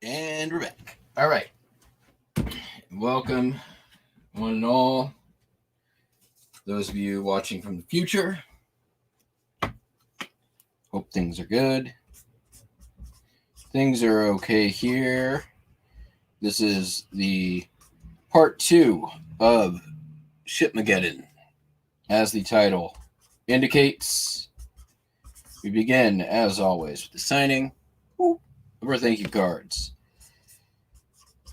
And we're back. All right. Welcome, one and all. Those of you watching from the future. Hope things are good. Things are okay here. This is the part 2 of Shipmageddon. As the title indicates, we begin, as always, with the signing of our thank you cards.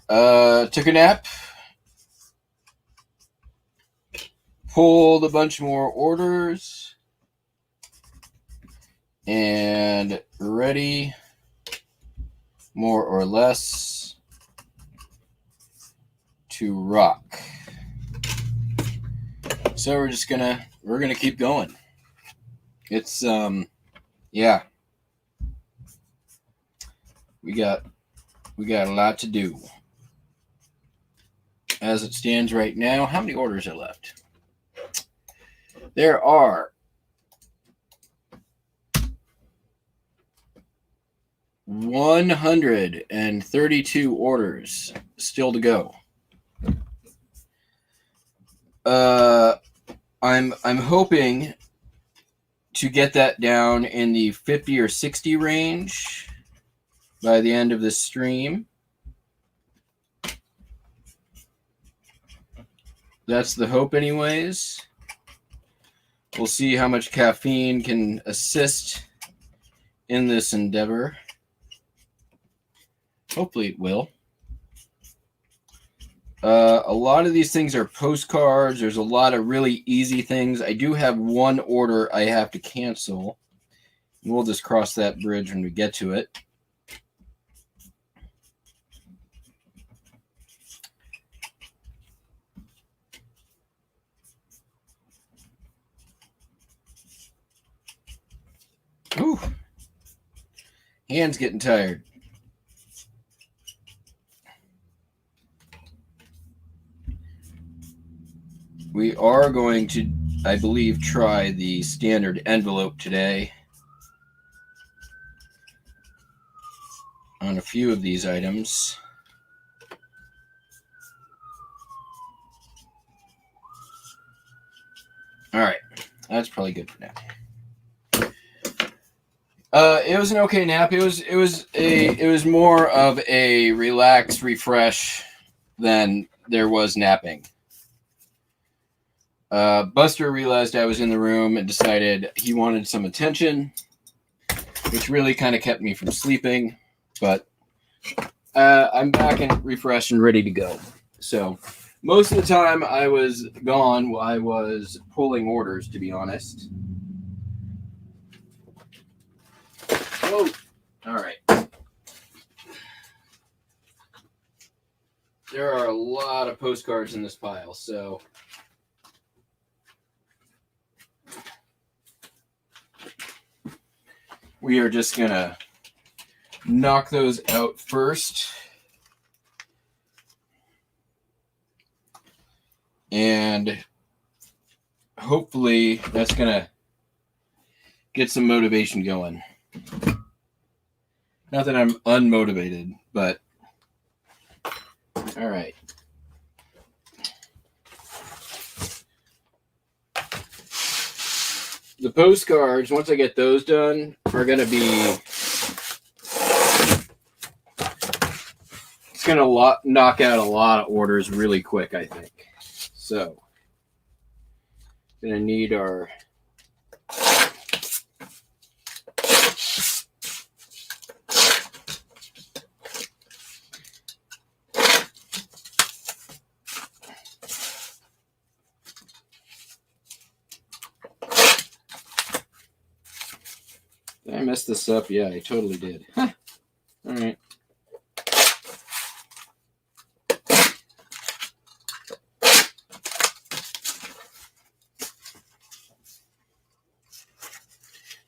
Took a nap. Pulled a bunch more orders. And ready, more or less, to rock. So we're gonna keep going. It's yeah. We got a lot to do. As it stands right now, how many orders are left? There are 132 orders still to go. I'm hoping to get that down in the 50 or 60 range by the end of this stream. That's the hope anyways. We'll see how much caffeine can assist in this endeavor. Hopefully it will. A lot of these things are postcards. There's a lot of really easy things. I do have one order I have to cancel. We'll just cross that bridge when we get to it. Ooh. Hands getting tired. We are going to, I believe, try the standard envelope today on a few of these items. All right, that's probably good for now. It was an okay nap. It was more of a relax, refresh than there was napping. Buster realized I was in the room and decided he wanted some attention, which really kind of kept me from sleeping. But I'm back and refreshed and ready to go. So most of the time I was gone while I was pulling orders, to be honest. Whoa. All right. There are a lot of postcards in this pile, so we are just going to knock those out first. And hopefully that's going to get some motivation going. Not that I'm unmotivated, but all right. The postcards, once I get those done, are going to be, it's going to knock out a lot of orders really quick, I think. So, going to need our Did I mess this up? Yeah, I totally did. Huh. All right.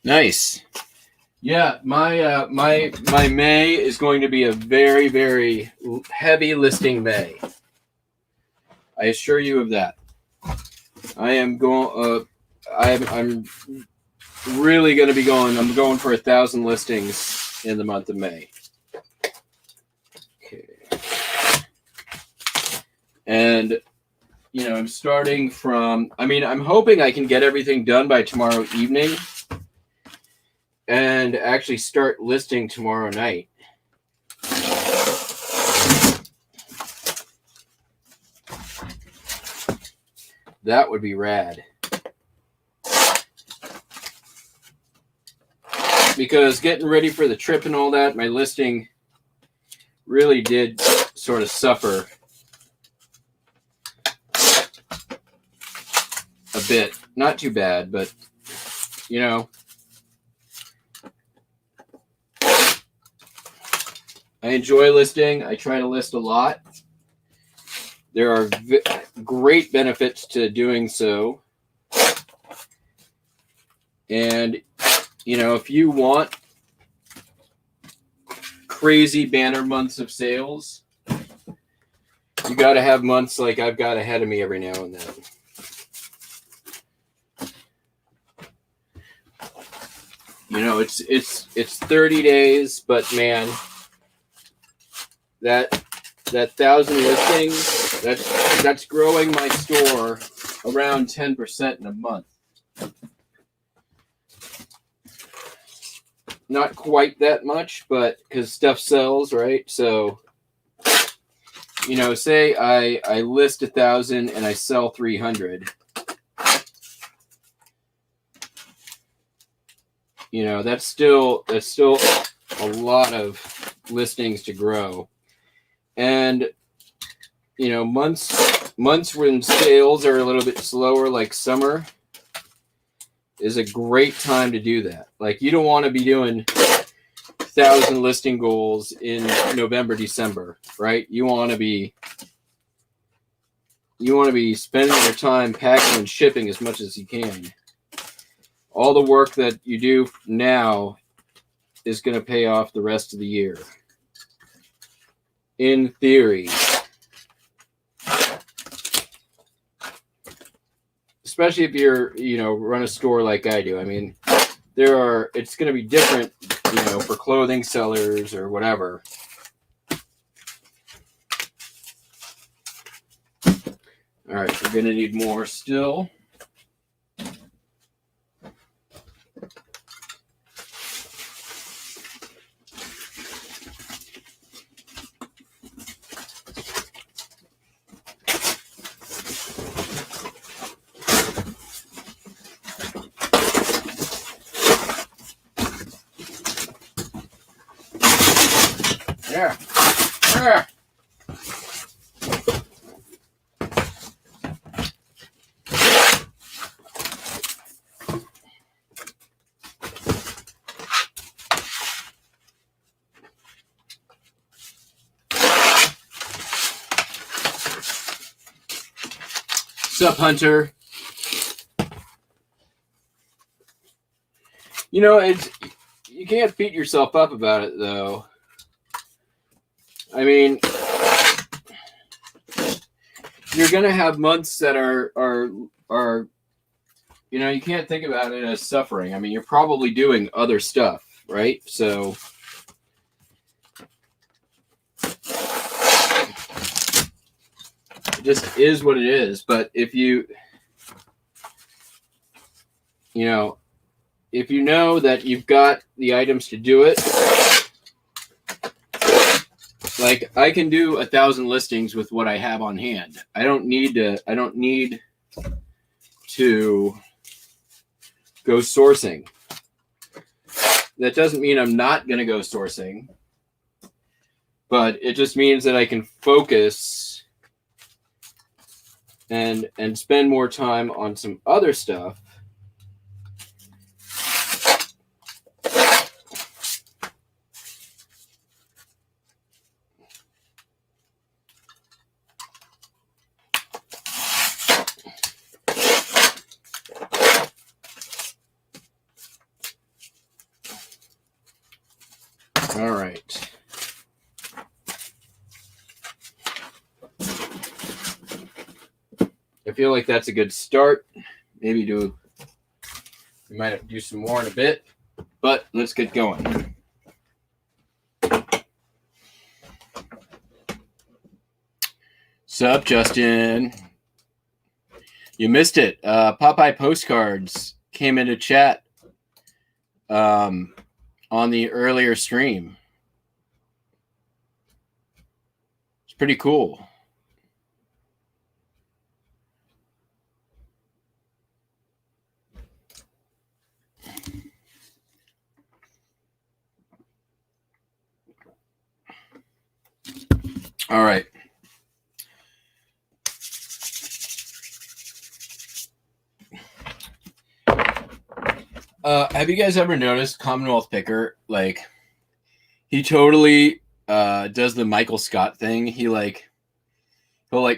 Nice. Yeah, my May is going to be a very, very heavy listing May. I assure you of that. I'm really going to be going. I'm going for 1,000 listings in the month of May. And, you know, I'm starting from, I mean, I'm hoping I can get everything done by tomorrow evening and actually start listing tomorrow night. That would be rad. Because getting ready for the trip and all that, my listing really did sort of suffer a bit. Not too bad, but, you know, I enjoy listing. I try to list a lot. There are great benefits to doing so. And, you know, if you want crazy banner months of sales, you got to have months like I've got ahead of me every now and then. You know, it's 30 days, but man, that 1,000 listings, that's growing my store around 10% in a month. Not quite that much, but because stuff sells, right? So, you know, say I list 1,000 and I sell 300. You know, that's still a lot of listings to grow. And, you know, months when sales are a little bit slower, like summer, is a great time to do that. Like, you don't want to be doing 1,000 listing goals in November, December, right? You want to be spending your time packing and shipping as much as you can. All the work that you do now is going to pay off the rest of the year. In theory. Especially if you're, you know, run a store like I do. I mean, it's going to be different, you know, for clothing sellers or whatever. All right, we're going to need more still. There. There. Sup, Hunter? You know, you can't beat yourself up about it, though. I mean, you're gonna have months that are you know, you can't think about it as suffering. I mean, you're probably doing other stuff, right? So it just is what it is. But if you know, if you know that you've got the items to do it, like I can do 1,000 listings with what I have on hand. I don't need to go sourcing. That doesn't mean I'm not going to go sourcing, but it just means that I can focus and spend more time on some other stuff. All right. I feel like that's a good start. Maybe we might do some more in a bit, but let's get going. Sup, Justin? You missed it. Popeye Postcards came into chat on the earlier stream. It's pretty cool. All right. Have you guys ever noticed Commonwealth Picker? Like, he totally does the Michael Scott thing. He'll like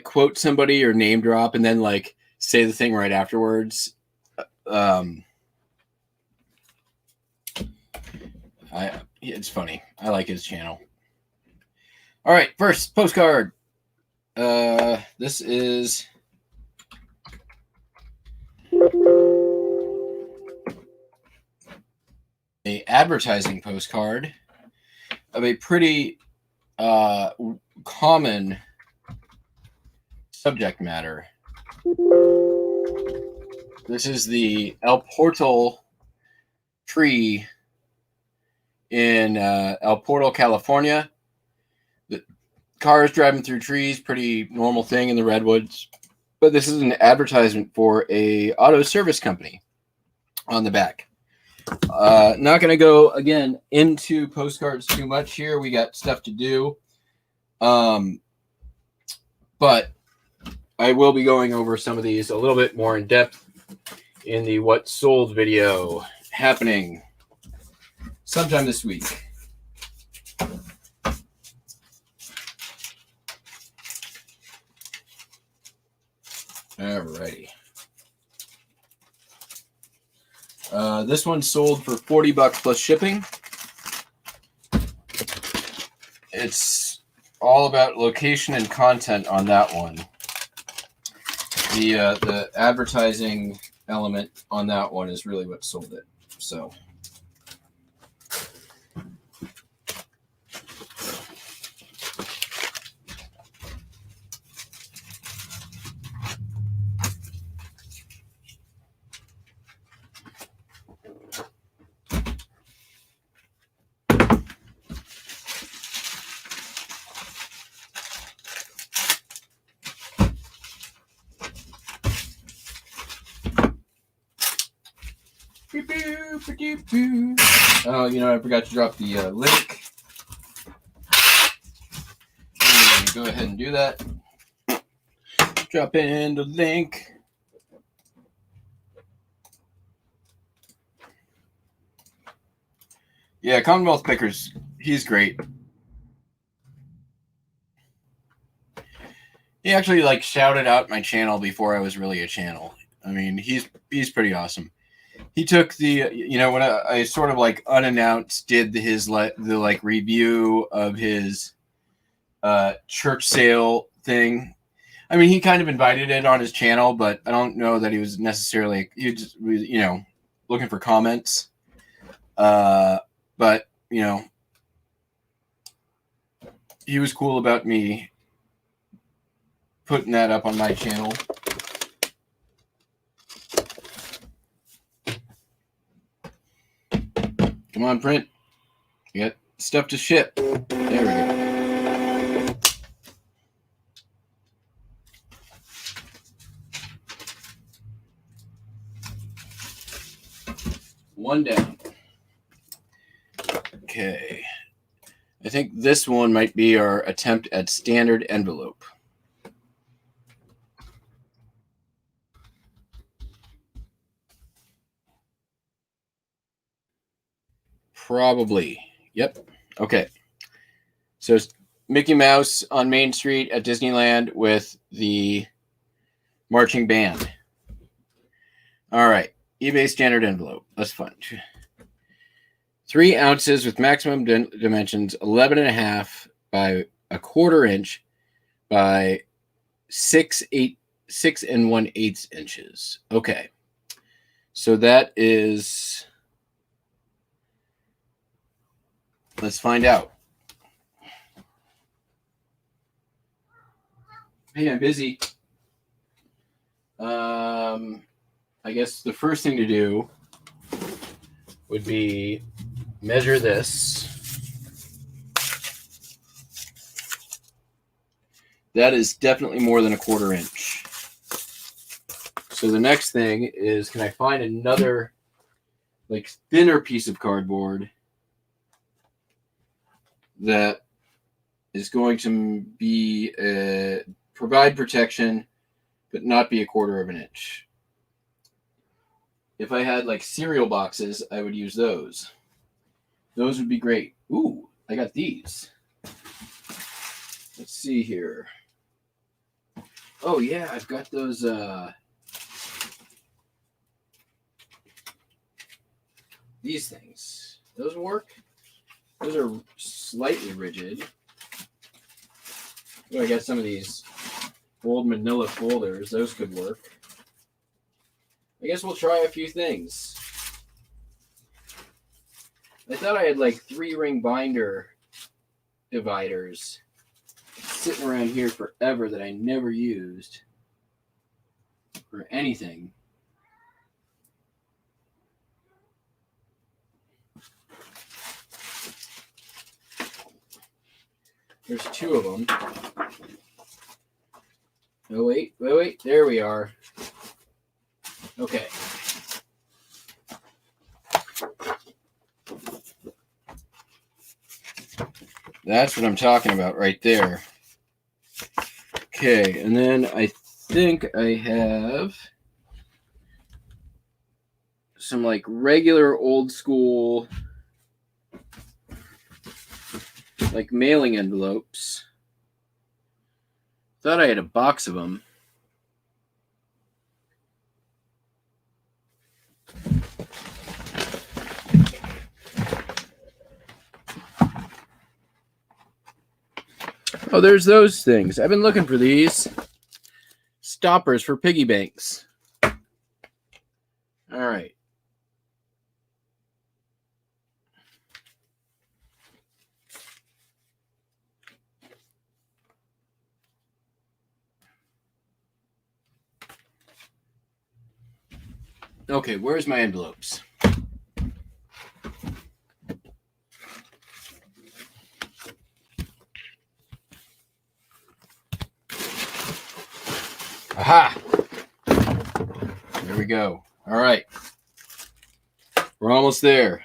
quote somebody or name drop and then like say the thing right afterwards. It's funny. I like his channel. All right, first postcard. This is a advertising postcard of a pretty common subject matter. This is the El Portal tree in El Portal, California. The cars driving through trees, pretty normal thing in the redwoods. But this is an advertisement for a auto service company on the back. Not going to go, again, into postcards too much here. We got stuff to do. But I will be going over some of these a little bit more in depth in the What Sold video happening sometime this week. Alrighty. This one sold for $40 plus shipping. It's all about location and content on that one. The advertising element on that one is really what sold it. So. Oh, I forgot to drop the link. Go ahead and do that. Drop in the link. Yeah, Commonwealth Pickers, he's great. He actually shouted out my channel before I was really a channel. I mean, he's pretty awesome. He took the, when I sort of unannounced did the review of his church sale thing. I mean, he kind of invited it on his channel, but I don't know that he was necessarily, he just was, looking for comments. But, he was cool about me putting that up on my channel. Come on, print. You got stuff to ship. There we go. One down. Okay. I think this one might be our attempt at standard envelope. Probably. Yep. Okay. So it's Mickey Mouse on Main Street at Disneyland with the marching band. All right. eBay standard envelope. That's fun. 3 ounces with maximum dimensions 11.5 by a 1/4 inch by 6 1/8 inches. Okay. So that is. Let's find out. Hey, I'm busy. I guess the first thing to do would be measure this. That is definitely more than a 1/4 inch. So the next thing is, can I find another like thinner piece of cardboard that is going to be provide protection, but not be a 1/4 inch. If I had like cereal boxes, I would use those. Those would be great. Ooh, I got these. Let's see here. Oh yeah, I've got those these things. Those work. Those are slightly rigid. Oh, I got some of these old manila folders. Those could work. I guess we'll try a few things. I thought I had like 3-ring binder dividers sitting around here forever that I never used for anything. There's 2 of them. Oh, wait. There we are. Okay. That's what I'm talking about right there. Okay, and then I think I have some like regular old school like mailing envelopes. Thought I had a box of them. Oh, there's those things. I've been looking for these. Stoppers for piggy banks. All right. Okay, where's my envelopes? Aha! There we go. All right. We're almost there.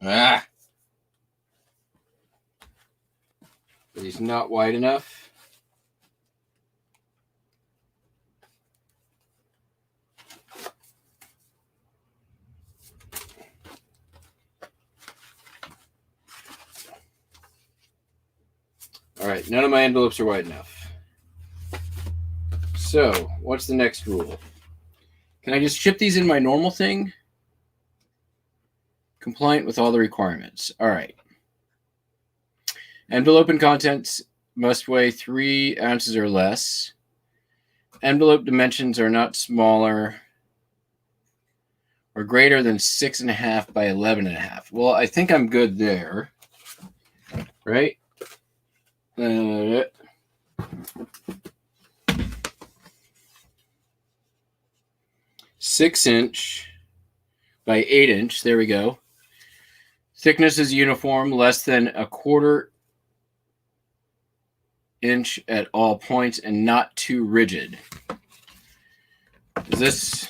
Ah! He's not wide enough. All right, none of my envelopes are wide enough. So, what's the next rule? Can I just ship these in my normal thing? Compliant with all the requirements. All right. Envelope and contents must weigh 3 ounces or less. Envelope dimensions are not smaller or greater than 6.5 by 11.5. Well, I think I'm good there, right? 6 inch by 8 inch. There we go. Thickness is uniform, less than a 1/4 inch at all points and not too rigid. Is this...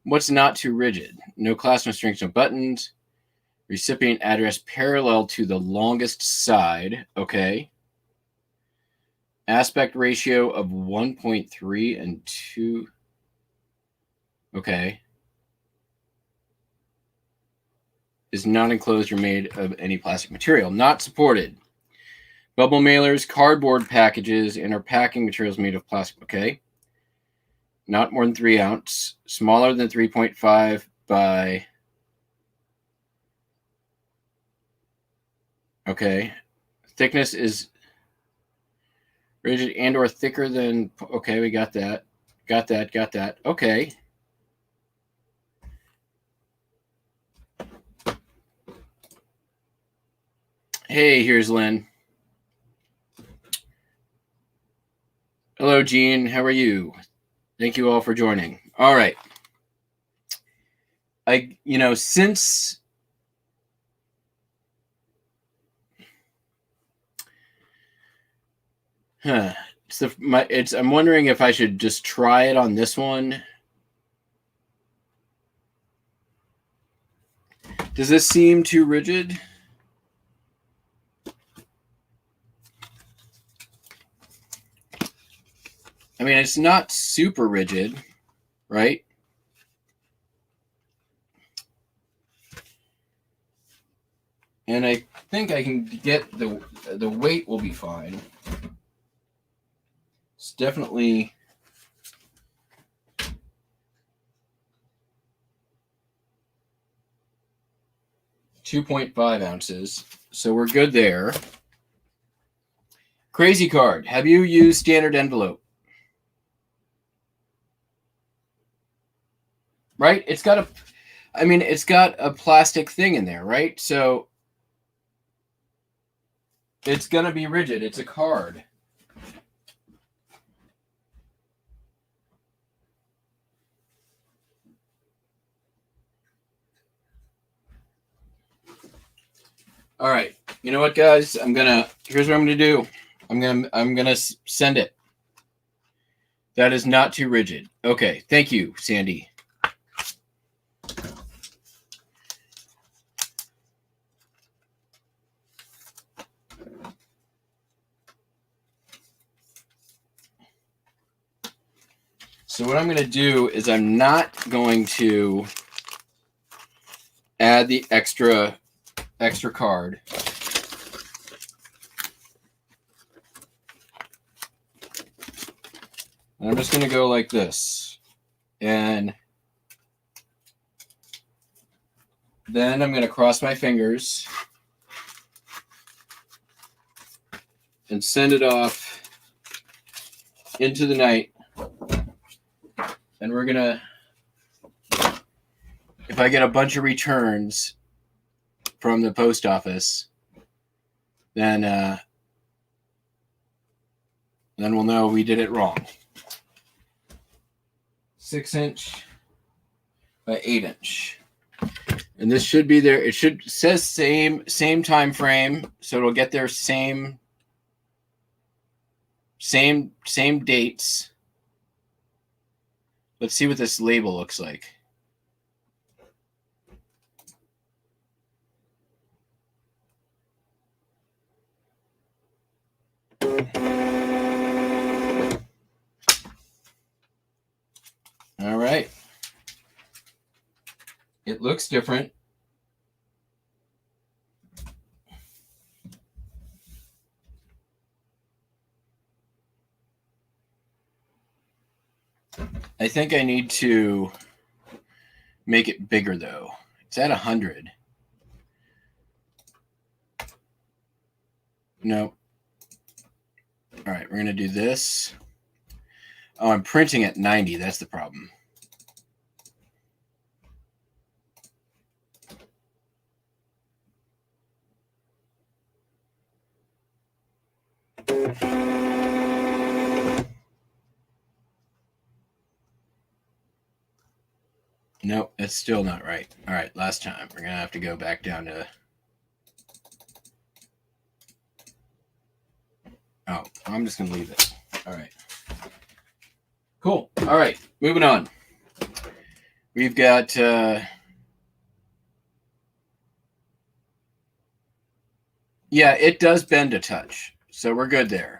What's not too rigid? No clasp, no strings, no buttons. Recipient address parallel to the longest side. Okay. Aspect ratio of 1.3 and 2. Okay. Is not enclosed or made of any plastic material. Not supported. Bubble mailers, cardboard packages, and our packing materials made of plastic. Okay. Not more than 3 ounce. Smaller than 3.5 by... Okay. Thickness is rigid and or thicker than... Okay, we got that. Got that. Okay. Hey, here's Lynn. Hello, Gene. How are you? Thank you all for joining. All right. Since I'm wondering if I should just try it on this one. Does this seem too rigid? I mean, it's not super rigid, right? And I think I can get the weight will be fine. It's definitely 2.5 ounces. So we're good there. Crazy card. Have you used standard envelope? Right? It's got a plastic thing in there, right? So it's going to be rigid. It's a card. All right. You know what, guys? Here's what I'm going to do. I'm going to send it. That is not too rigid. Okay. Thank you, Sandy. So what I'm going to do is I'm not going to add the extra card. And I'm just going to go like this. And then I'm going to cross my fingers and send it off into the night. And we're going to, if I get a bunch of returns from the post office, then we'll know we did it wrong. 6-inch by 8-inch. And this should be there. It says same time frame, so it'll get there same dates. Let's see what this label looks like. All right. It looks different. I think I need to make it bigger, though. It's at 100. No. All right, we're going to do this. Oh, I'm printing at 90. That's the problem. Nope, it's still not right. All right, last time. We're going to have to go back down to... Oh, I'm just going to leave it. All right. Cool. All right, moving on. We've got... Yeah, it does bend a touch, so we're good there.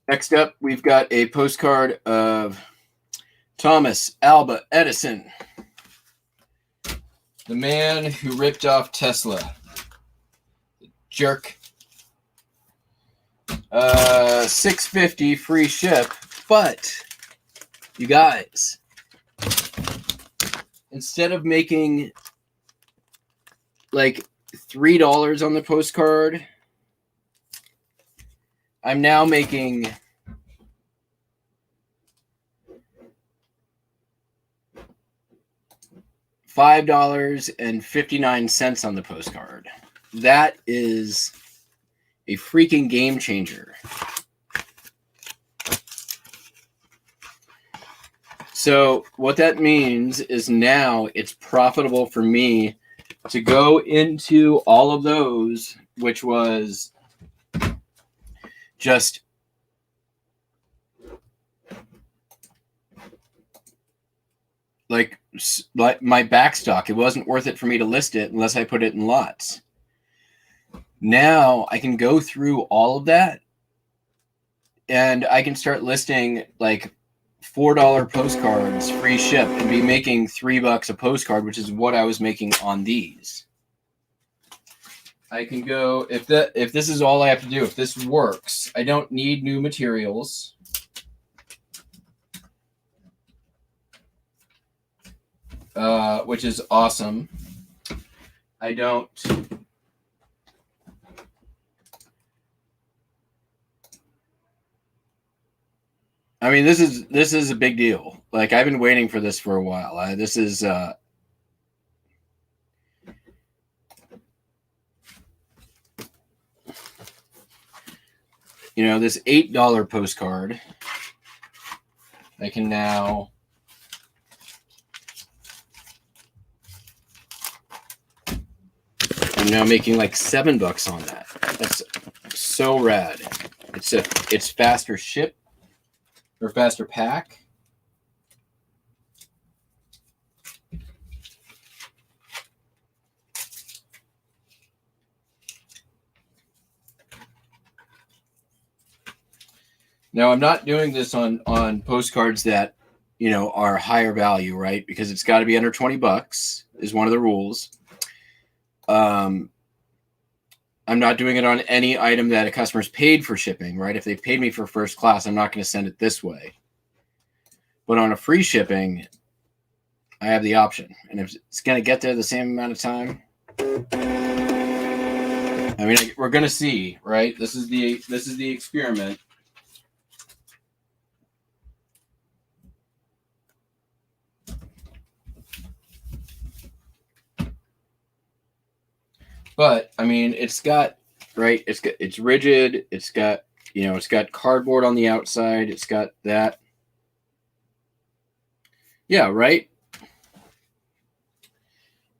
Next up, we've got a postcard of Thomas Alva Edison, the man who ripped off Tesla. Jerk. $6.50 free ship, but you guys, instead of making like $3 on the postcard, I'm now making $5.59 on the postcard. That is a freaking game changer. So what that means is now it's profitable for me to go into all of those, which was just like my back stock. It wasn't worth it for me to list it unless I put it in lots. Now I can go through all of that and I can start listing like $4 postcards, free ship, and be making $3 a postcard, which is what I was making on these. I can go, if this is all I have to do, if this works, I don't need new materials. Which is awesome. I don't. I mean, this is a big deal. Like, I've been waiting for this for a while. This is this $8 postcard. I can now I'm now making like $7 on that. That's so rad. It's faster ship or faster pack. Now I'm not doing this on postcards that are higher value, right? Because it's got to be under $20 is one of the rules. I'm not doing it on any item that a customer's paid for shipping, right? If they paid me for first class, I'm not going to send it this way. But on a free shipping, I have the option. And if it's going to get there the same amount of time, I mean, we're going to see, right? This is the experiment. But I mean, it's got, right? It's rigid. It's got, it's got cardboard on the outside. It's got that. Yeah, right.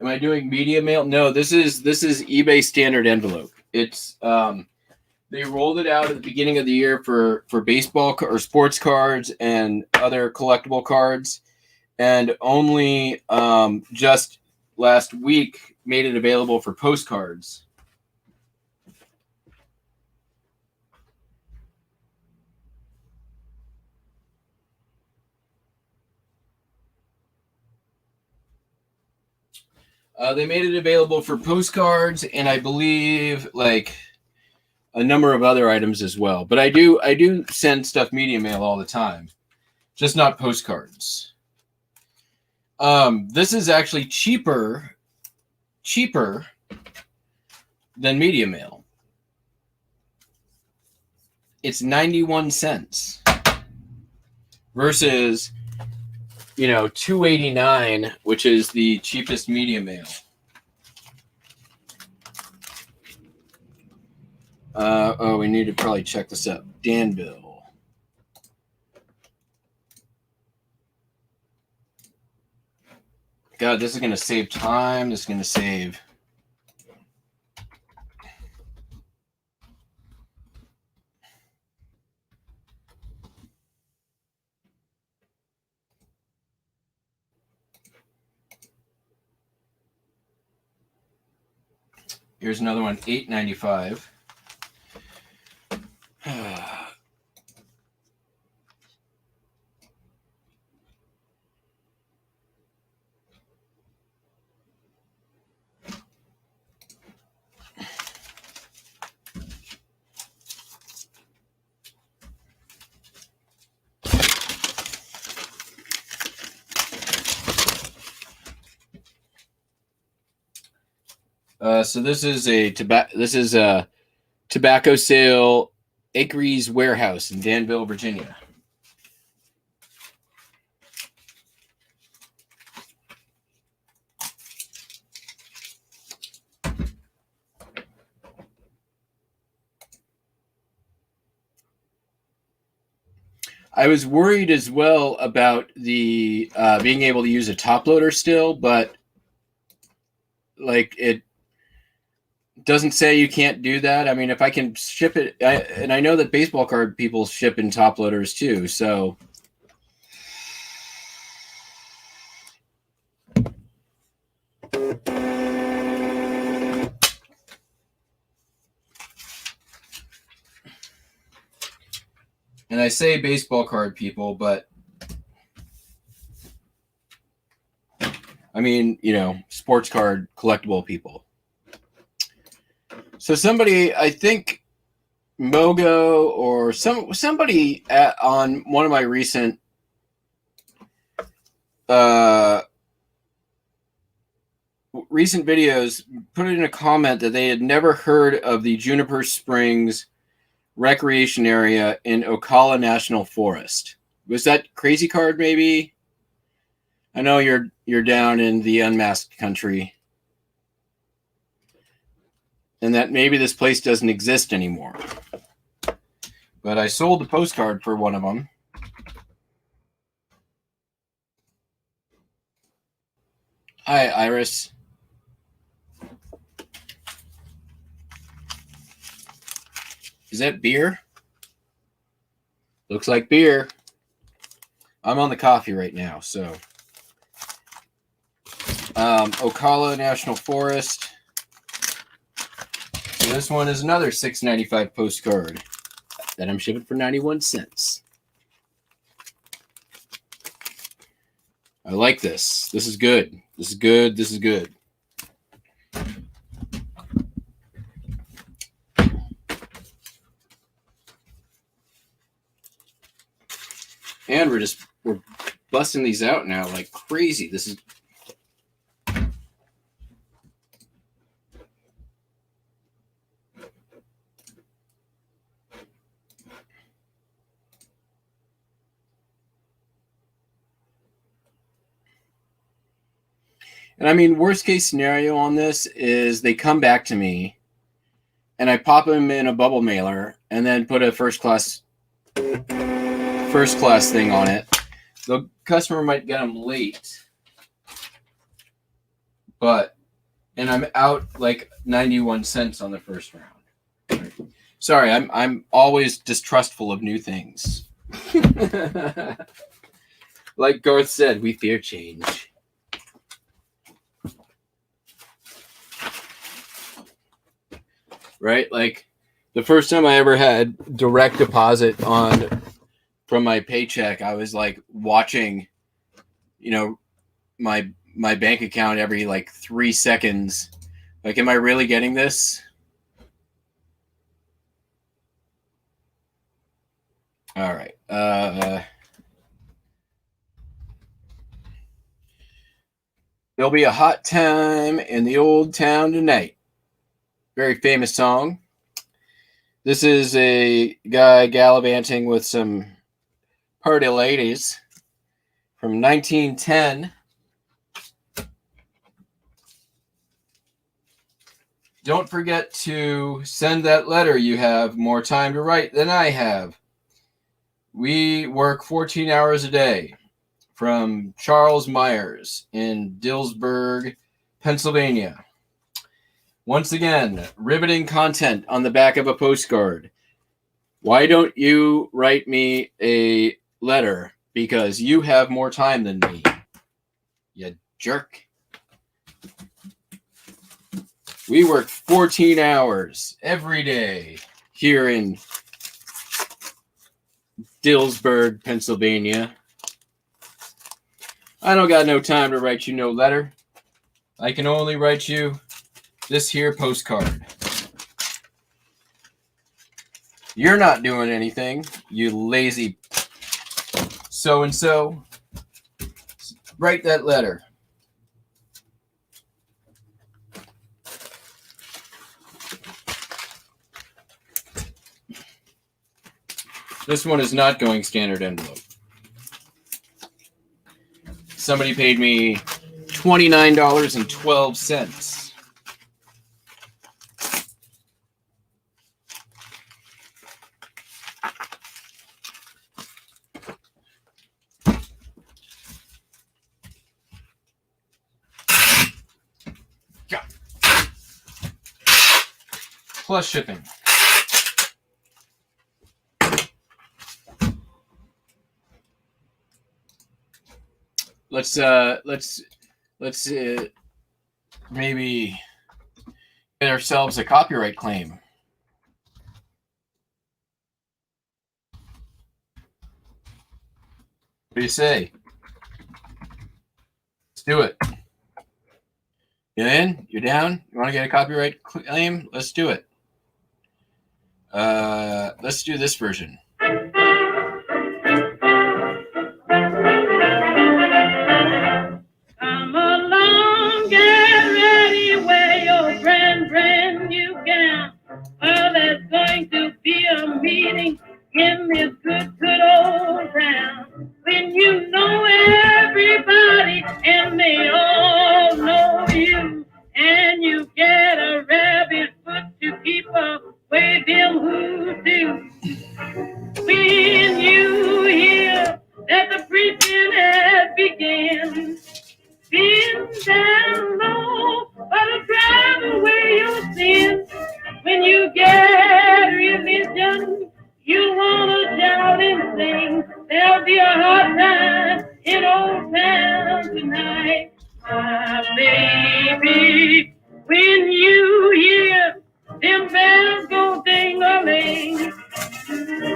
Am I doing media mail? No, this is eBay standard envelope. It's they rolled it out at the beginning of the year for baseball or sports cards and other collectible cards, and only just last week made it available for postcards. They made it available for postcards, and I believe like a number of other items as well. But I do send stuff media mail all the time, just not postcards. This is actually cheaper than media mail. It's 91 cents versus $2.89, which is the cheapest media mail. We need to probably check this out. Danville. God, this is going to save time. This is going to save. Here's another one, $8.95. So this is a tobacco sale Acrees warehouse in Danville, Virginia. I was worried as well about the being able to use a top loader still, but like it doesn't say you can't do that. I mean, if I can ship it, and I know that baseball card people ship in top loaders too, so. And I say baseball card people, but I mean, sports card collectible people. So somebody, I think Mogo or somebody on one of my recent videos put it in a comment that they had never heard of the Juniper Springs recreation area in Ocala National Forest. Was that Crazy Card maybe? I know you're down in the unmasked country. And that maybe this place doesn't exist anymore. But I sold the postcard for one of them. Hi, Iris. Is that beer? Looks like beer. I'm on the coffee right now, so. Ocala National Forest. So this one is another $6.95 postcard that I'm shipping for 91 cents. I like this. This is good. This is good. This is good. And we're busting these out now like crazy. This is And I mean, worst case scenario on this is they come back to me and I pop them in a bubble mailer and then put a first class thing on it. The customer might get them late, and I'm out like 91 cents on the first round. Sorry, I'm always distrustful of new things. Like Garth said, we fear change. Right? Like the first time I ever had direct deposit from my paycheck, I was like watching, my bank account every like 3 seconds. Like, am I really getting this? All right. There'll be a hot time in the old town tonight. Very famous song. This is a guy gallivanting with some party ladies from 1910. Don't forget to send that letter. You have more time to write than I have. We work 14 hours a day. From Charles Myers in Dillsburg, Pennsylvania. Once again, riveting content on the back of a postcard. Why don't you write me a letter? Because you have more time than me. You jerk. We work 14 hours every day here in Dillsburg, Pennsylvania. I don't got no time to write you no letter. I can only write you this here postcard. You're not doing anything, you lazy so-and-so. Write that letter. This one is not going standard envelope. Somebody paid me $29.12. Plus shipping. Let's maybe get ourselves a copyright claim. What do you say? Let's do it. You in? You down? You want to get a copyright claim? Let's do it. Let's do this version. Come along, get ready, wear your brand new gown. Well, there's going to be a meeting in this good old town. When you know everybody and they all know you, and you get a rabbit foot to keep away them who do. When you hear that the preaching has begun, been down low, but to drive away your sin. When you get religion, you wanna shout and sing. There'll be a hard time in old town tonight, my baby. When you hear them bells go ding-a-ling,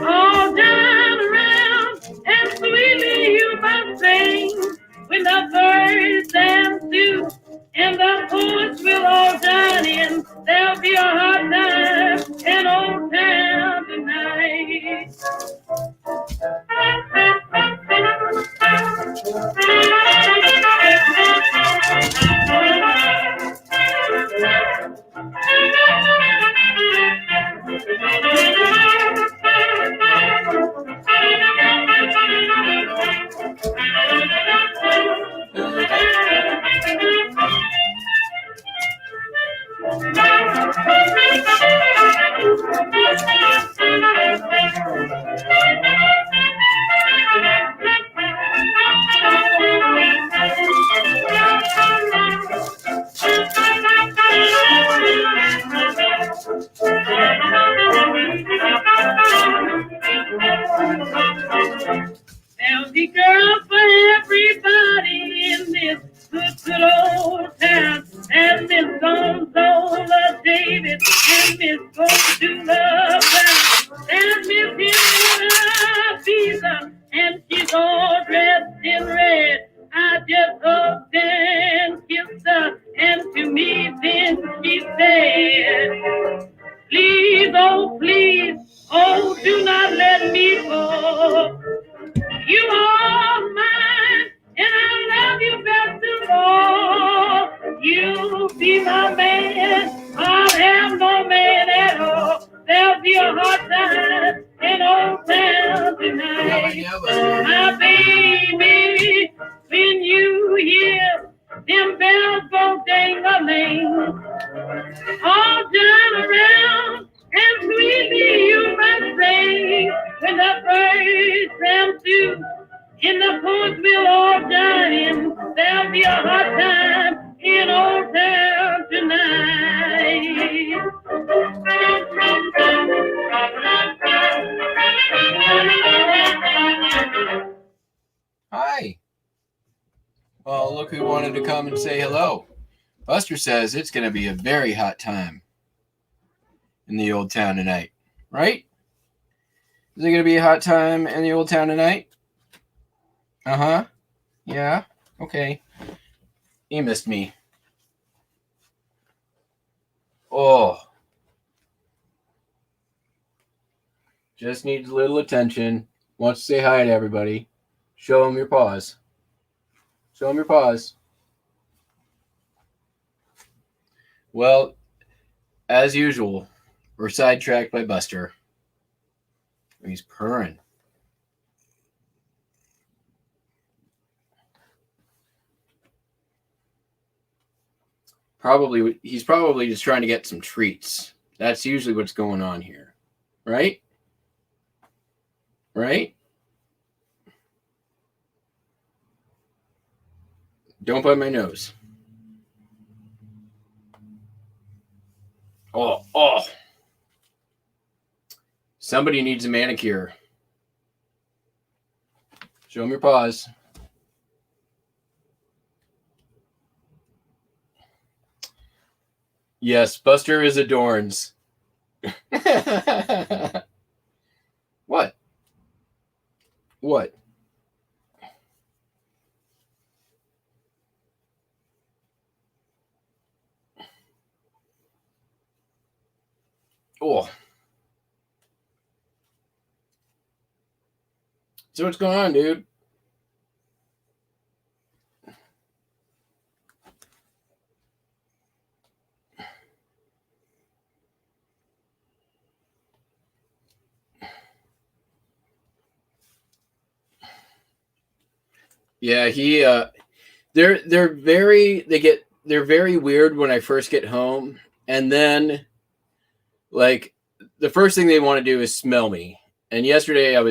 all down around, and sweetly you must sing. When the birds dance too, and the poets will all join in, there'll be a hard time in old town tonight. There'll be girls for everybody in this good old town. And Miss Gonzola David and Miss Gonzula Brown. And Miss Henrietta Visa, and she's all dressed in red. I just hugged and kissed her, and to me then she said, please, oh, do not let me go. You are mine, and I love you best of all. You'll be my man, I'll have no man at all. There'll be a hard time in old town tonight. My baby, when you hear them bells go ding-a-ling, all down around, and sweetly you must sing. When the birds come too, and the poets will all join in, there'll be a hot time in old town tonight. Hi. Well, look who wanted to come and say hello. Buster says it's going to be a very hot time in the old town tonight, right? Is it going to be a hot time in the old town tonight? Uh-huh. Yeah. Okay. He missed me. Oh. Just needs a little attention. Wants to say hi to everybody. Show him your paws. Show him your paws. Well, as usual, we're sidetracked by Buster. He's purring. He's probably just trying to get some treats. That's usually what's going on here. Right? Right? Don't bite my nose. Oh. Somebody needs a manicure. Show him your paws. Yes, Buster is adorns. What? What? Oh. So what's going on, dude? Yeah, they're very weird when I first get home, and then like the first thing they want to do is smell me. And yesterday I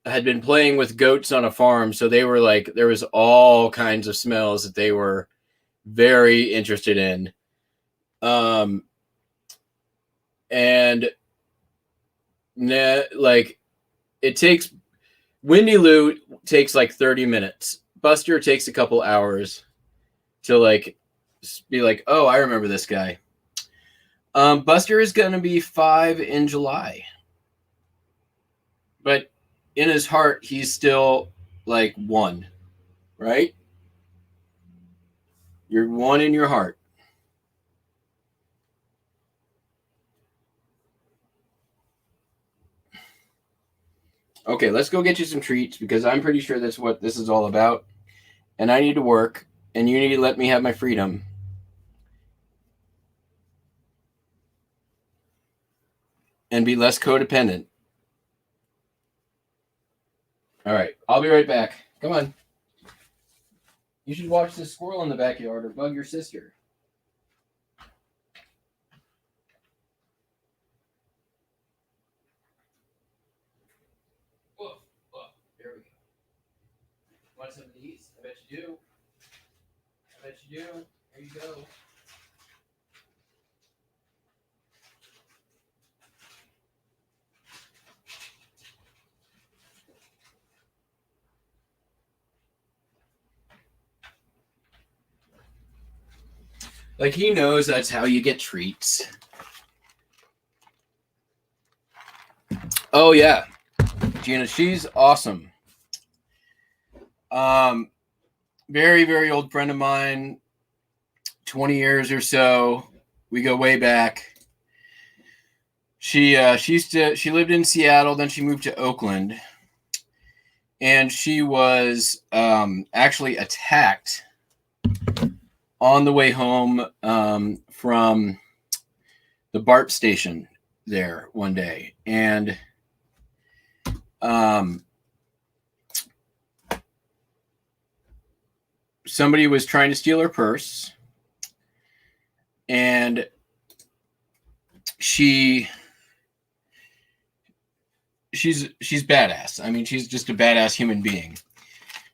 had been playing with goats on a farm, so they were like, there was all kinds of smells that they were very interested in. And like Windy Lou takes like 30 minutes. Buster takes a couple hours to like be like, oh, I remember this guy. Buster is going to be 5 in July. But in his heart, he's still like 1, right? You're 1 in your heart. Okay, let's go get you some treats because I'm pretty sure that's what this is all about. And I need to work, and you need to let me have my freedom. And be less codependent. All right, I'll be right back. Come on. You should watch this squirrel in the backyard or bug your sister. Whoa. There we go. Want some of these? I bet you do. Here you go. Like, he knows that's how you get treats. Oh, yeah. Gina, she's awesome. Very, very old friend of mine. 20 years or so. We go way back. She lived in Seattle, then she moved to Oakland. And she was actually attacked on the way home from the BART station there one day. And somebody was trying to steal her purse. And she's badass. I mean, she's just a badass human being.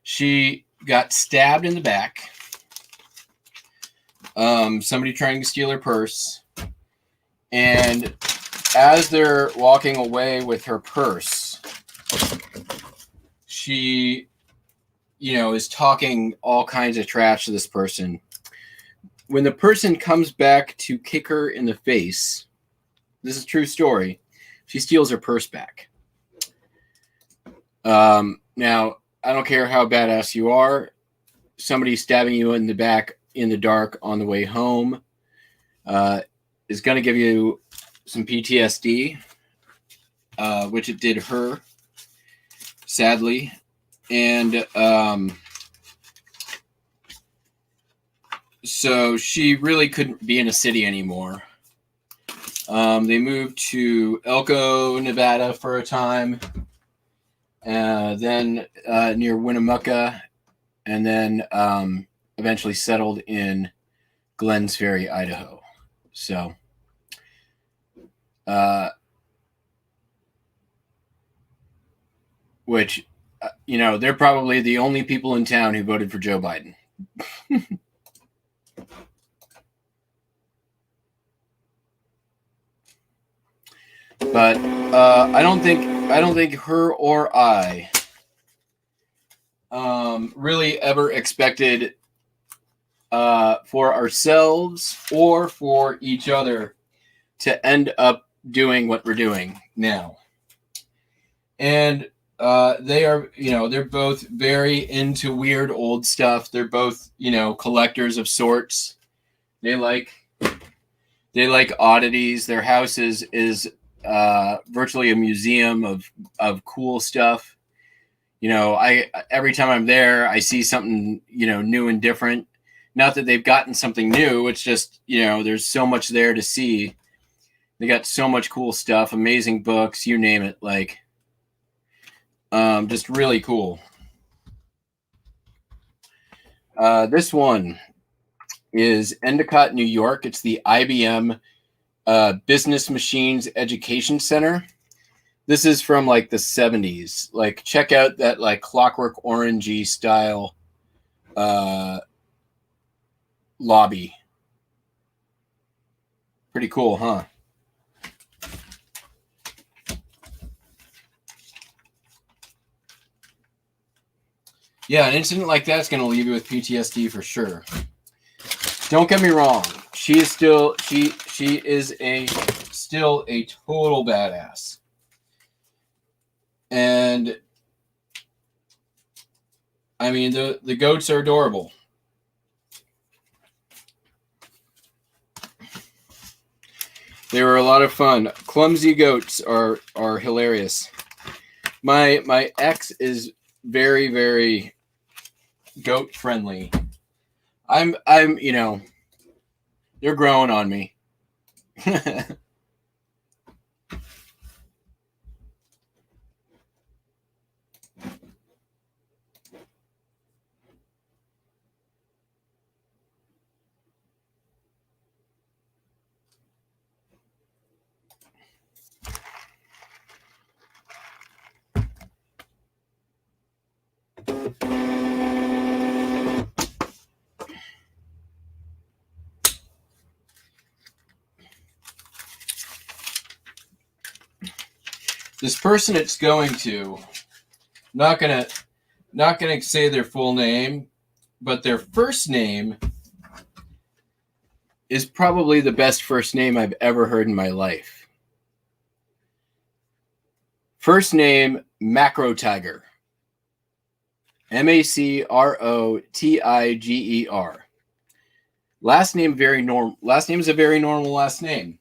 She got stabbed in the back. Somebody trying to steal her purse. And as they're walking away with her purse, she, is talking all kinds of trash to this person. When the person comes back to kick her in the face, this is a true story, she steals her purse back. Now, I don't care how badass you are, somebody stabbing you in the back in the dark on the way home is going to give you some PTSD, which it did her, sadly. And so she really couldn't be in a city anymore. They moved to Elko, Nevada for a time, then near Winnemucca, and then eventually settled in Glens Ferry, Idaho. So, which, they're probably the only people in town who voted for Joe Biden. But I don't think her or I really ever expected for ourselves or for each other to end up doing what we're doing now. And they are, they're both very into weird old stuff. They're both, collectors of sorts. They like oddities. Their house is virtually a museum of cool stuff. Every time I'm there, I see something, new and different. Not that they've gotten something new. It's just, there's so much there to see. They got so much cool stuff, amazing books, you name it. Like, just really cool. This one is Endicott, New York. It's the IBM Business Machines Education Center. This is from like the 70s. Like, check out that like Clockwork Orangey style lobby. Pretty cool, huh? Yeah, an incident like that's going to leave you with PTSD for sure. Don't get me wrong. She is still a total badass. And I mean, the goats are adorable. They were a lot of fun. Clumsy goats are hilarious. My ex is very, very goat friendly. I'm they're growing on me. This person it's going to, not gonna say their full name, but their first name is probably the best first name I've ever heard in my life. First name, Macro Tiger. Macrotiger. Last name very normal. Last name is a very normal last name.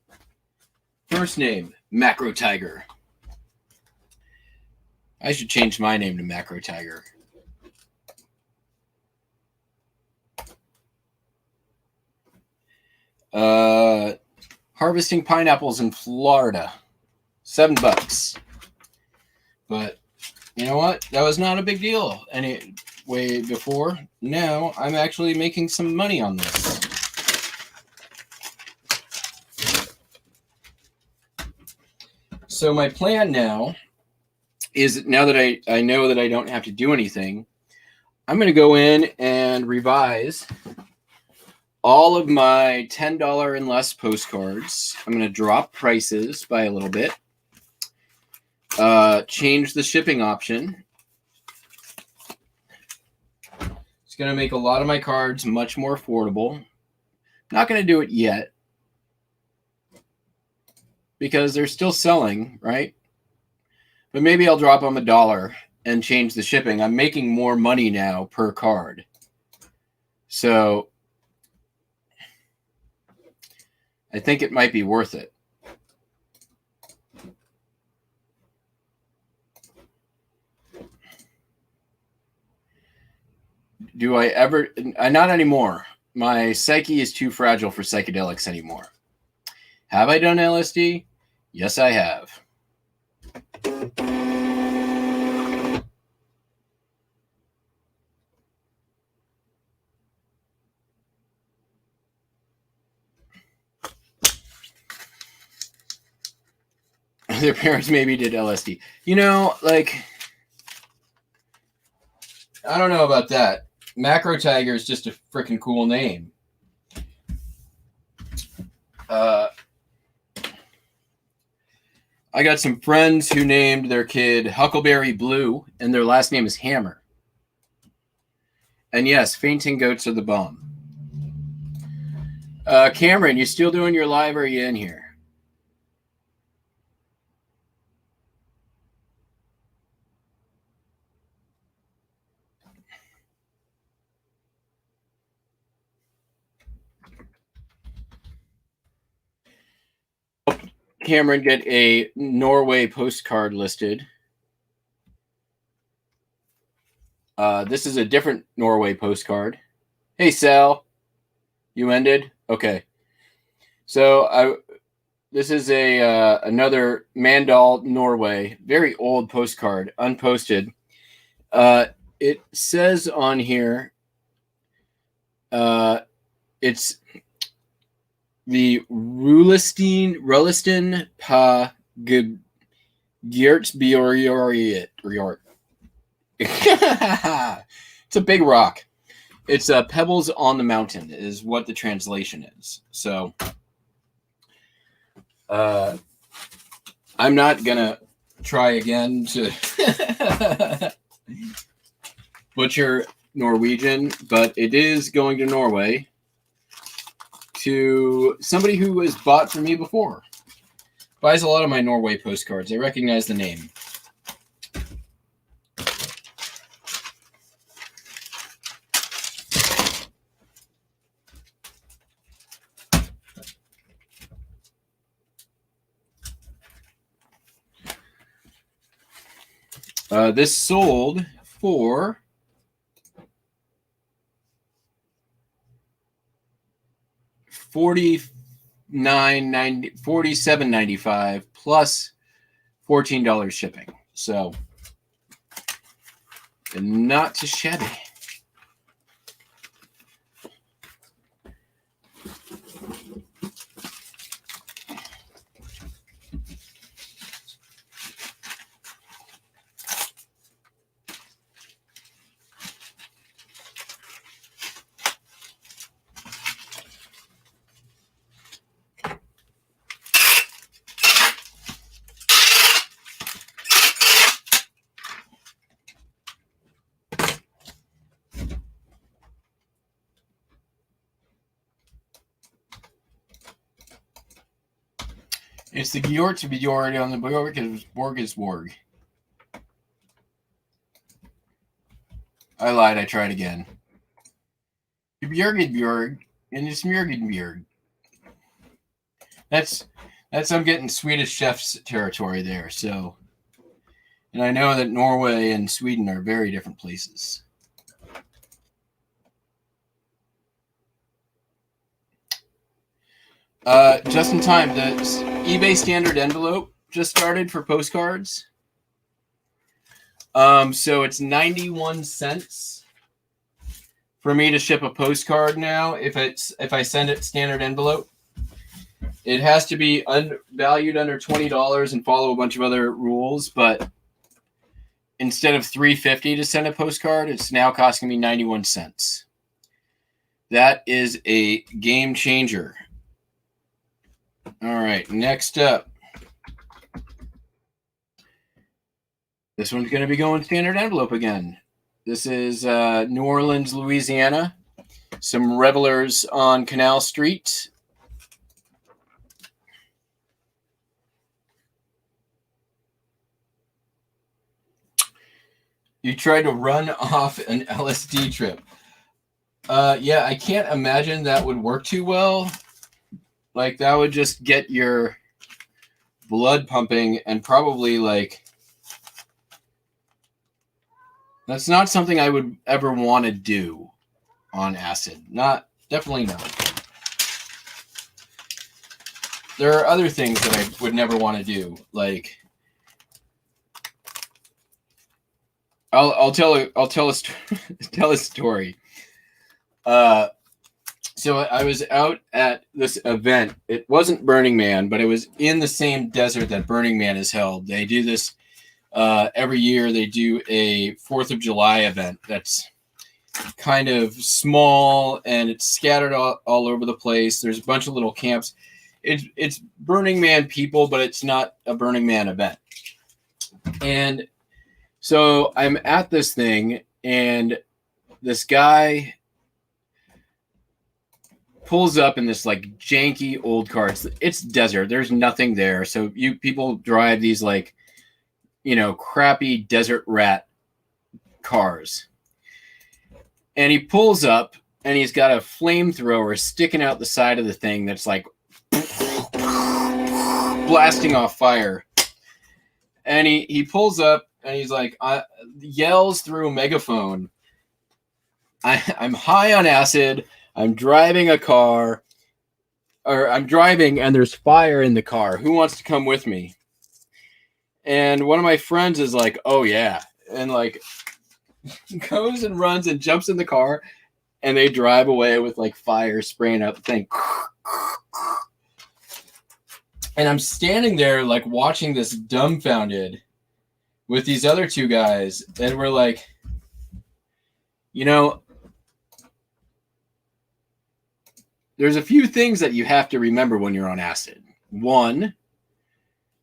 First name, Macro Tiger. I should change my name to Macro Tiger. Harvesting pineapples in Florida. $7. But you know what? That was not a big deal anyway before. Now I'm actually making some money on this. So my plan now is, now that I know that I don't have to do anything, I'm going to go in and revise all of my $10 and less postcards. I'm going to drop prices by a little bit. Change the shipping option. It's going to make a lot of my cards much more affordable. Not going to do it yet because they're still selling, right? But maybe I'll drop them $1 and change the shipping. I'm making more money now per card. So I think it might be worth it. Do I ever? Not anymore. My psyche is too fragile for psychedelics anymore. Have I done LSD? Yes, I have. Their parents maybe did LSD. You know, like, I don't know about that. Macro Tiger is just a freaking cool name. I got some friends who named their kid Huckleberry Blue, and their last name is Hammer. And yes, fainting goats are the bomb. Cameron, you still doing your live, or are you in here? Cameron, get a Norway postcard listed. This is a different Norway postcard. Hey, Sal. You ended? Okay. So this is another Mandal, Norway, very old postcard, unposted. It says on here, it's the Rullestein pa Geertsbjorg. It's a big rock. It's pebbles on the mountain is what the translation is. So I'm not gonna try again to butcher Norwegian, but it is going to Norway to somebody who has bought from me before. Buys a lot of my Norway postcards. I recognize the name. This sold for $47.95 plus $14 shipping. So not too shabby. It's the Georgsbjorg on the Borgesborg. I lied. I tried again. Björgenbjörg and it's Mjörgenbjörg. That's I'm getting Swedish chef's territory there. So, and I know that Norway and Sweden are very different places. Just in time, the eBay standard envelope just started for postcards. So it's 91 cents for me to ship a postcard now. If I send it standard envelope, it has to be valued under $20 and follow a bunch of other rules. But instead of $3.50 to send a postcard, it's now costing me 91 cents. That is a game changer. All right, next up. This one's going to be going standard envelope again. This is New Orleans, Louisiana. Some revelers on Canal Street. You tried to run off an LSD trip. Yeah, I can't imagine that would work too well. Like, that would just get your blood pumping and probably, like, that's not something I would ever want to do on acid. Definitely not. there are other things that I would never want to do. Like, I'll tell a tell a story. So I was out at this event. It wasn't Burning Man, but it was in the same desert that Burning Man is held. They do this every year. They do a 4th of July event that's kind of small and it's scattered all over the place. There's a bunch of little camps. It's Burning Man people, but it's not a Burning Man event. And so I'm at this thing, and this guy pulls up in this like janky old car. It's desert. There's nothing there. So people drive these like, crappy desert rat cars. And he pulls up and he's got a flamethrower sticking out the side of the thing that's like blasting off fire. And he pulls up and he's like, yells through a megaphone, I'm high on acid. I'm driving a car, or I'm driving and there's fire in the car. Who wants to come with me? And one of my friends is like, oh yeah. And like goes and runs and jumps in the car, and they drive away with like fire spraying out the thing. And I'm standing there like watching this dumbfounded with these other two guys. And we're like, there's a few things that you have to remember when you're on acid. One,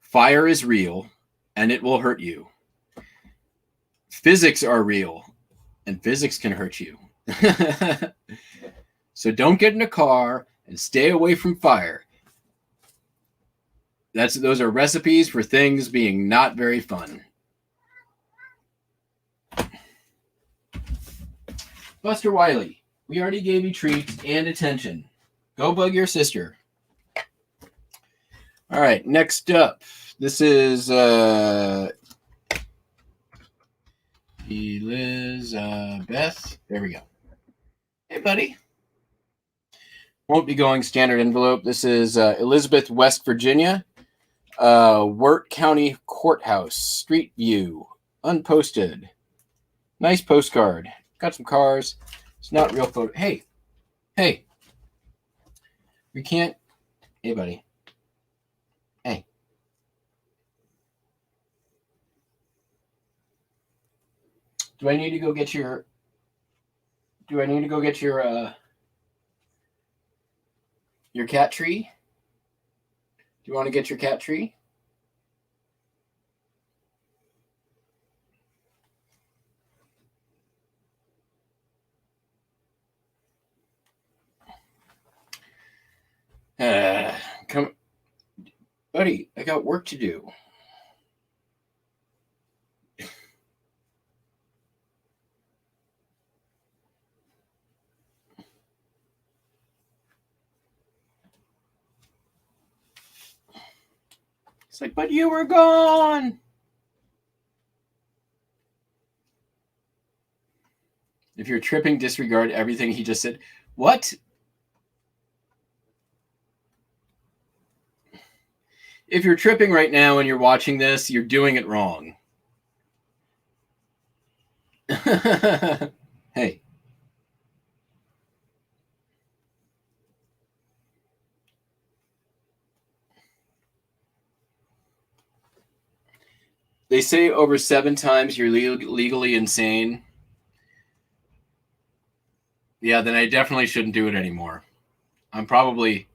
fire is real and it will hurt you. Physics are real and physics can hurt you. So don't get in a car and stay away from fire. Those are recipes for things being not very fun. Buster Wiley, we already gave you treats and attention. Go bug your sister. All right, next up. This is Elizabeth. There we go. Hey, buddy. Won't be going standard envelope. This is Elizabeth, West Virginia. Wirt County Courthouse, Street View, unposted. Nice postcard. Got some cars. It's not real photo. Hey. We can't. Hey, buddy. Hey. Do I need to go get your cat tree? Do you want to get your cat tree? Come, buddy, I got work to do. It's like, but you were gone. If you're tripping, disregard everything he just said. What? If you're tripping right now and you're watching this, you're doing it wrong. Hey. They say over 7 times you're legally insane. Yeah, then I definitely shouldn't do it anymore. I'm probably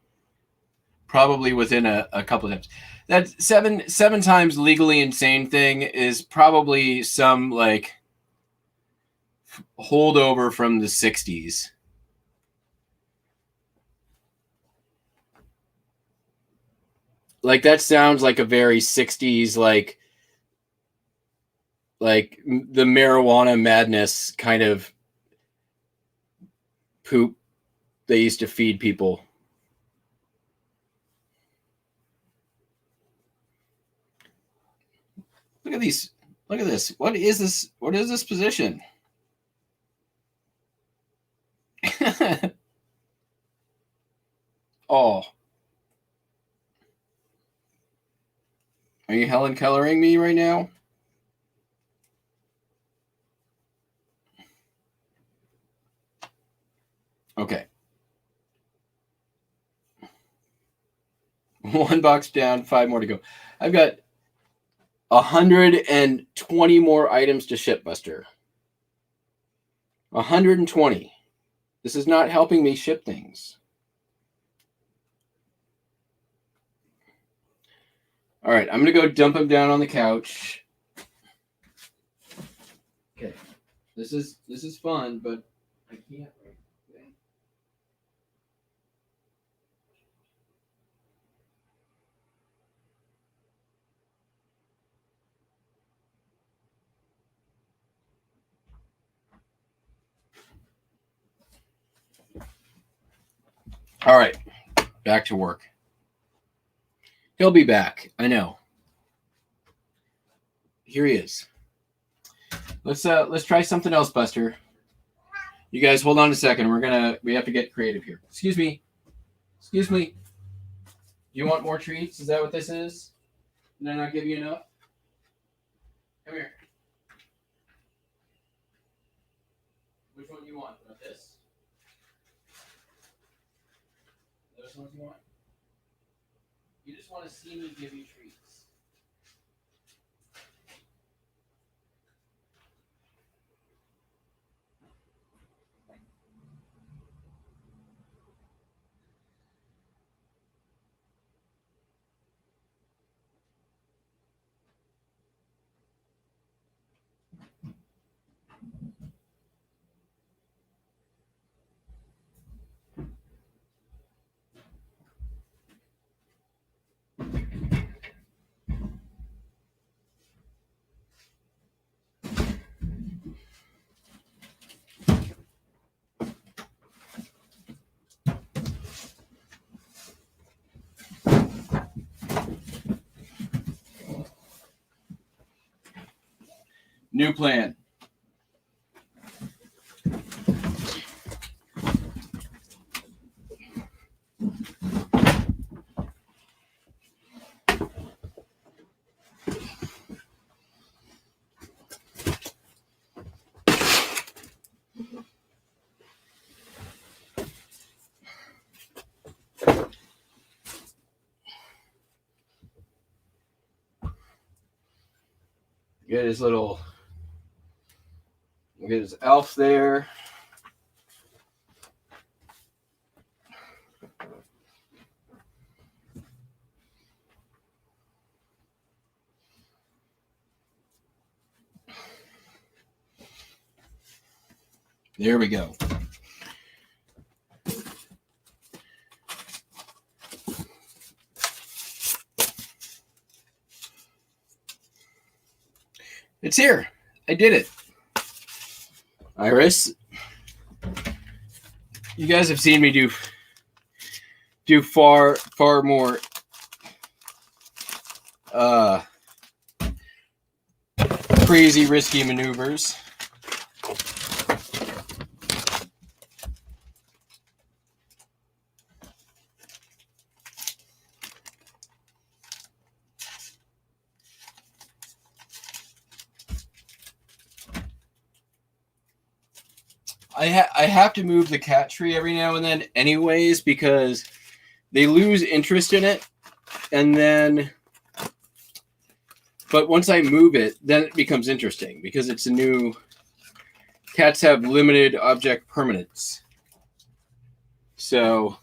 within a couple of times. That seven times legally insane thing is probably some like holdover from the 60s. Like that sounds like a very 60s like the marijuana madness kind of poop they used to feed people. Look at these. Look at this. What is this? What is this position? Oh. Are you Helen coloring me right now? Okay. 1 box down, 5 more to go. I've got 120 more items to ship, Buster. 120. This is not helping me ship things. All right, I'm going to go dump him down on the couch. Okay. This is fun, but I can't. Okay. All right, back to work. He'll be back. I know. Here he is. Let's try something else, Buster. You guys hold on a second. We have to get creative here. Excuse me. Excuse me. You want more treats? Is that what this is? Did I not give you enough? Come here. Which one do you want? Want this? Those ones you want? You just want to see me give you treats. New plan. Get his little, get his elf there. There we go. It's here. I did it. Iris, you guys have seen me do far more crazy risky maneuvers. I have to move the cat tree every now and then anyways because they lose interest in it, and then but once I move it, then it becomes interesting because it's a new. Cats have limited object permanence, so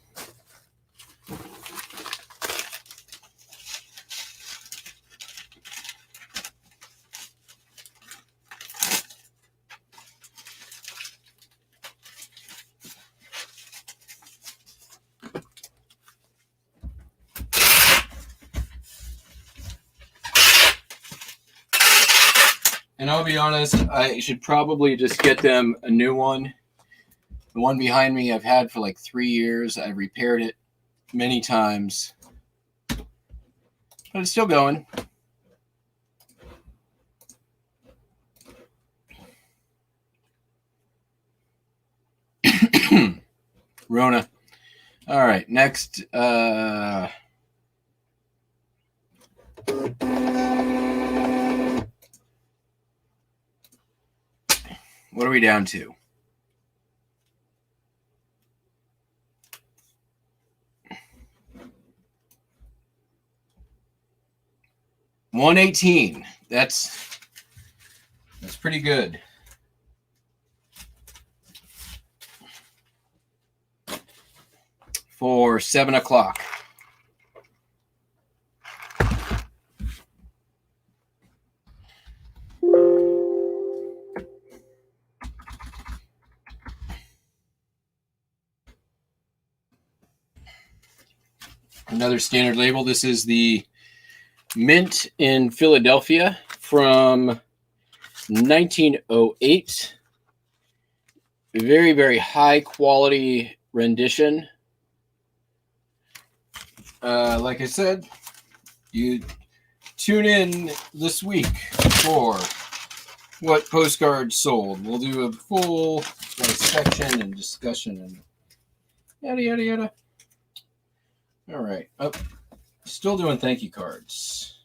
and I'll be honest, I should probably just get them a new one. The one behind me I've had for like 3 years. I've repaired it many times, but it's still going. Rona. All right, next. What are we down to? $118. That's pretty good. For 7 o'clock. Another standard label. This is the Mint in Philadelphia from 1908. Very, very high quality rendition. Like I said, you tune in this week for what postcards sold. We'll do a full dissection and discussion and yada, yada, yada. All right. Oh, still doing thank you cards.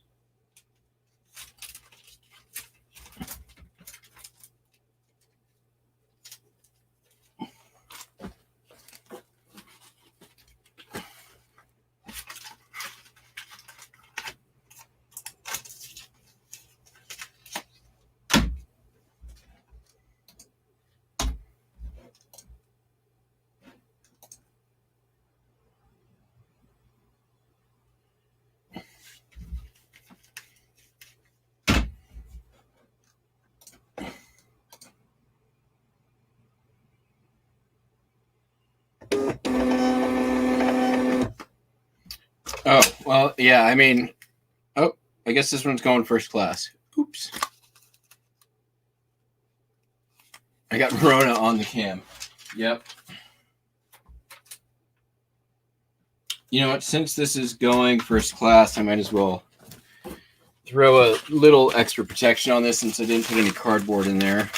Oh, well, yeah, I mean, oh, I guess this one's going first class. Oops. I got Rona on the cam. Yep. You know what? Since this is going first class, I might as well throw a little extra protection on this since I didn't put any cardboard in there.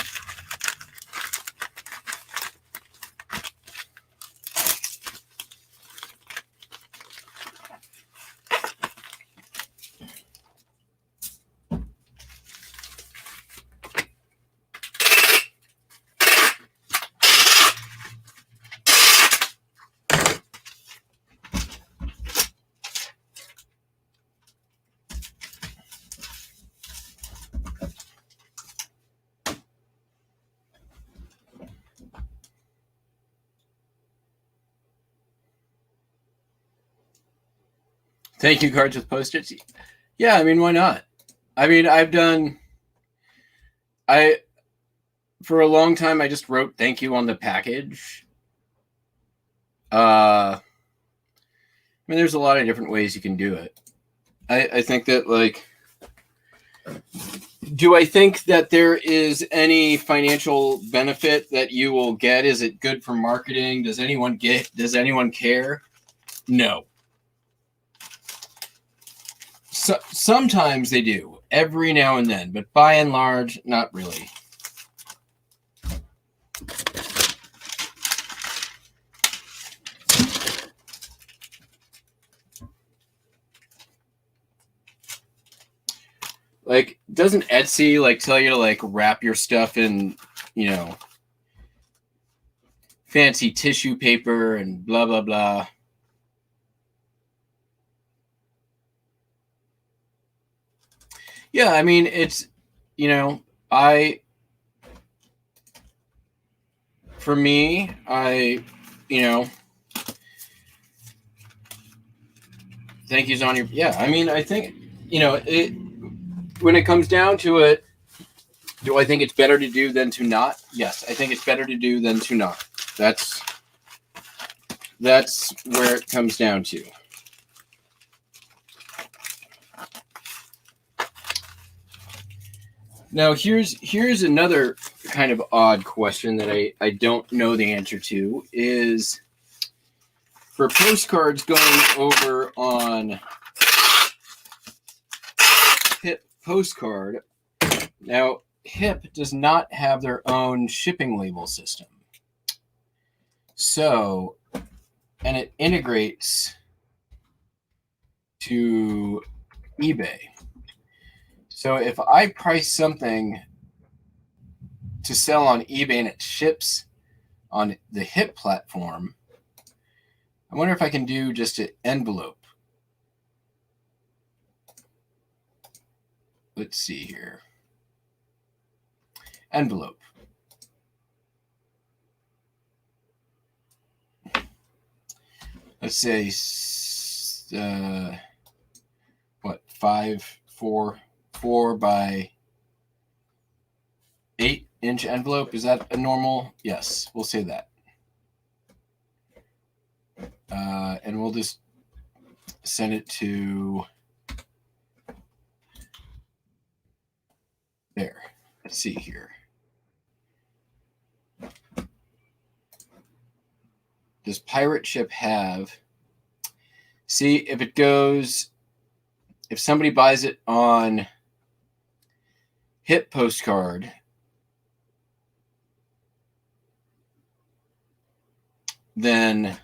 Thank you cards with post-its. Yeah, I mean, why not? I mean, for a long time, I just wrote thank you on the package. I mean, there's a lot of different ways you can do it. I think that, like, do I think that there is any financial benefit that you will get? Is it good for marketing? Does anyone care? No. Sometimes they do, every now and then, but by and large, not really. Like, doesn't Etsy like tell you to like wrap your stuff in, you know, fancy tissue paper and blah, blah, blah? Yeah, I mean, it's, you know, for me, you know, thank yous on your, yeah, I mean, I think, you know, when it comes down to it, do I think it's better to do than to not? Yes, I think it's better to do than to not. That's where it comes down to. Now, here's another kind of odd question that I don't know the answer to is for postcards going over on HIP Postcard. Now, HIP does not have their own shipping label system. So, and it integrates to eBay. So if I price something to sell on eBay and it ships on the HIP platform, I wonder if I can do just an envelope. Let's see here. Envelope. Let's say, what, 4 by 8-inch envelope. Is that a normal? Yes, we'll say that. And we'll just send it to there. Let's see here. Does pirate ship have? See, if it goes, if somebody buys it on HIP postcard, then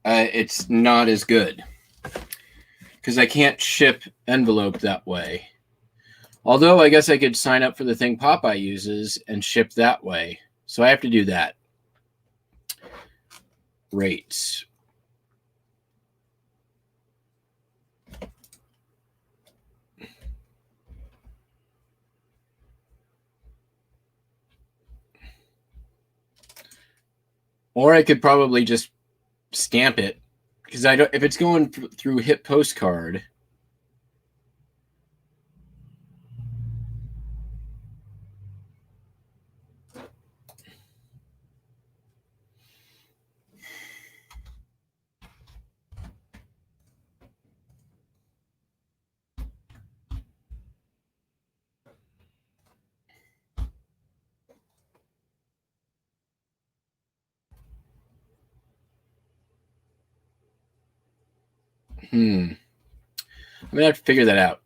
it's not as good because I can't ship envelope that way. Although I guess I could sign up for the thing Popeye uses and ship that way. So I have to do that. Rates. Or I could probably just stamp it because I don't. If it's going through HIP postcard, I'm gonna have to figure that out.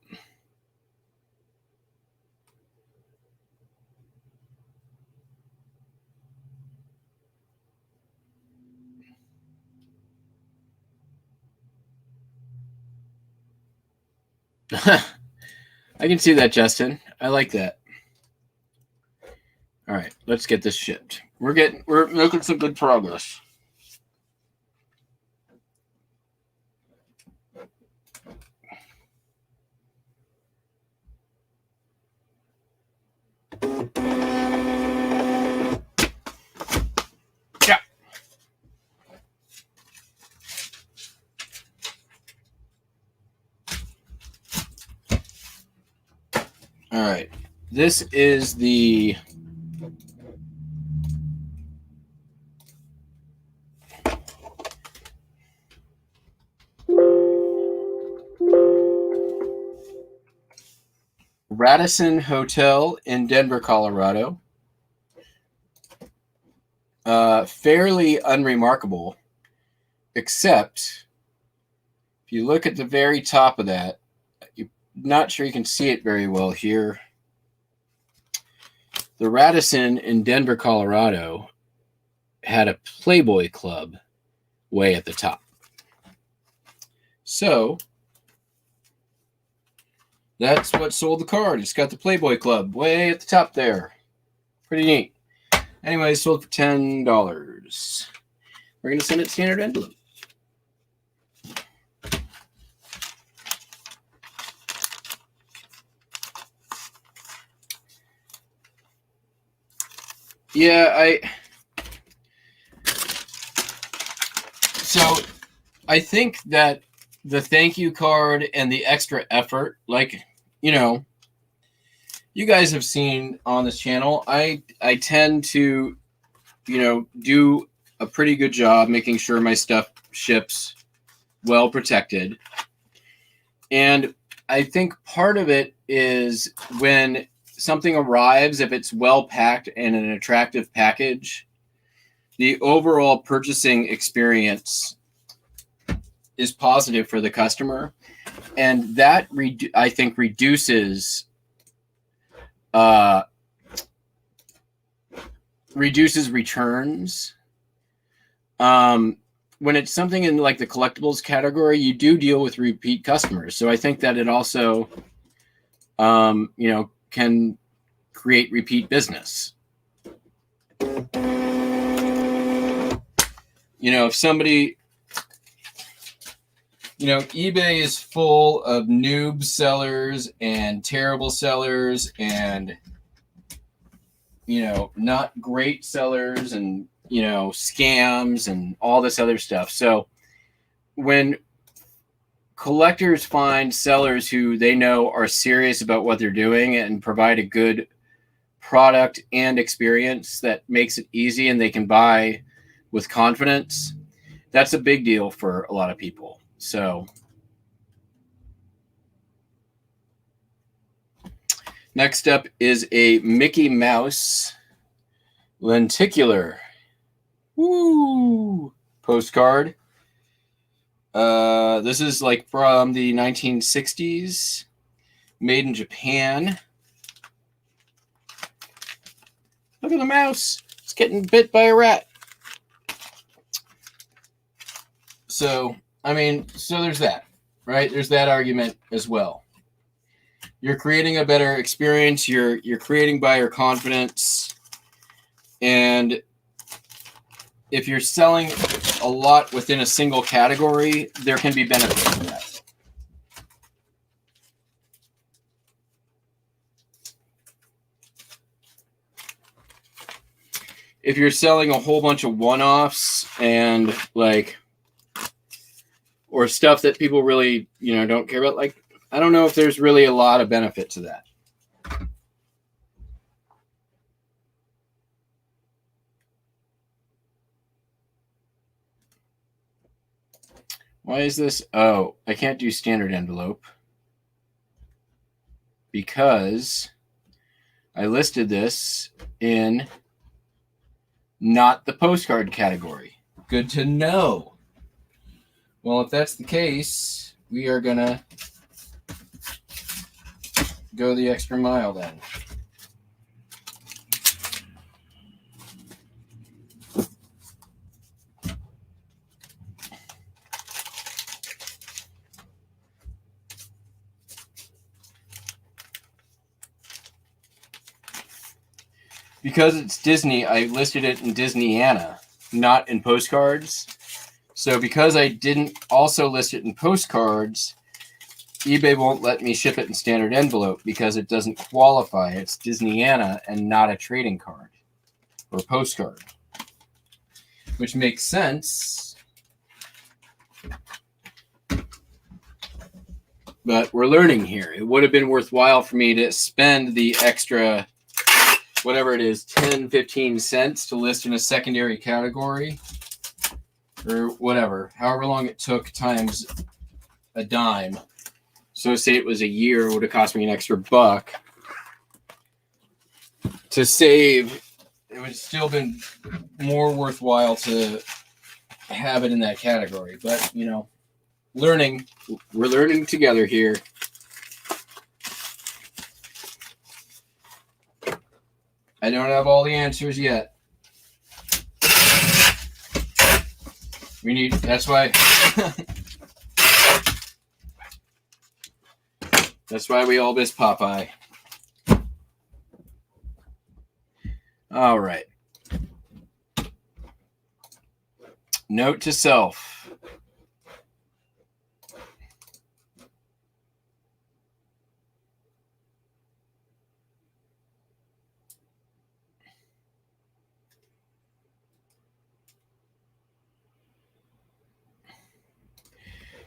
I can see that, Justin. I like that. All right, let's get this shipped. We're making some good progress. Yeah. All right. This is the Radisson Hotel in Denver, Colorado. Fairly unremarkable, except if you look at the very top of that, you're not sure you can see it very well here. The Radisson in Denver, Colorado had a Playboy Club way at the top. So that's what sold the card. It's got the Playboy Club way at the top there. Pretty neat. Anyway, sold for $10. We're going to send it standard envelope. Yeah, So I think that the thank you card and the extra effort, like, you guys have seen on this channel, I tend to, do a pretty good job making sure my stuff ships well protected. And I think part of it is when something arrives, if it's well packed and an attractive package, the overall purchasing experience is positive for the customer. And that, I think, reduces returns. when it's something in like the collectibles category, you do deal with repeat customers. So I think that it also, can create repeat business. If somebody, eBay is full of noob sellers and terrible sellers and, not great sellers and, scams and all this other stuff. So when collectors find sellers who they know are serious about what they're doing and provide a good product and experience that makes it easy and they can buy with confidence, that's a big deal for a lot of people. So next up is a Mickey Mouse lenticular postcard. This is like from the 1960s, made in Japan. Look at the mouse. It's getting bit by a rat. So there's that, right? There's that argument as well. You're creating a better experience. You're creating buyer confidence. And if you're selling a lot within a single category, there can be benefits from that. If you're selling a whole bunch of one-offs and or stuff that people really, don't care about, I don't know if there's really a lot of benefit to that. Why is this? Oh, I can't do standard envelope because I listed this in not the postcard category. Good to know. Well, if that's the case, we are going to go the extra mile then. Because it's Disney, I listed it in Disneyana, not in postcards. So because I didn't also list it in postcards, eBay won't let me ship it in standard envelope because it doesn't qualify. It's Disneyana and not a trading card or postcard, which makes sense. But we're learning here. It would have been worthwhile for me to spend the extra, whatever it is, 10, 15 cents to list in a secondary category or whatever, however long it took times a dime. So say it was a year, it would have cost me an extra $1 to save. It would have still been more worthwhile to have it in that category. But, we're learning together here. I don't have all the answers yet. That's why that's why we all miss Popeye. All right. Note to self.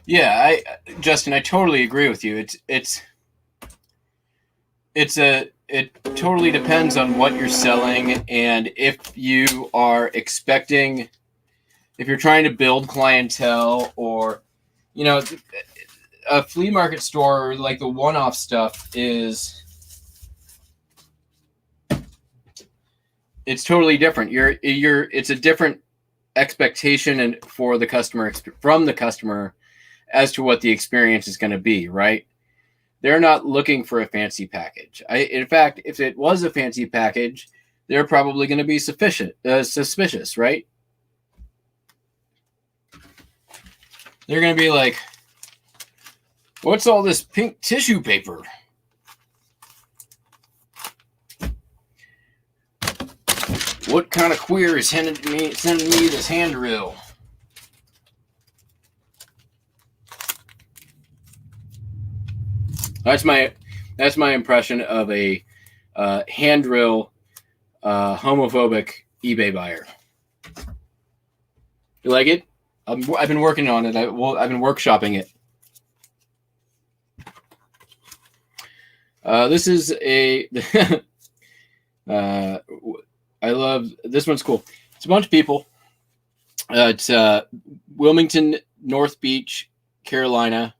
Yeah, Justin, I totally agree with you. It totally depends on what you're selling, and if you are expecting, if you're trying to build clientele, or a flea market store, like the one-off stuff it's totally different. It's a different expectation and for the customer, from the customer, as to what the experience is going to be, right? They're not looking for a fancy package. In fact, if it was a fancy package, they're probably going to be suspicious, right? They're going to be like, what's all this pink tissue paper? What kind of queer is sending me this handrail? That's my impression of a handrail homophobic eBay buyer. You like it? I've been working on it. I've been workshopping it. This is a. I love this one's cool. It's a bunch of people. It's Wilmington, North Beach, Carolina,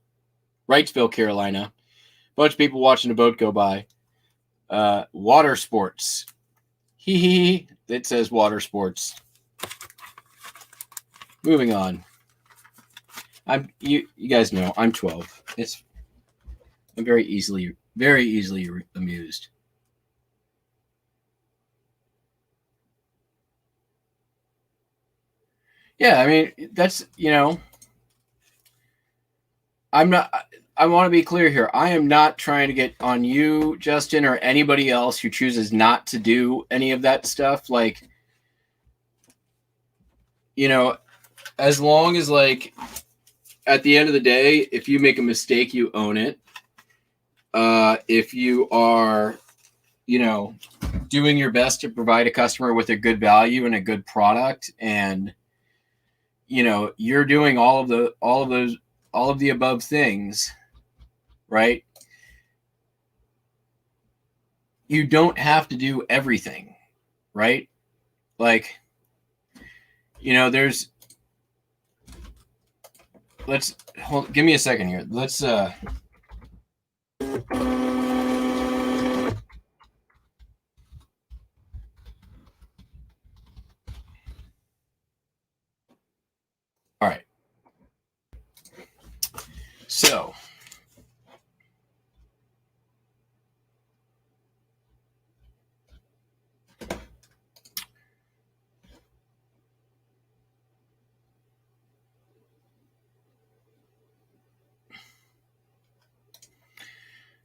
Wrightsville, Carolina. A bunch of people watching a boat go by. Water sports. Hee hee. It says water sports. Moving on. You guys know I'm 12. I'm very easily amused. Yeah, I mean, that's, I want to be clear here. I am not trying to get on you, Justin, or anybody else who chooses not to do any of that stuff. Like, as long as, like, at the end of the day, if you make a mistake, you own it. If you are, doing your best to provide a customer with a good value and a good product, and you're doing all of the above things, right? You don't have to do everything, right? Like, give me a second here. Let's all right. So,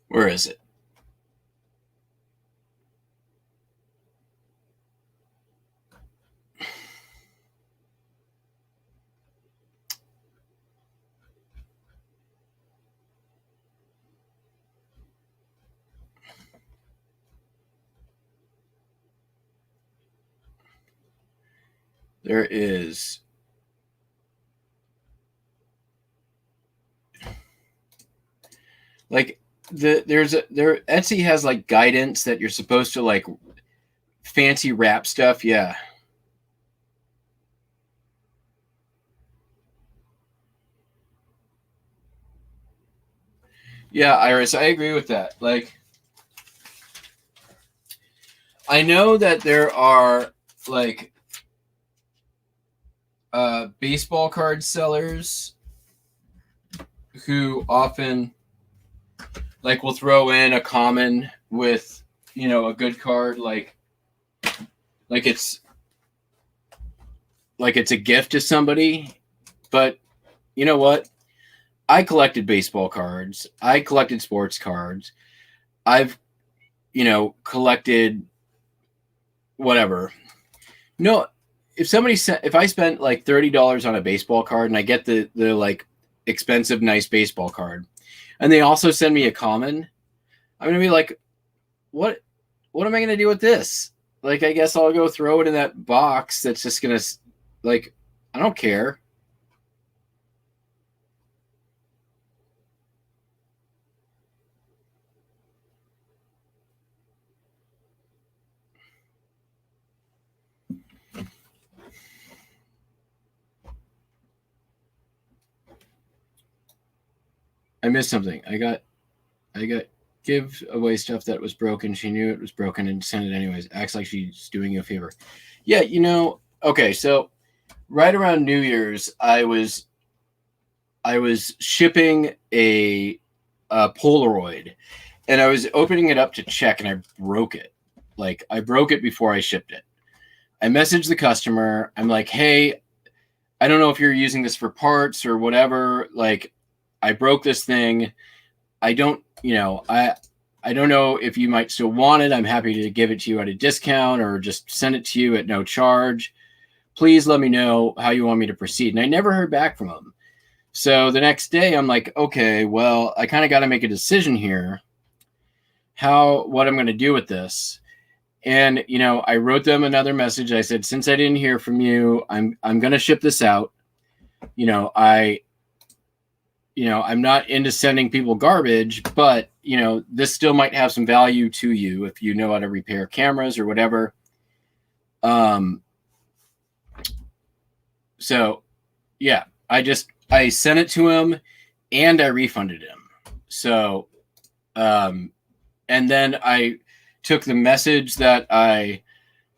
where is it? There is like Etsy has like guidance that you're supposed to like fancy wrap stuff. Yeah. Yeah, Iris, I agree with that. Like, I know that there are like baseball card sellers who often like will throw in a common with a good card, like it's a gift to somebody. But you know what? I collected baseball cards. I collected sports cards. I've collected whatever. No, if I spent like $30 on a baseball card and I get the like expensive, nice baseball card, and they also send me a common, I'm going to be like, what am I going to do with this? Like, I guess I'll go throw it in that box that's just going to, like, I don't care. I missed something. I got give away stuff that was broken. She knew it was broken and sent it anyways. Acts like she's doing you a favor. Yeah, okay, so right around New Year's, I was shipping a Polaroid, and I was opening it up to check, and I broke it. Like, I broke it before I shipped it. I messaged the customer. I'm like, hey, I don't know if you're using this for parts or whatever. Like, I broke this thing. I don't, I don't know if you might still want it. I'm happy to give it to you at a discount or just send it to you at no charge. Please let me know how you want me to proceed. And I never heard back from him. So the next day I'm like, okay, well, I kind of got to make a decision here. What I'm going to do with this. And, I wrote them another message. I said, since I didn't hear from you, I'm going to ship this out. I'm not into sending people garbage, but, this still might have some value to you if you know how to repair cameras or whatever. So yeah, I sent it to him and I refunded him. So, and then I took the message that I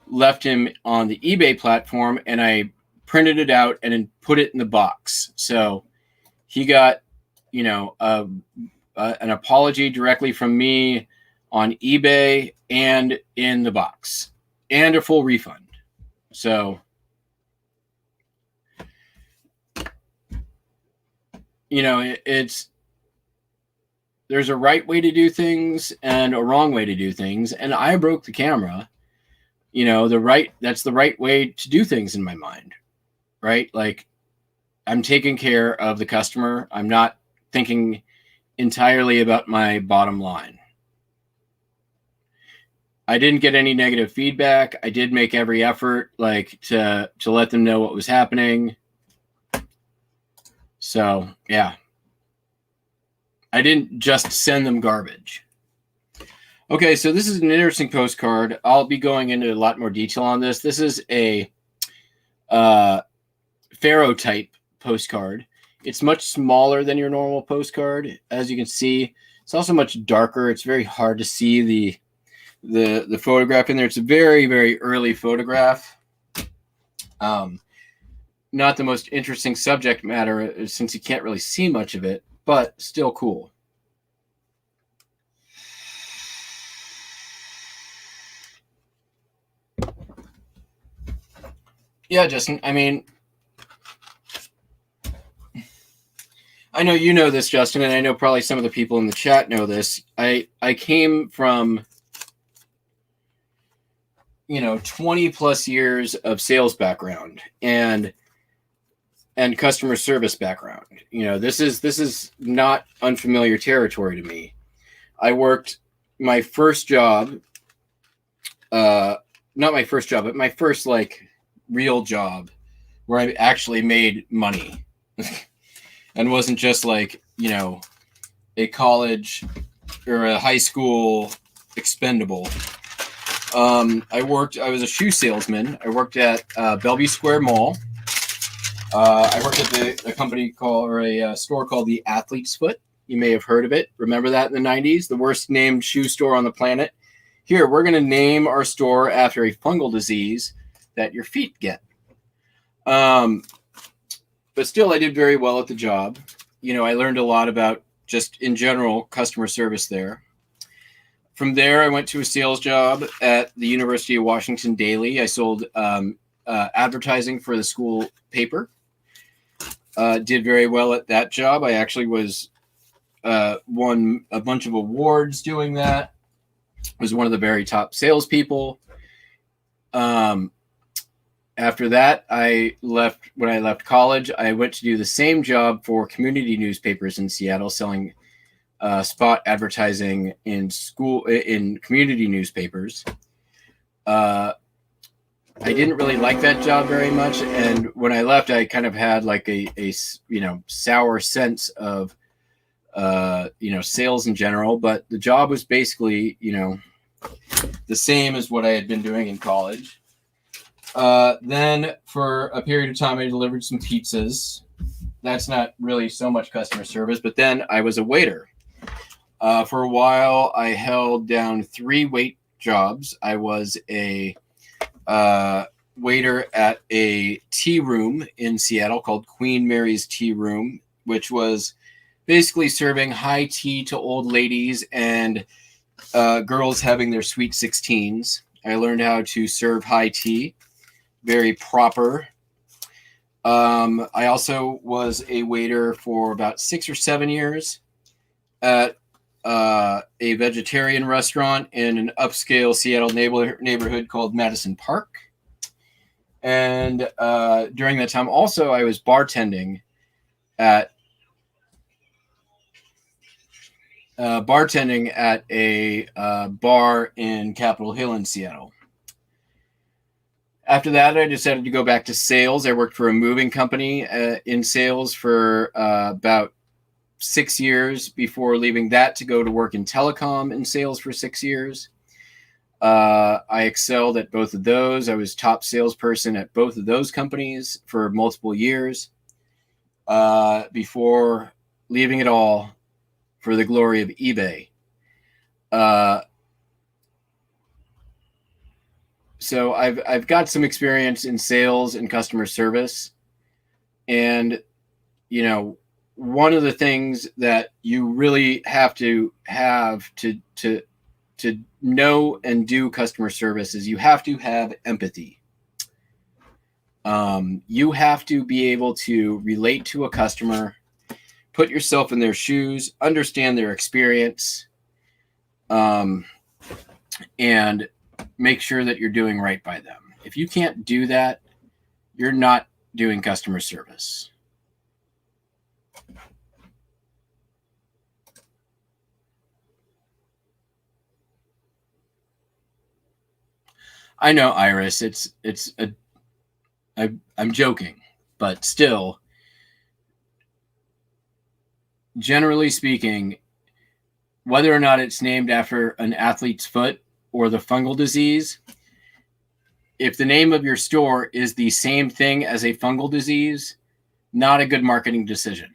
left him on the eBay platform and I printed it out and then put it in the box. So he got, an apology directly from me on eBay and in the box and a full refund. So, there's a right way to do things and a wrong way to do things. And I broke the camera, that's the right way to do things in my mind, right? Like, I'm taking care of the customer. I'm not thinking entirely about my bottom line. I didn't get any negative feedback. I did make every effort, to let them know what was happening. So, yeah. I didn't just send them garbage. Okay, so this is an interesting postcard. I'll be going into a lot more detail on this. This is a Pharaoh type postcard. It's much smaller than your normal postcard. As you can see, it's also much darker. It's very hard to see the photograph in there. It's a very, very early photograph. Not the most interesting subject matter since you can't really see much of it, but still cool. Yeah, Justin, I mean, I know you know this, Justin, and I know probably some of the people in the chat know this. I came from, 20 plus years of sales background and customer service background. This is not unfamiliar territory to me. I worked my first job, not my first job, but my first real job where I actually made money and wasn't just a college or a high school expendable. I was a shoe salesman. I worked at Bellevue Square Mall. I worked at a store called the Athlete's Foot. You may have heard of it. Remember that in the 90s? The worst named shoe store on the planet. Here, we're going to name our store after a fungal disease that your feet get. But still, I did very well at the job. I learned a lot about just in general customer service there. From there, I went to a sales job at the University of Washington Daily. I sold advertising for the school paper. Did very well at that job. I actually won a bunch of awards doing that. Was one of the very top salespeople. After that, when I left college, I went to do the same job for community newspapers in Seattle, selling spot advertising in community newspapers. I didn't really like that job very much, and when I left, I kind of had a sour sense of sales in general. But the job was basically the same as what I had been doing in college. Then for a period of time, I delivered some pizzas. That's not really so much customer service, but then I was a waiter. For a while, I held down 3 wait jobs. I was a waiter at a tea room in Seattle called Queen Mary's Tea Room, which was basically serving high tea to old ladies and girls having their sweet 16s. I learned how to serve high tea, very proper. I also was a waiter for about 6 or 7 years at a vegetarian restaurant in an upscale Seattle neighborhood called Madison Park. And during that time, also, I was bartending at a bar in Capitol Hill in Seattle. After that, I decided to go back to sales. I worked for a moving company in sales for about 6 years before leaving that to go to work in telecom in sales for 6 years. I excelled at both of those. I was top salesperson at both of those companies for multiple years before leaving it all for the glory of eBay. So I've got some experience in sales and customer service, and one of the things that you really have to know and do customer service is you have to have empathy. You have to be able to relate to a customer, put yourself in their shoes, understand their experience, and make sure that you're doing right by them. If you can't do that, you're not doing customer service. I know, Iris, I'm joking, but still, generally speaking, whether or not it's named after an athlete's foot or the fungal disease, if the name of your store is the same thing as a fungal disease, not a good marketing decision.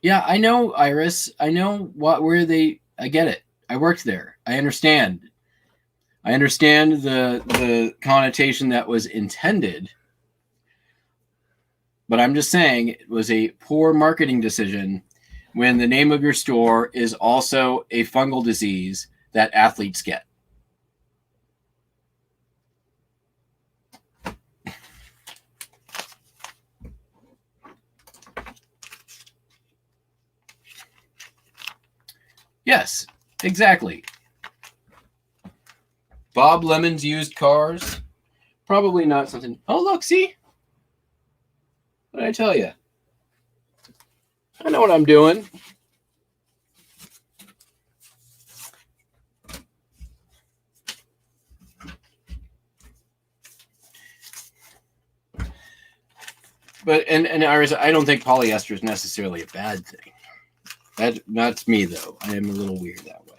Yeah, I know, Iris. I know I get it. I worked there. I understand. I understand the connotation that was intended. But I'm just saying it was a poor marketing decision when the name of your store is also a fungal disease that athletes get. Yes, exactly. Bob Lemon's used cars. Probably not something. Oh, look, see? What did I tell you? I know what I'm doing. But and Iris, I don't think polyester is necessarily a bad thing. That's me though. I am a little weird that way.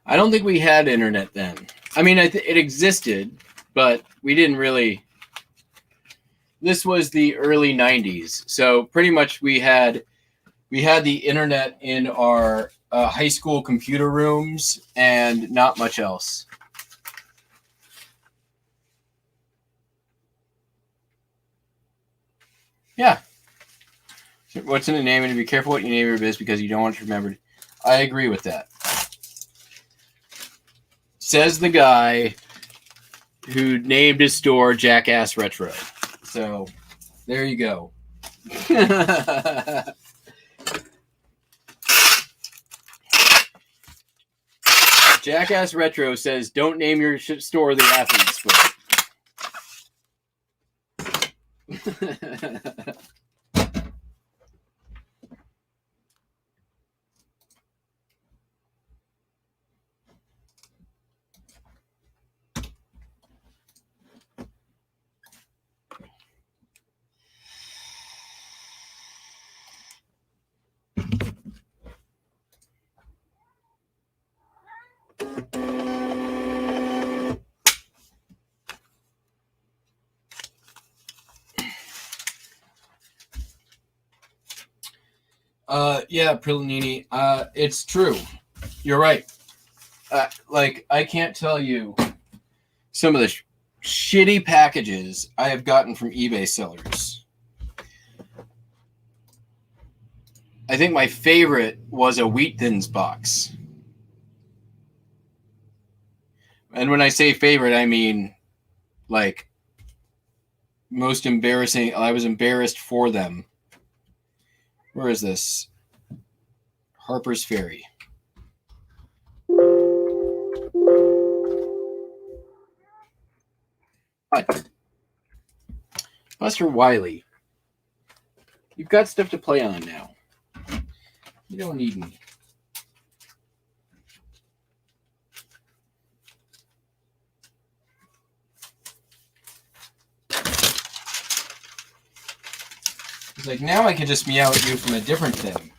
I don't think we had internet then. I mean, it existed, but we didn't really. This was the early 90s. So pretty much we had the internet in our high school computer rooms and not much else. Yeah. What's in the name? And be careful what you name your biz because you don't want it remembered. I agree with that. Says the guy who named his store Jackass Retro. So, there you go. Jackass Retro says, don't name your store the Athlete's Foot. Yeah, Prillanini. It's true. You're right. Like, I can't tell you some of the shitty packages I have gotten from eBay sellers. I think my favorite was a Wheat Thins box. And when I say favorite, I mean, like, most embarrassing. I was embarrassed for them. Where is this? Harper's Ferry. But Buster Wiley, you've got stuff to play on now. You don't need me. It's like, now I can just meow at you from a different thing.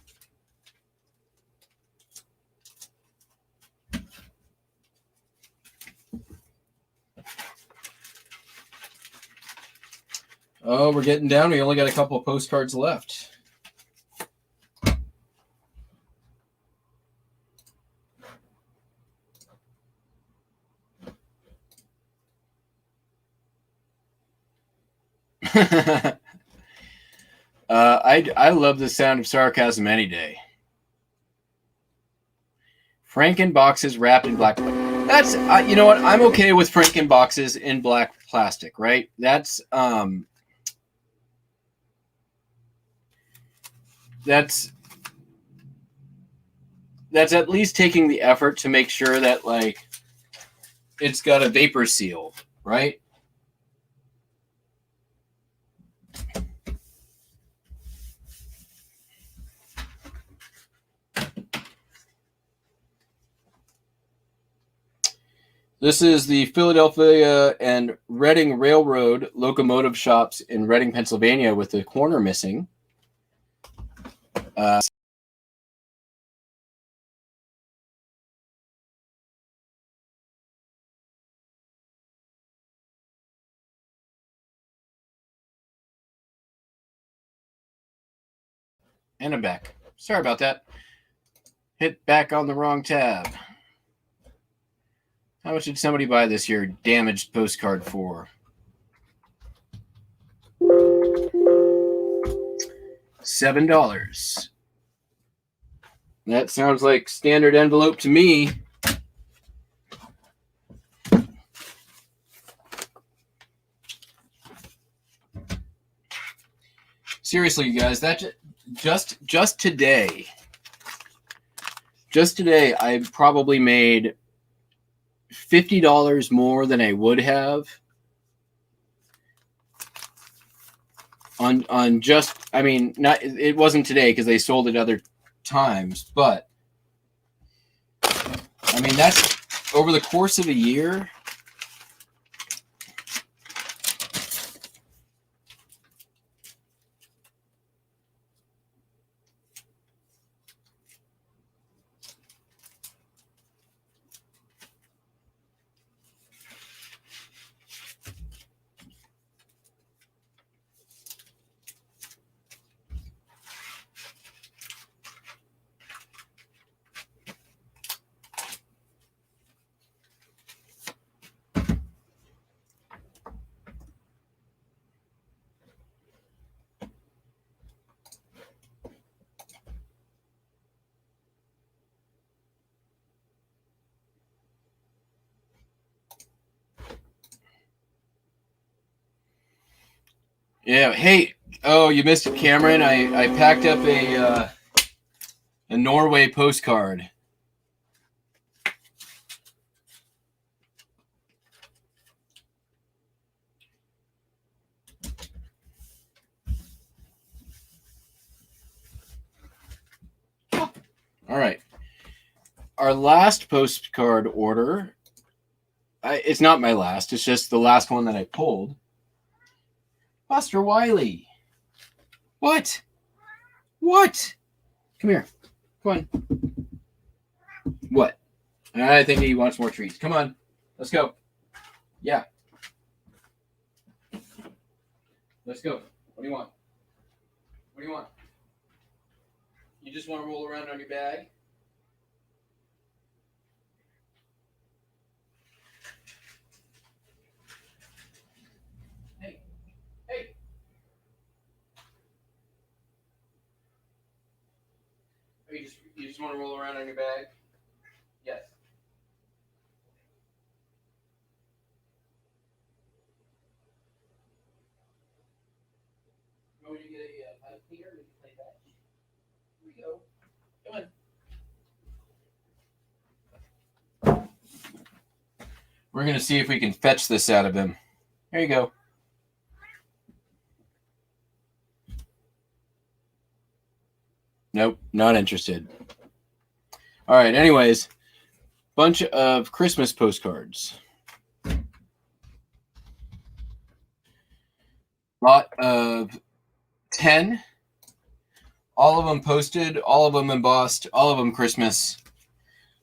Oh, we're getting down. We only got a couple of postcards left. I love the sound of sarcasm any day. Franken boxes wrapped in black. That's you know what? I'm okay with Franken boxes in black plastic, right? That's at least taking the effort to make sure that, like, it's got a vapor seal, right? This is the Philadelphia and Reading Railroad locomotive shops in Reading, Pennsylvania, with the corner missing. And I'm back. Sorry about that. Hit back on the wrong tab. How much did somebody buy this here damaged postcard for? $7. That sounds like standard envelope to me. Seriously, you guys, that just today, I probably made $50 more than I would have on just, I mean, not, it wasn't today because they sold it other times, but I mean, that's over the course of a year. Yeah. Hey. Oh, you missed it, Cameron. I packed up a Norway postcard. All right. Our last postcard order. It's not my last. It's just the last one that I pulled. Buster Wiley. What? What? Come here. Come on. What? I think he wants more treats. Come on. Let's go. Yeah. Let's go. What do you want? What do you want? You just want to roll around on your bag? Hey. Hey. Or you just want to roll around on your bag? Yes. You want me to get a pipe cleaner? We can play that. Here we go. Come on. We're going to see if we can fetch this out of him. There you go. Nope, not interested. All right, anyways, bunch of Christmas postcards. Lot of 10. All of them posted, all of them embossed, all of them Christmas.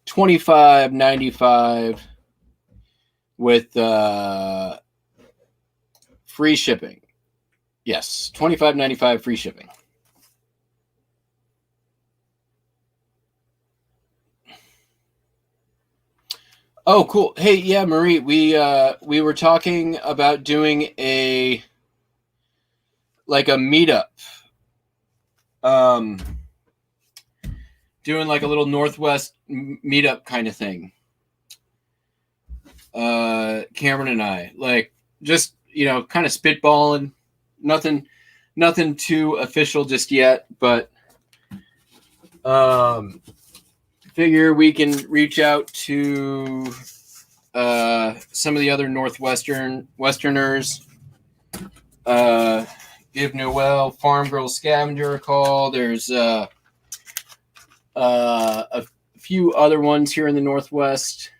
$25.95 with free shipping. Yes, $25.95 free shipping. Oh, cool. Hey, yeah, Marie, we were talking about doing a meetup. Doing like a little Northwest meetup kind of thing. Cameron and I, like, just, kind of spitballing. Nothing too official just yet, but figure we can reach out to some of the other Westerners. Give Noel Farm Girl Scavenger a call. There's a few other ones here in the Northwest.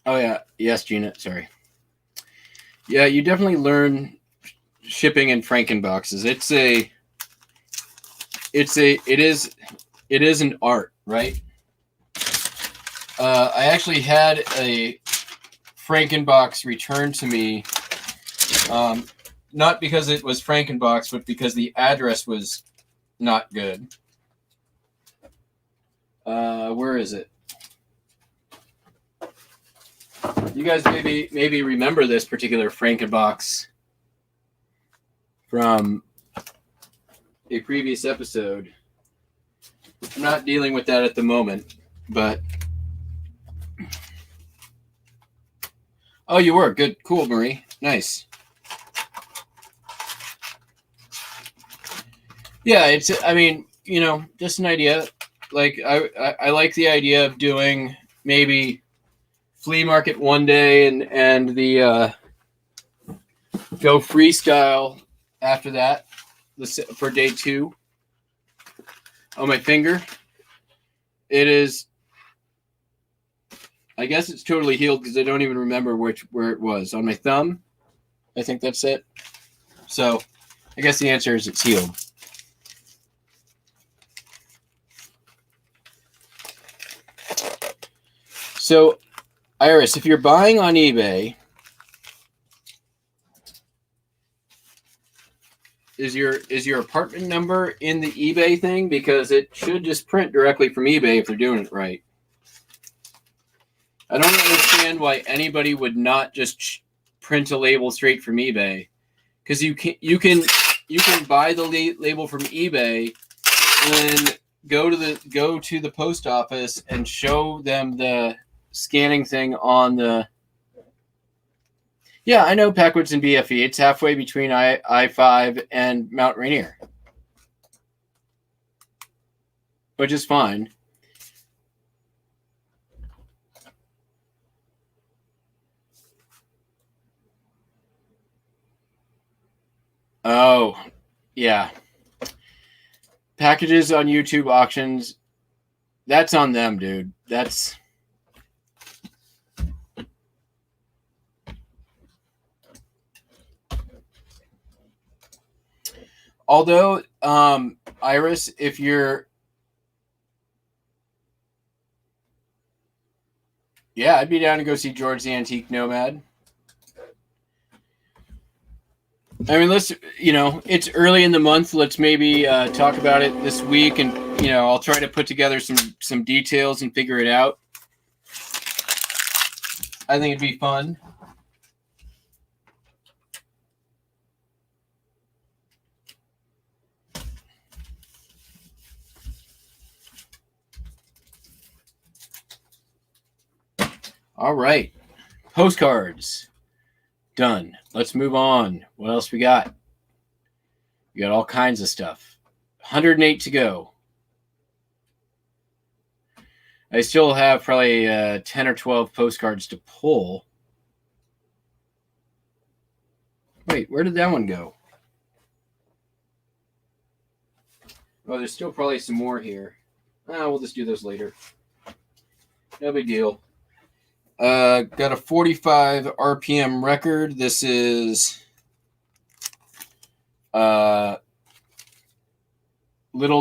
Oh yeah, yes, Gina. Sorry. Yeah, you definitely learn shipping in Frankenboxes. It is an art, right? I actually had a Frankenbox returned to me, not because it was Frankenbox, but because the address was not good. Where is it? You guys maybe remember this particular Frankenbox from a previous episode. I'm not dealing with that at the moment, but oh, you were good, cool, Marie, nice. Yeah, it's. I mean, just an idea. Like I like the idea of doing maybe flea market one day and the go freestyle after that for day 2. On my finger, it is. I guess it's totally healed because I don't even remember where it was. On my thumb, I think that's it. So I guess the answer is it's healed. So, Iris, if you're buying on eBay, is your apartment number in the eBay thing? Because it should just print directly from eBay if they're doing it right. I don't understand why anybody would not just print a label straight from eBay, because you can buy the label from eBay and then go to the post office and show them the scanning thing on the. Yeah, I know Packwoods and BFE. It's halfway between I-5 and Mount Rainier, which is fine. Oh, yeah. Packages on YouTube auctions, that's on them, dude. That's. Although, Iris, if you're, yeah, I'd be down to go see George the Antique Nomad. I mean, let's, it's early in the month. Let's maybe talk about it this week, and I'll try to put together some details and figure it out. I think it'd be fun. All right, postcards done. Let's move on. What else we got? We got all kinds of stuff. 108 to go. I still have probably 10 or 12 postcards to pull. Wait, where did that one go? Oh, there's still probably some more here. We'll just do those later. No big deal. Got a 45 RPM record. This is Little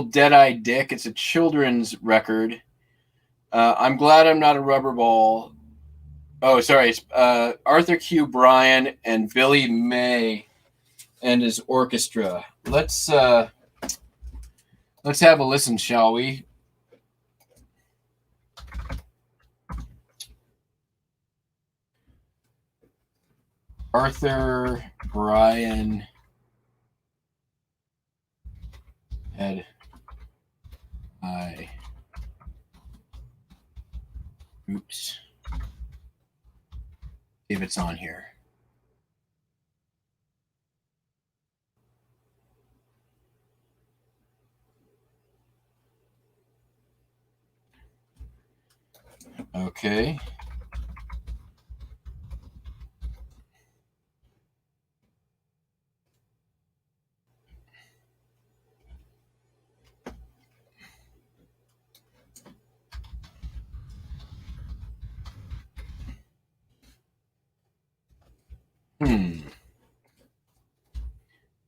Dead-Eye Dick. It's a children's record. I'm glad I'm not a rubber ball. Oh, sorry. It's Arthur Q. Bryan and Billy May and his orchestra. Let's have a listen, shall we? Arthur Bryan had oops. See if it's on here. Okay.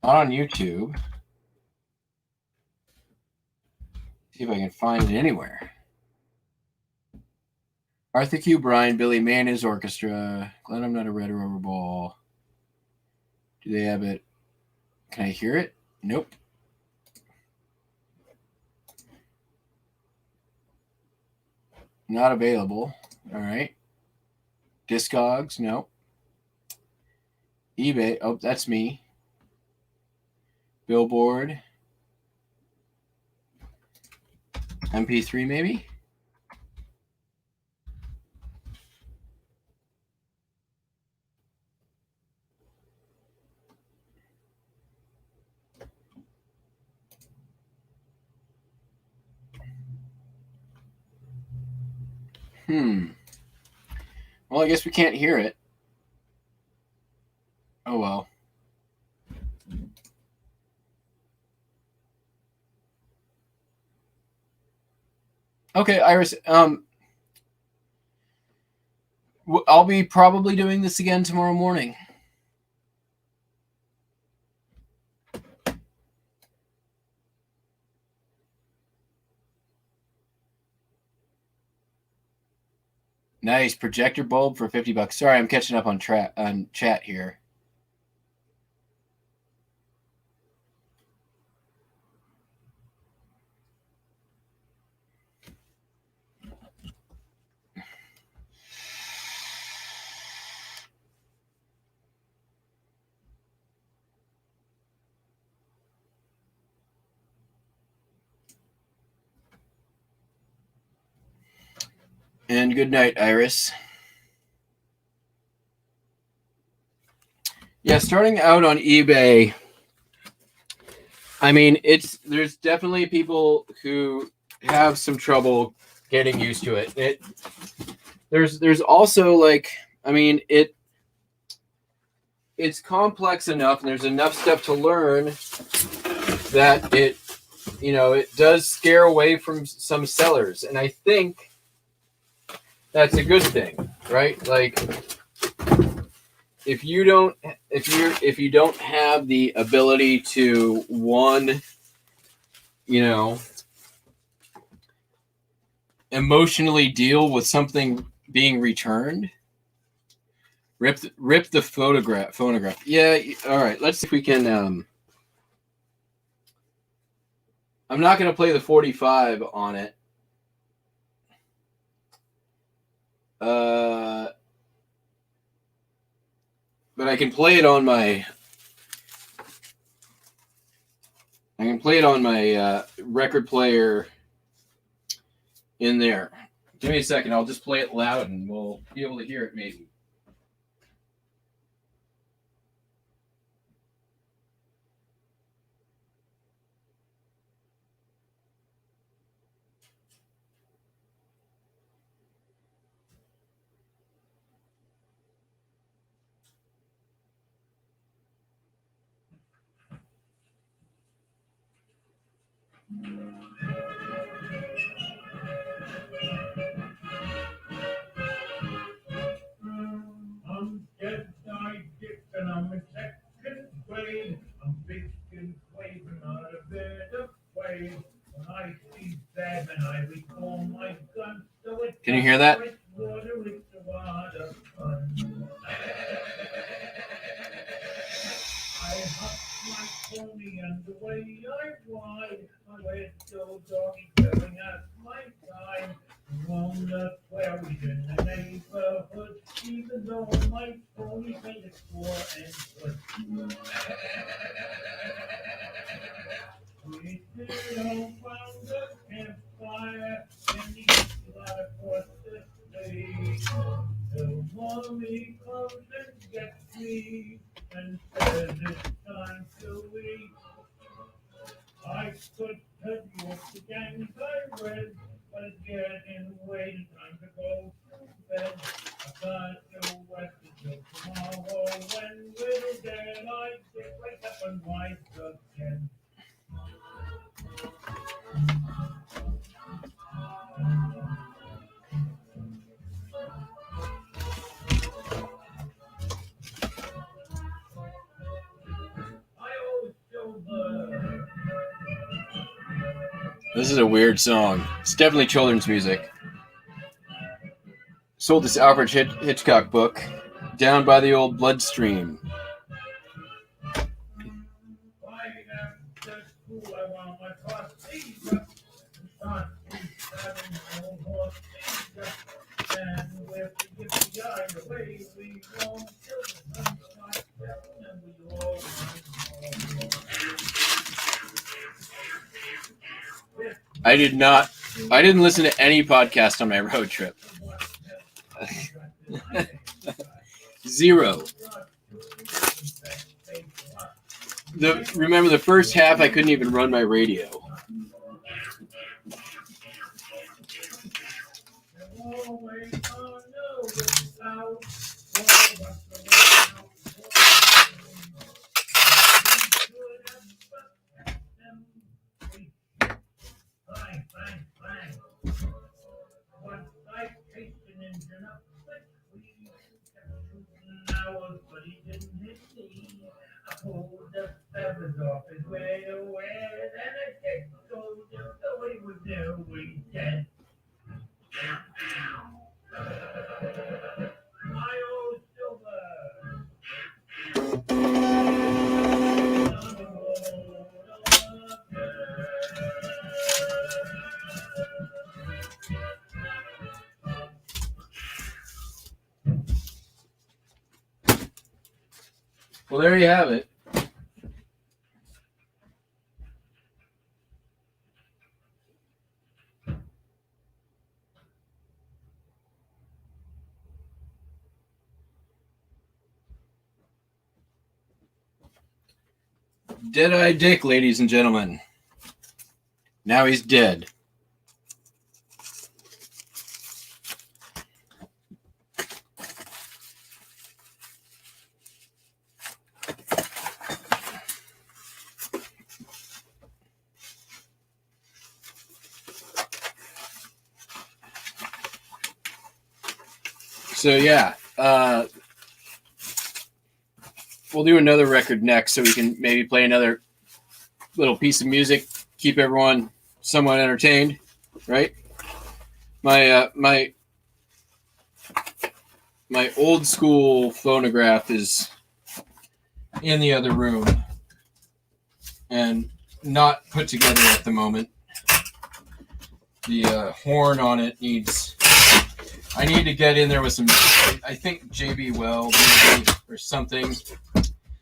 Not on YouTube. See if I can find it anywhere. Arthur Q. Bryan, Billy May and his orchestra. Glad I'm not a red rubber ball. Do they have it? Can I hear it? Nope. Not available. All right. Discogs, no. eBay, oh, that's me. Billboard. MP3 maybe? Well, I guess we can't hear it. Oh well. Okay, Iris. I'll be probably doing this again tomorrow morning. Nice projector bulb for $50. Sorry, I'm catching up on chat here. And good night, Iris. Yeah, starting out on eBay, I mean, there's definitely people who have some trouble getting used to it. There's also like, I mean, it's complex enough and there's enough stuff to learn that it does scare away from some sellers. And I think that's a good thing, right? Like, if you don't have the ability to emotionally deal with something being returned, rip the phonograph. Yeah, all right. Let's see if we can. I'm not going to play the 45 on it. But I can play it on my. Record player in there. Give me a second. I'll just play it loud and we'll be able to hear it maybe. I'm dead-eyed Dick and I'm in second grade. I'm big and waving out a bit of wave. When I see Sam and I recall my gun, so it's Can you hear that? water, it's a lot of fun. I hopped my pony and away I ride. I went so doggy going at my time. On the prairies in the neighborhood, even though my pony made it 4 and foot. We sit all round the campfire and eat a lot of horse to sleep. Till mommy comes and gets me and says it's time to eat. I could tell you what the gangs I read, but it's getting way time to go to bed. I've got to rest until tomorrow when little dad I get wake up and rise again. This is a weird song. It's definitely children's music. Sold this Alfred Hitchcock book down by the old bloodstream. I didn't listen to any podcast on my road trip. Zero. Remember the first half I couldn't even run my radio. But he didn't hit me. I pulled the feathers off his way to wear, and I kicked gold just so he would know we dead. My old silver. Well, there you have it. Dead-Eye Dick, ladies and gentlemen. Now he's dead. So yeah, we'll do another record next, so we can maybe play another little piece of music, keep everyone somewhat entertained, right? My old school phonograph is in the other room and not put together at the moment. The horn on it needs. I need to get in there with some. I think JB Weld maybe, or something.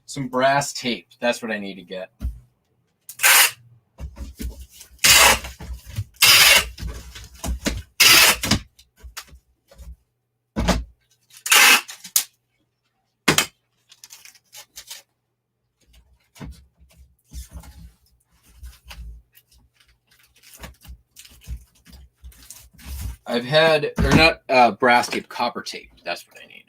Some brass tape. That's what I need to get. I've had, or not brass tape, copper tape. That's what I need.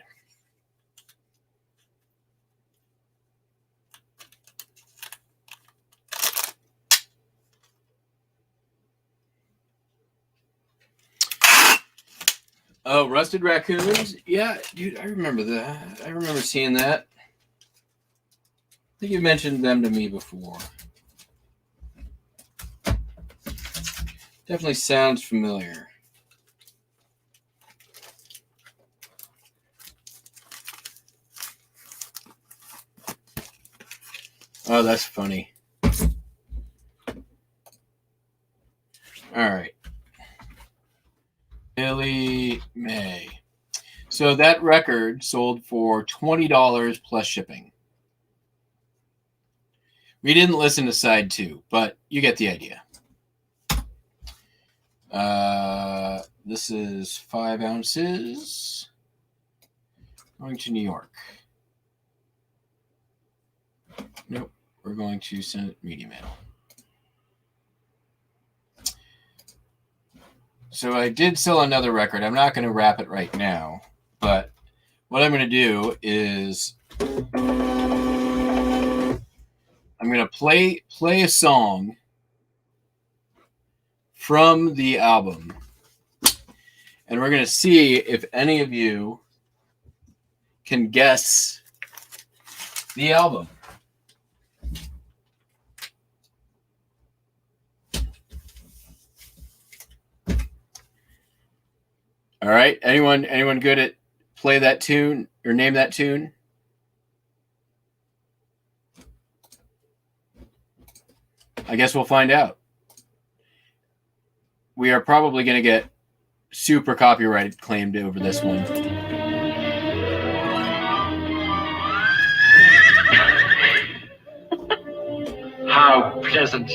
Oh, Rusted Raccoons? Yeah, dude, I remember that. I remember seeing that. I think you mentioned them to me before. Definitely sounds familiar. Oh, that's funny. All right. Billy May. So that record sold for $20 plus shipping. We didn't listen to side 2, but you get the idea. This is 5 ounces. Going to New York. Nope. We're going to send it media mail. So I did sell another record. I'm not going to wrap it right now, but what I'm going to do is I'm going to play a song from the album, and we're going to see if any of you can guess the album. All right. Anyone good at play that tune or name that tune? I guess we'll find out. We are probably going to get super copyright claimed over this one. How pleasant.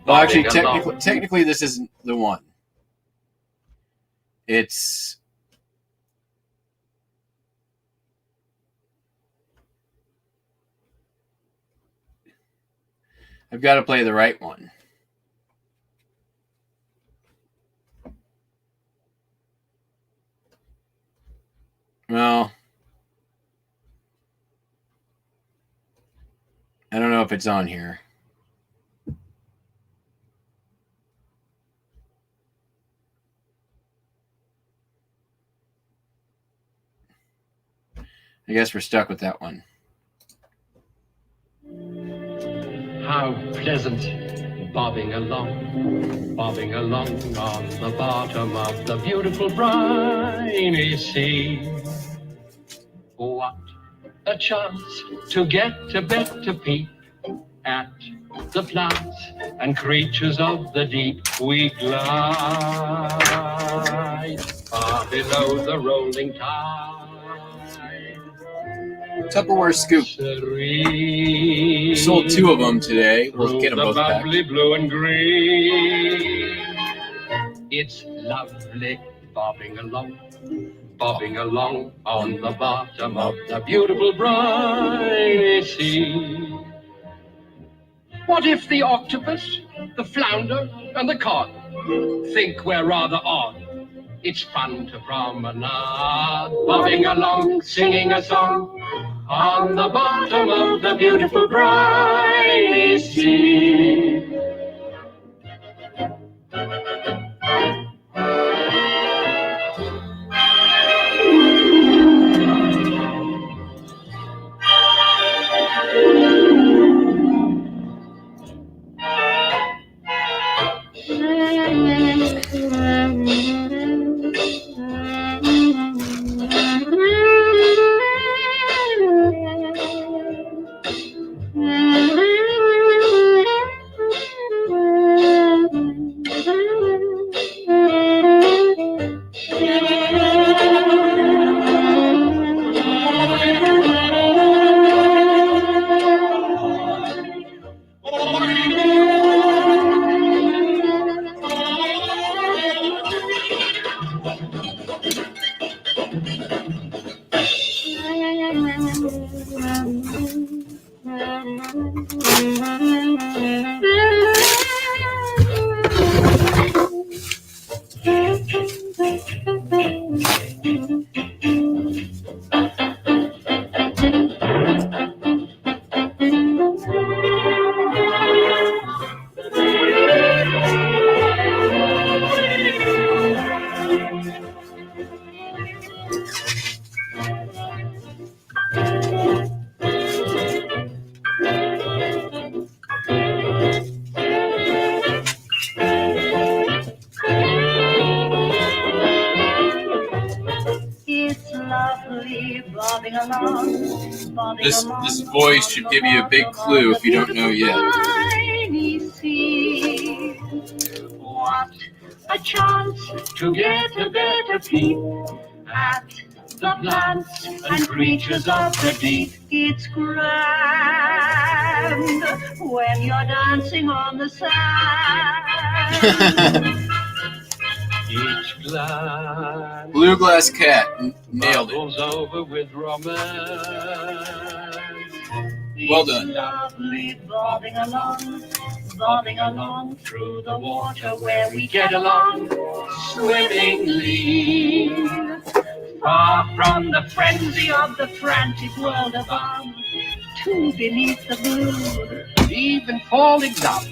Well, actually, technically, this isn't the one. It's I've got to play the right one. Well, I don't know if it's on here. I guess we're stuck with that one. How pleasant, bobbing along on the bottom of the beautiful briny sea. What a chance to get a better peep at the plants and creatures of the deep. We glide far below the rolling tide. Tupperware scoop. Sold 2 of them today. We'll get them both back. Blue and green. It's lovely bobbing along on the bottom of the beautiful briny sea. What if the octopus, the flounder, and the cod think we're rather odd? It's fun to promenade, bobbing along, singing a song on the bottom of the beautiful briny sea. It's lovely bobbing along, bobbing This along, voice should give you a big clue if you don't know yet. briny sea. What a chance to get a better peep at the plants and creatures of the deep. It's grand when you're dancing on the sand. Each glass Blue Glass Cat. Nailed it. bubbles over with romance. Well done. It's lovely bobbing along through the water where we get along swimmingly. Far from the frenzy of the frantic world above, to beneath the blue, Even falling down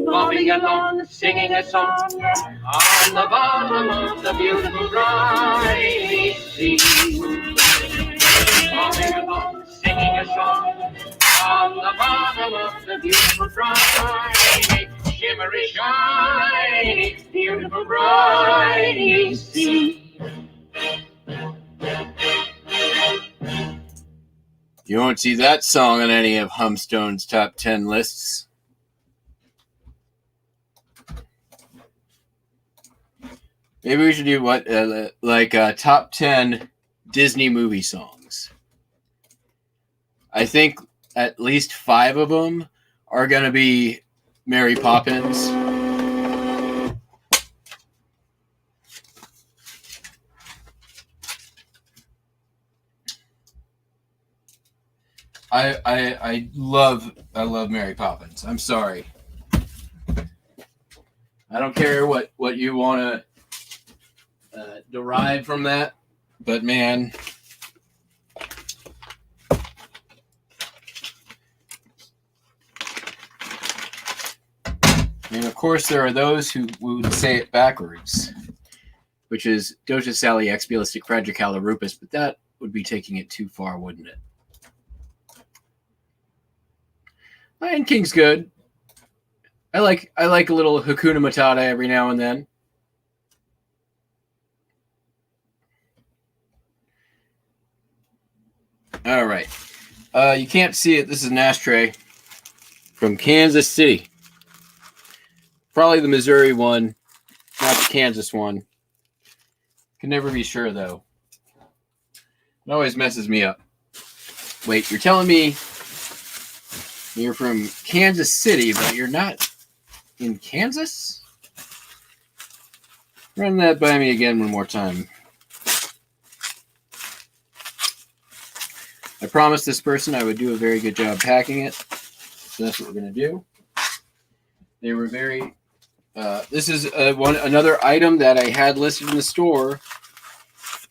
bobbing along, singing a song. on the bottom of the beautiful briny sea. Bobbing along, singing a song. On the bottom of the beautiful briny, shimmery, shiny, Beautiful briny sea. You won't see that song on any of Humstone's top 10 lists. Maybe we should do what, top 10 Disney movie songs. I think at least 5 of them are going to be Mary Poppins. I love Mary Poppins. I'm sorry. I don't care what you want to derive from that, but man, and of course there are those who would say it backwards, which is Doja Sally Expialistic Fragicalorupus, but that would be taking it too far, wouldn't it? Lion King's good. I like a little Hakuna Matata every now and then. All right. You can't see it. This is an ashtray from Kansas City. Probably the Missouri one, not the Kansas one. Can never be sure, though. It always messes me up. Wait, you're telling me you're from Kansas City, but you're not in Kansas? Run that by me again one more time. I promised this person I would do a very good job packing it, so that's what we're going to do. They were very... this is another item that I had listed in the store,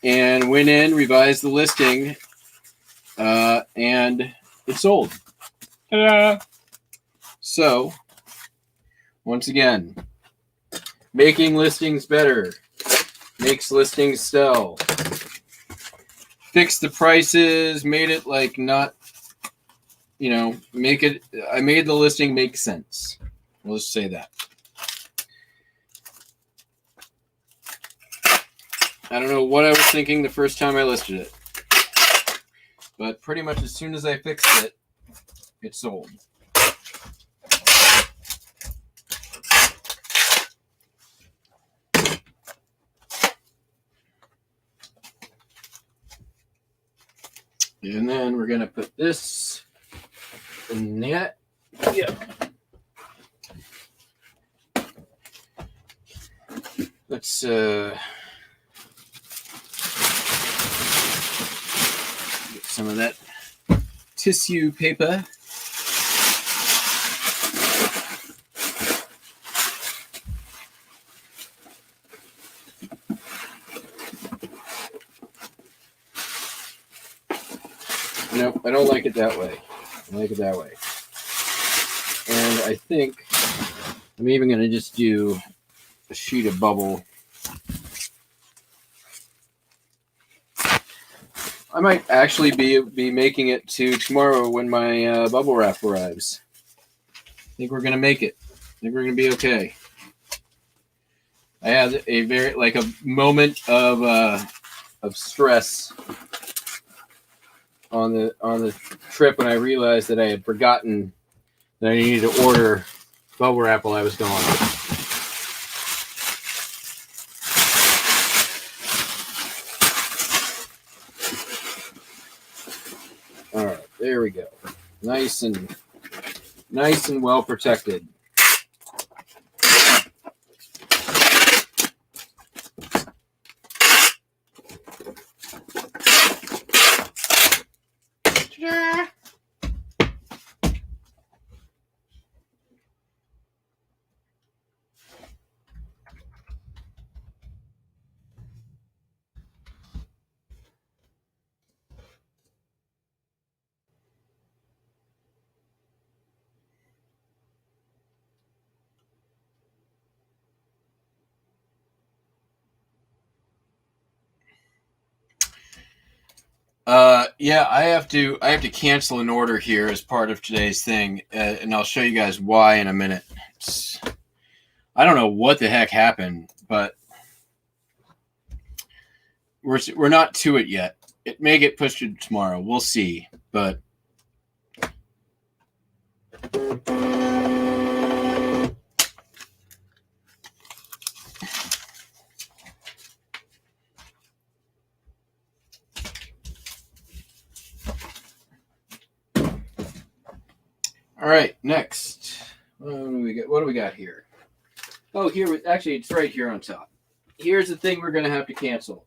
and went in, revised the listing, and it sold. Ta-da! So, once again, making listings better makes listings sell. Fixed the prices, made it like not, make it. I made the listing make sense. We'll just say that. I don't know what I was thinking the first time I listed it, but pretty much as soon as I fixed it, it sold. And then we're going to put this in that. Yep. Let's get some of that tissue paper. I don't like it that way. I like it that way. And I think I'm even going to just do a sheet of bubble. I might actually be making it to tomorrow when my bubble wrap arrives. I think we're going to make it. I think we're going to be okay. I had a moment of stress on the trip when I realized that I had forgotten that I needed to order bubble wrap while I was gone. All right, there we go. Nice and well protected. Yeah, I have to cancel an order here as part of today's thing, and I'll show you guys why in a minute. I don't know what the heck happened, but we're not to it yet. It may get pushed to tomorrow. We'll see, but all right, next. What do we got here? Oh, here, actually, it's right here on top. Here's the thing we're going to have to cancel.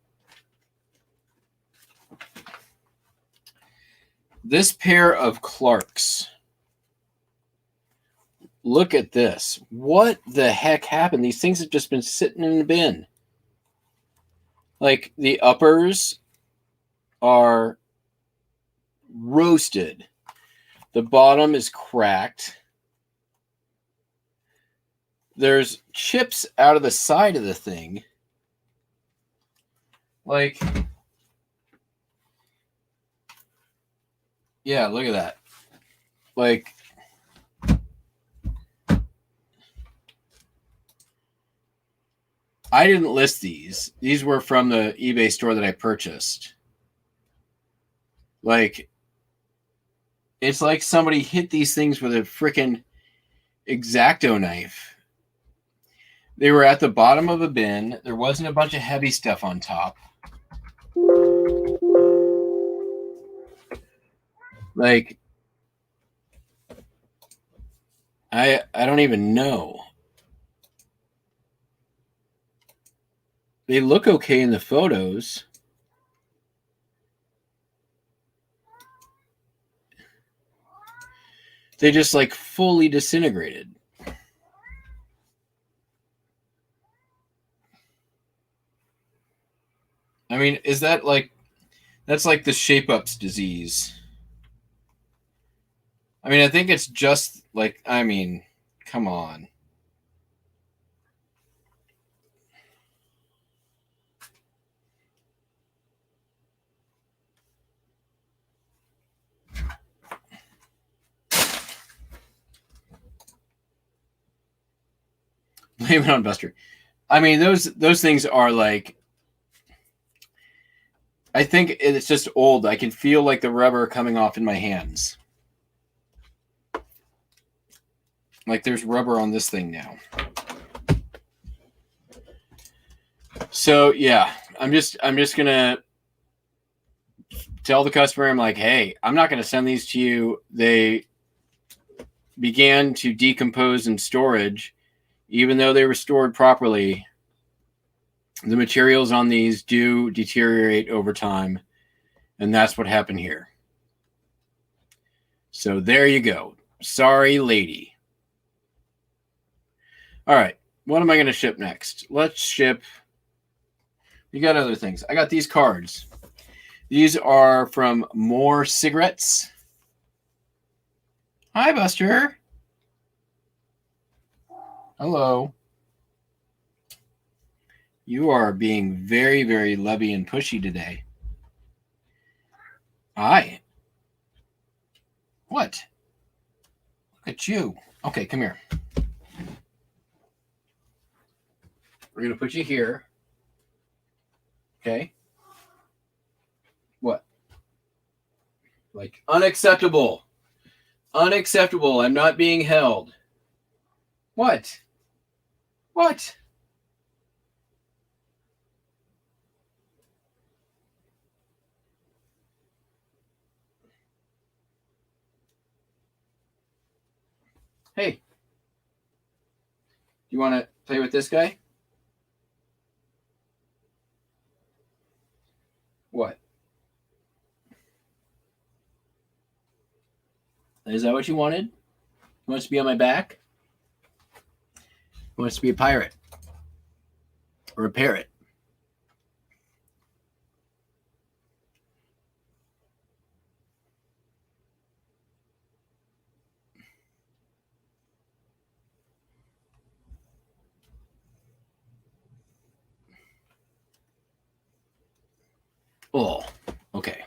This pair of Clarks. Look at this. What the heck happened? These things have just been sitting in the bin. Like, the uppers are roasted. The bottom is cracked. There's chips out of the side of the thing. Like, yeah, look at that. Like, I didn't list these. These were from the eBay store that I purchased. Like, it's like somebody hit these things with a freaking X-Acto knife. They were at the bottom of a bin. There wasn't a bunch of heavy stuff on top. Like, I don't even know. They look okay in the photos. They just like fully disintegrated. I mean, is that like, that's like the shape-ups disease. I mean, I think it's just like, I mean, come on. Blame it on Buster. I mean, those things are like, I think it's just old. I can feel like the rubber coming off in my hands. Like there's rubber on this thing now. So yeah, I'm just gonna tell the customer, I'm like, hey, I'm not gonna send these to you. They began to decompose in storage, even though they were stored properly. The materials on these do deteriorate over time, and that's what happened here. So there you go. Sorry, lady. All right, what am I going to ship next? Let's ship. We got other things. I got these cards. These are from More Cigarettes. Hi, Buster. Hello. You are being very, very lovey and pushy today. Hi. What? Look at you. Okay, come here. We're going to put you here. Okay? What? Like, unacceptable. Unacceptable. I'm not being held. What? What? Hey. You want to play with this guy? What? Is that what you wanted? You want us to be on my back? You want us to be a pirate? Or a parrot? Oh, okay.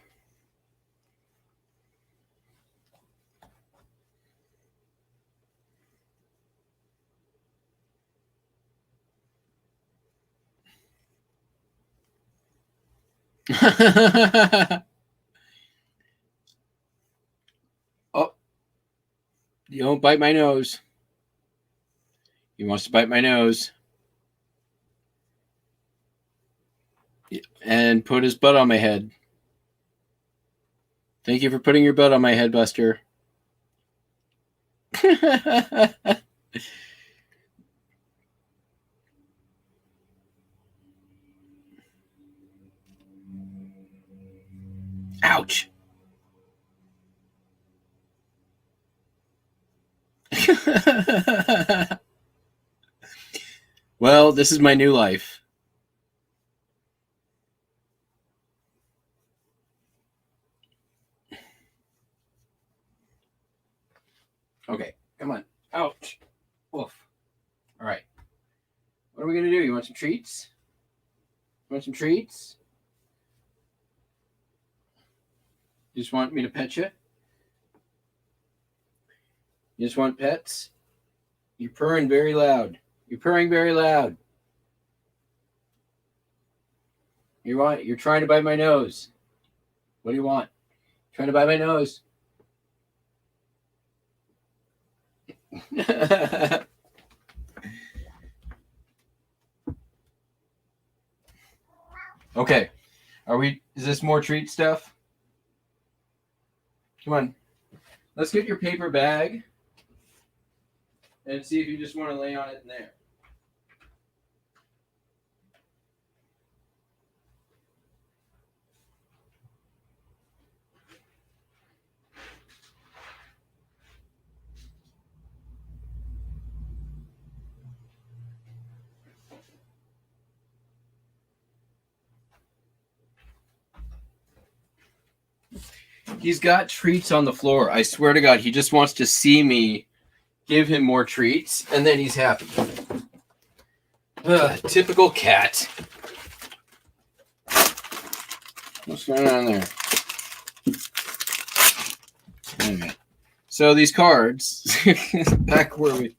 Oh, you don't bite my nose. He wants to bite my nose. And put his butt on my head. Thank you for putting your butt on my head, Buster. Ouch. Well, this is my new life. Okay, come on. Ouch. Woof. All right. What are we going to do? You want some treats? You want some treats? You just want me to pet you? You just want pets? You're purring very loud. You're purring very loud. You're trying to bite my nose. What do you want? Trying to bite my nose. Okay. Is this more treat stuff? Come on. Let's get your paper bag and see if you just want to lay on it in there. He's got treats on the floor. I swear to God, he just wants to see me give him more treats, and then he's happy. Typical cat. What's going on there? Okay. So these cards, back where we...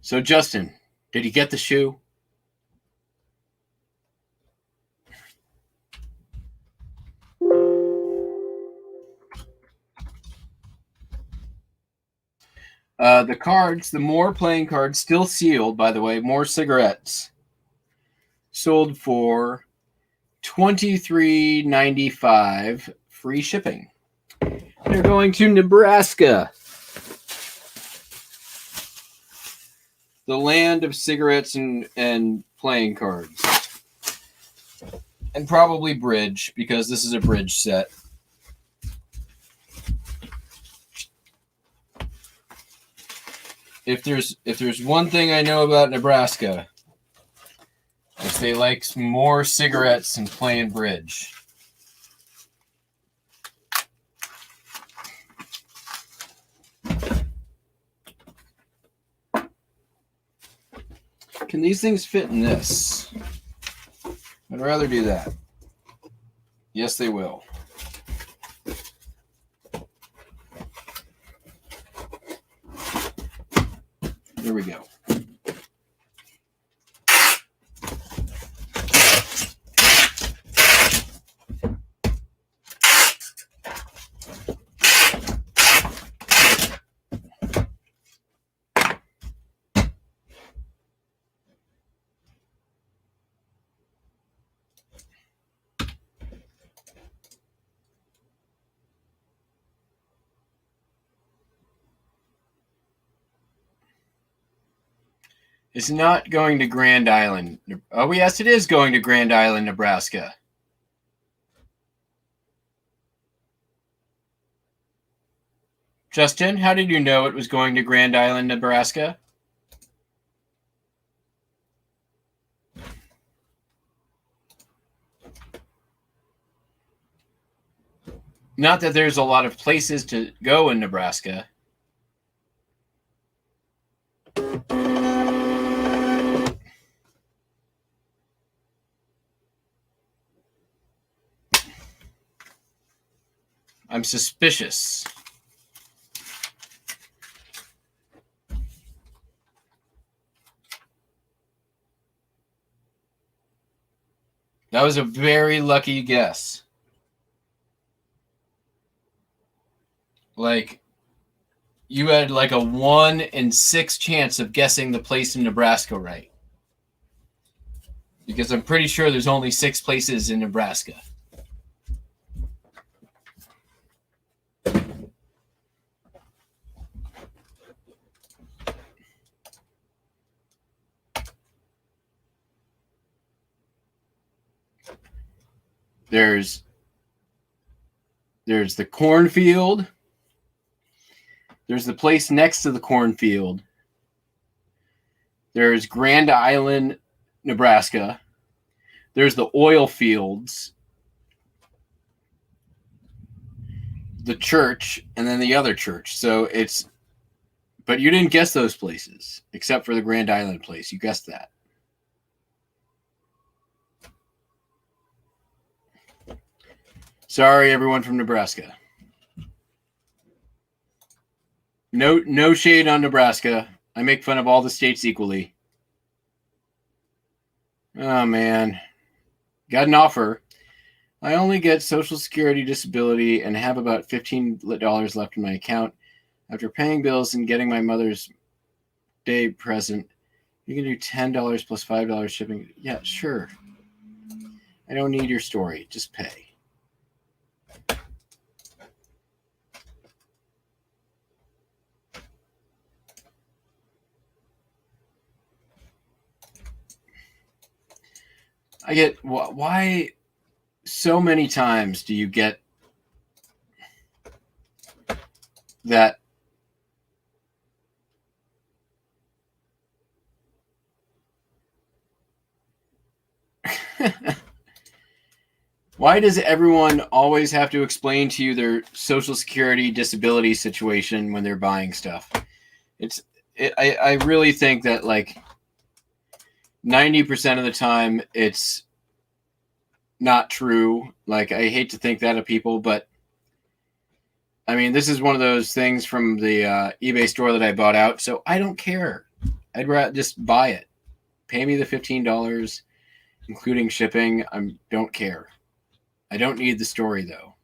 So Justin, did he get the shoe? The cards, the more playing cards, still sealed, by the way, more cigarettes, sold for $23.95, free shipping. They're going to Nebraska, the land of cigarettes and playing cards. And probably bridge, because this is a bridge set. If there's one thing I know about Nebraska, If they like more cigarettes and playing bridge. Can these things fit in this? I'd rather do that. Yes, they will. There we go. It's not going to Grand Island. Oh, yes, it is going to Grand Island, Nebraska. Justin, how did you know it was going to Grand Island, Nebraska? Not that there's a lot of places to go in Nebraska. I'm suspicious. That was a very lucky guess. Like, you had like a 1 in 6 chance of guessing the place in Nebraska right. Because I'm pretty sure there's only 6 places in Nebraska. There's the cornfield. There's the place next to the cornfield. There's Grand Island, Nebraska. There's the oil fields. The church, and then the other church. So it's, but you didn't guess those places, except for the Grand Island place. You guessed that. Sorry, everyone from Nebraska. No shade on Nebraska. I make fun of all the states equally. Oh, man. Got an offer. I only get Social Security disability and have about $15 left in my account. After paying bills and getting my Mother's Day present, you can do $10 plus $5 shipping. Yeah, sure. I don't need your story. Just pay. I get, why so many times do you get that why does everyone always have to explain to you their Social Security disability situation when they're buying stuff? I really think that like 90% of the time it's not true. Like, I hate to think that of people, but I mean, this is one of those things from the eBay store that I bought out, so I don't care. I'd rather just buy it. Pay me the $15, including shipping. I don't care. I don't need the story, though.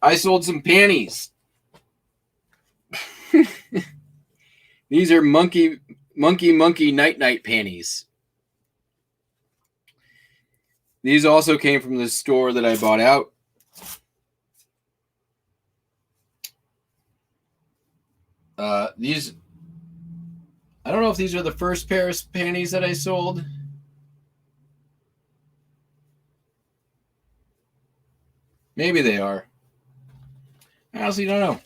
I sold some panties. These are monkey night panties. These also came from the store that I bought out. These, I don't know if these are the first pair of panties that I sold. Maybe they are. I honestly don't know.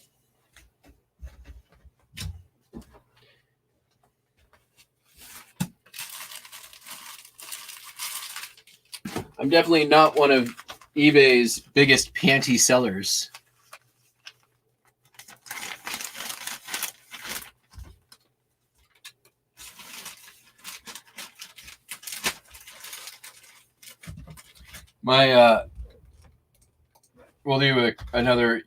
I'm definitely not one of eBay's biggest panty sellers. We'll do another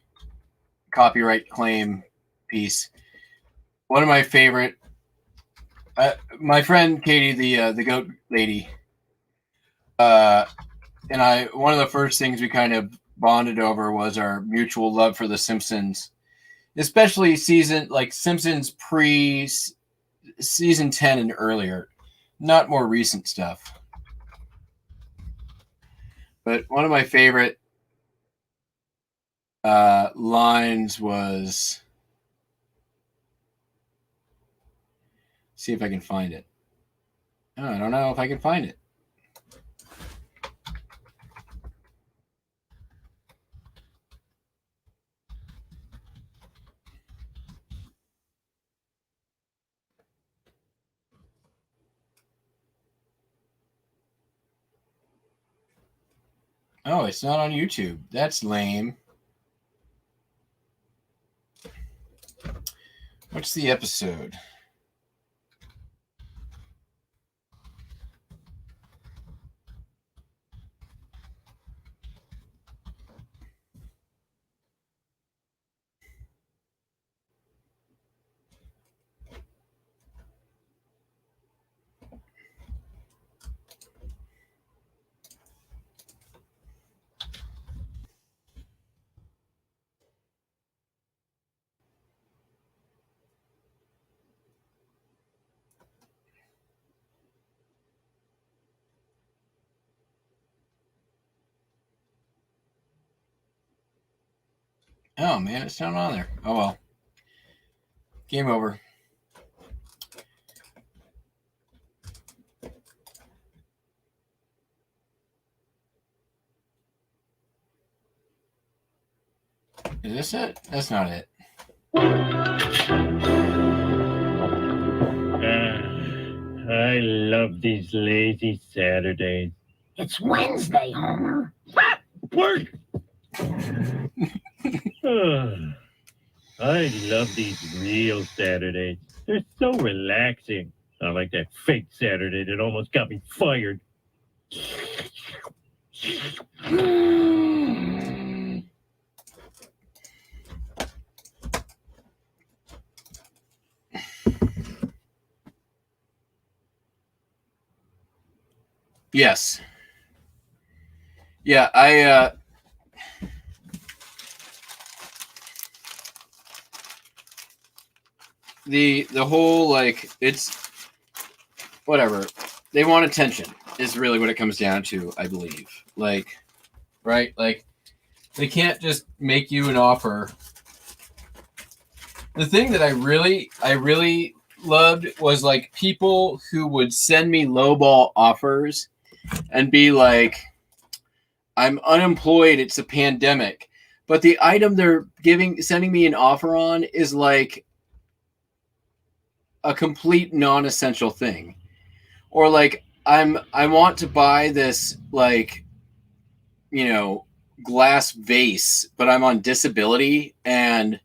copyright claim piece. One of my favorite, my friend Katie, the goat lady, and I. One of the first things we kind of bonded over was our mutual love for The Simpsons, especially Simpsons pre season 10 and earlier, not more recent stuff. But one of my favorite lines was, see if I can find it. Oh, I don't know if I can find it. Oh, it's not on YouTube. That's lame. What's the episode? Oh man, it's not on there. Oh well. Game over. Is this it? That's not it. I love these lazy Saturdays. It's Wednesday, Homer. Work! I love these real Saturdays. They're so relaxing. Not like that fake Saturday that almost got me fired. Yes. Yeah, I the whole, like, it's whatever. They want attention is really what it comes down to, I believe. Like, right? Like, they can't just make you an offer. The thing that I really loved was like people who would send me lowball offers and be like, I'm unemployed, it's a pandemic. But the item they're sending me an offer on is like a complete non-essential thing. Or like I want to buy this, like, you know, glass vase, but I'm on disability and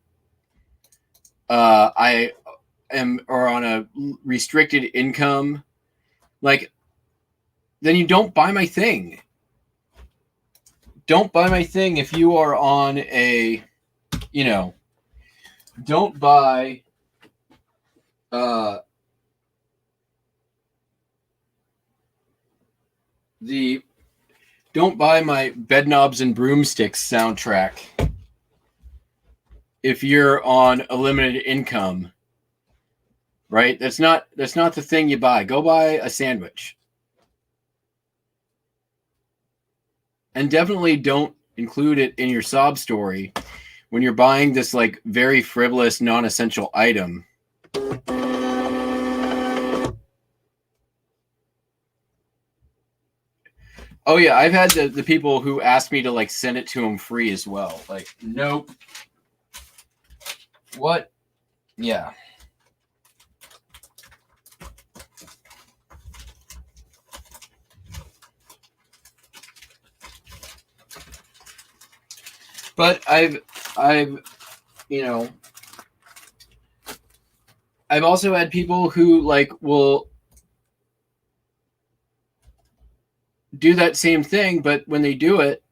I am or on a restricted income. Like, then you don't buy my thing. Don't buy my thing if you are on a, you know, don't buy don't buy my Bedknobs and Broomsticks soundtrack if you're on a limited income. Right? That's not the thing you buy. Go buy a sandwich. And definitely don't include it in your sob story when you're buying this like very frivolous, non-essential item. Oh yeah, I've had the people who ask me to like send it to them free as well. Like, nope. what? Yeah. But I've you know, I've also had people who like will do that same thing, but when they do it,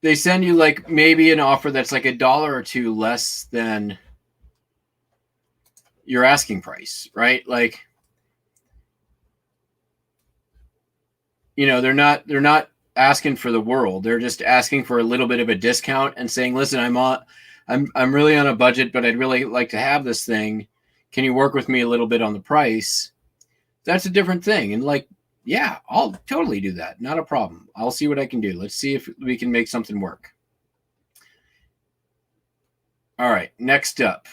they send you like maybe an offer that's like $1 or $2 less than your asking price, right? Like, you know, they're not asking for the world. They're just asking for a little bit of a discount and saying, "Listen, I'm really on a budget, but I'd really like to have this thing. Can you work with me a little bit on the price?" That's a different thing. And like, yeah, I'll totally do that. Not a problem. I'll see what I can do. Let's see if we can make something work. All right, next up.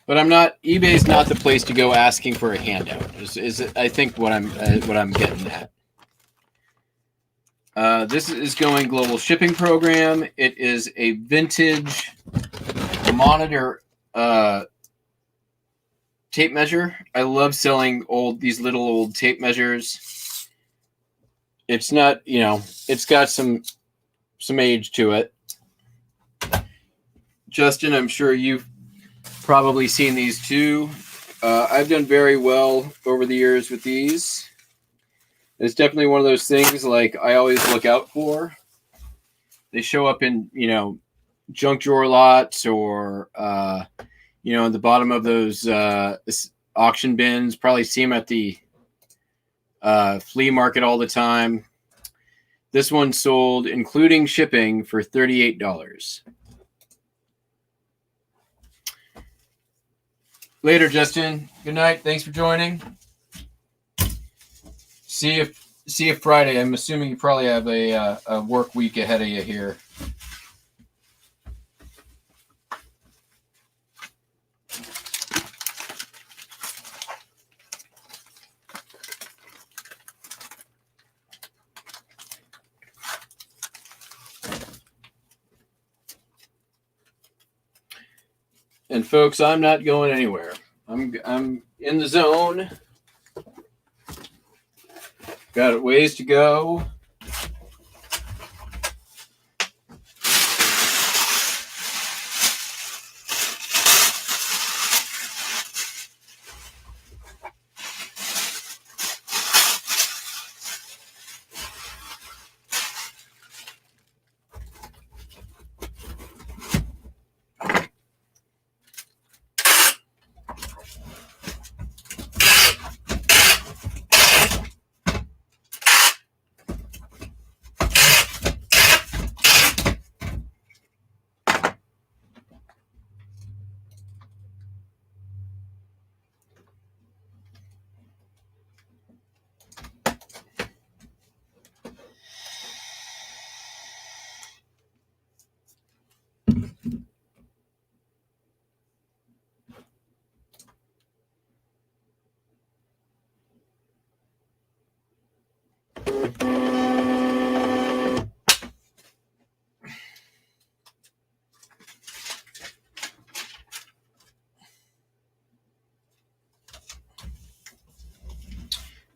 But eBay's not the place to go asking for a handout. Is I think what I'm getting at. This is going global shipping program. It is a vintage monitor tape measure. I love selling these little old tape measures. It's not, you know, it's got some age to it. Justin, I'm sure you've probably seen these too. I've done very well over the years with these. It's definitely one of those things like I always look out for. They show up in, you know, junk drawer lots or, you know, at the bottom of those auction bins. Probably see them at the flea market all the time. This one sold, including shipping, for $38. Later, Justin. Good night. Thanks for joining. See you Friday. I'm assuming you probably have a work week ahead of you here. And folks, I'm not going anywhere. I'm in the zone. Got a ways to go.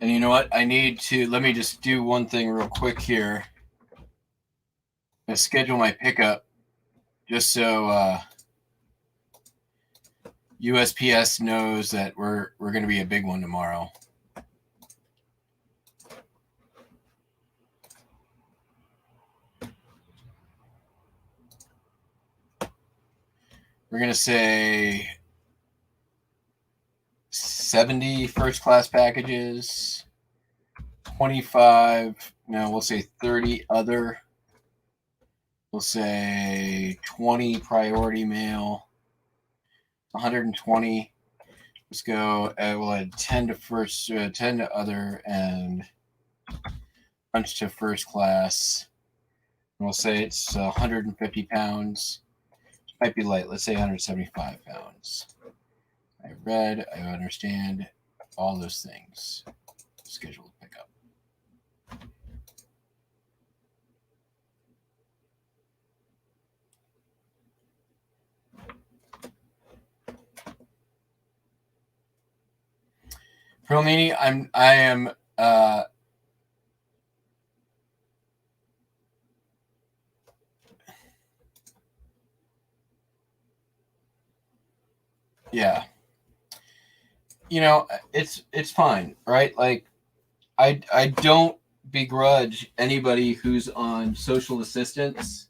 And you know what? Let me just do one thing real quick here. I schedule my pickup just so USPS knows that we're going to be a big one tomorrow. We're going to say 70 first class packages, 25, no, we'll say 30 other. We'll say 20 priority mail, 120. Let's go. We'll add 10 to other, and bunch to first class. And we'll say it's 150 pounds. Might be light. Let's say 175 pounds. I read. I understand all those things. Schedule pickup. Perlini, I am yeah. You know, it's fine, right? Like I don't begrudge anybody who's on social assistance.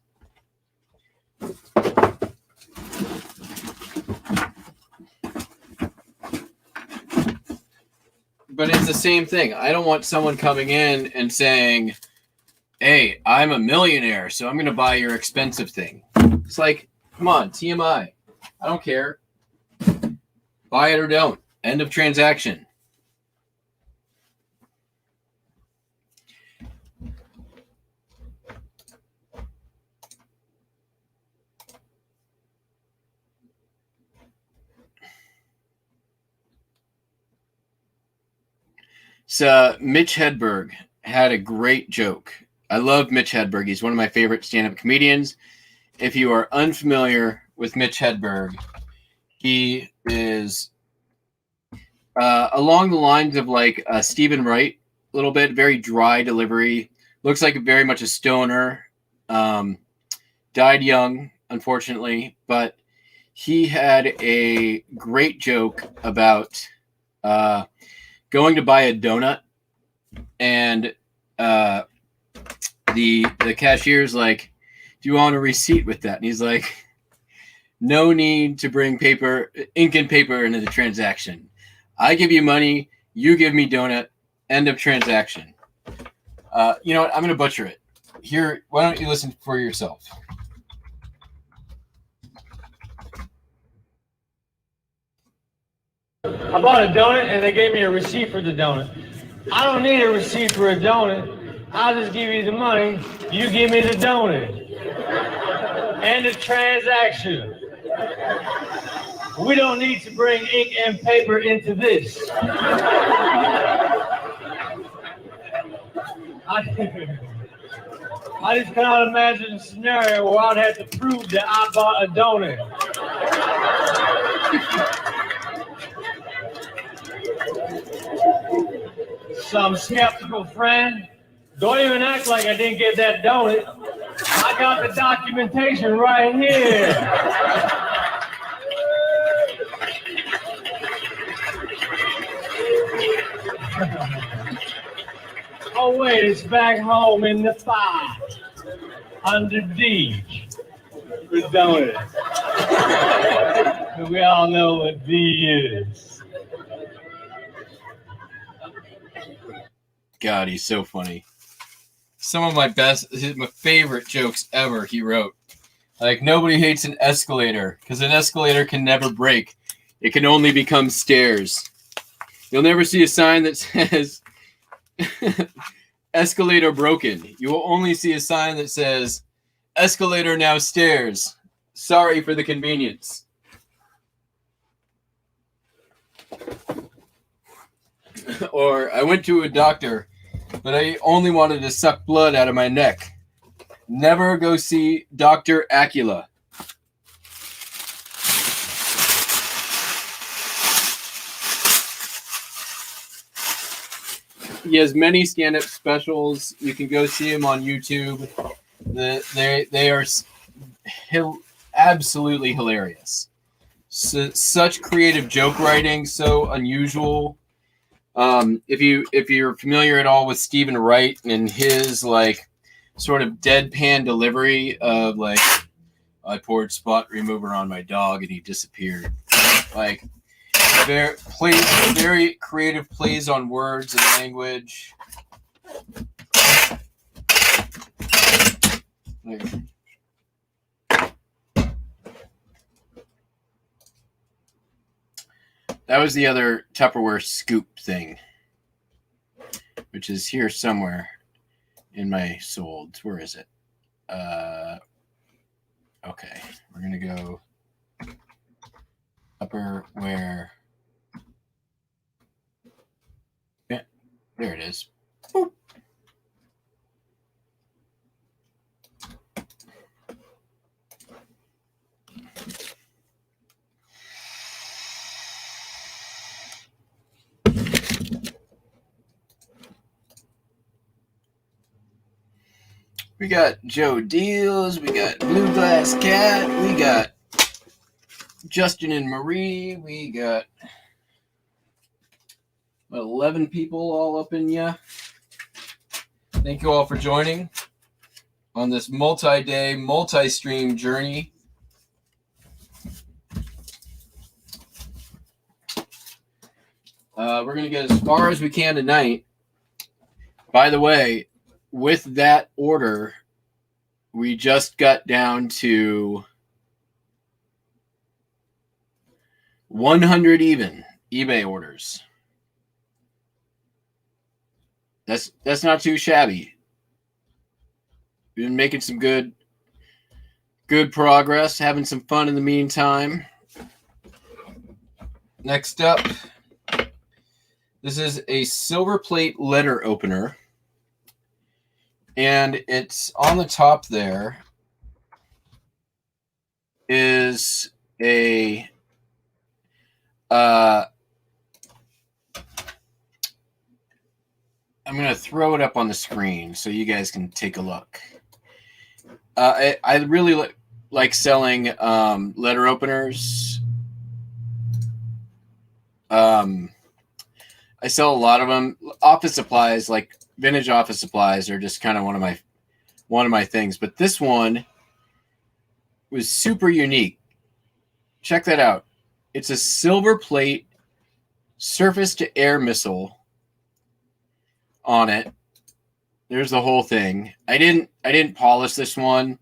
But it's the same thing. I don't want someone coming in and saying, "Hey, I'm a millionaire, so I'm going to buy your expensive thing." It's like, come on, TMI. I don't care. Buy it or don't. End of transaction. So Mitch Hedberg had a great joke. I love Mitch Hedberg. He's one of my favorite stand-up comedians. If you are unfamiliar with Mitch Hedberg, he is along the lines of like Stephen Wright, a little bit, very dry delivery. Looks like very much a stoner. Died young, unfortunately, but he had a great joke about going to buy a donut, and the cashier's like, "Do you want a receipt with that?" And he's like, "No need to bring ink and paper into the transaction. I give you money, you give me donut, end of transaction." You know what? I'm going to butcher it. Here, why don't you listen for yourself? I bought a donut and they gave me a receipt for the donut. I don't need a receipt for a donut. I'll just give you the money. You give me the donut. End of transaction. We don't need to bring ink and paper into this. I just cannot imagine a scenario where I'd have to prove that I bought a donut. Some skeptical friend, don't even act like I didn't get that donut. I got the documentation right here. Oh wait, it's back home in the file, under D. The donut. We all know what D is. God, he's so funny. Some of my favorite jokes ever he wrote. Like, nobody hates an escalator because an escalator can never break. It can only become stairs. You'll never see a sign that says escalator broken. You will only see a sign that says escalator now stairs. Sorry for the convenience. Or I went to a doctor, but I only wanted to suck blood out of my neck. Never go see Dr. Acula. He has many stand-up specials. You can go see him on YouTube. They are absolutely hilarious. Such creative joke writing, so unusual. If you're familiar at all with Stephen Wright and his like sort of deadpan delivery of like, I poured spot remover on my dog and he disappeared. Like, very creative plays on words and language. That was the other Tupperware scoop thing, which is here somewhere in my solds. Where is it? Okay, we're gonna go Tupperware. Yeah, there it is. Boop. We got Joe Deals. We got Blue Glass Cat. We got Justin and Marie. We got 11 people all up in ya. Thank you all for joining on this multi-day, multi-stream journey. We're going to get as far as we can tonight. By the way, with that order, we just got down to 100 even eBay orders. That's not too shabby. We've been making some good progress, having some fun in the meantime. Next up, this is a silver plate letter opener. And it's on the top there is a I'm going to throw it up on the screen so you guys can take a look. I really like selling letter openers. I sell a lot of them. Office supplies, like vintage office supplies, are just kind of one of my things. But this one was super unique. Check that out. It's a silver plate surface to air missile on it. There's the whole thing. I didn't polish this one.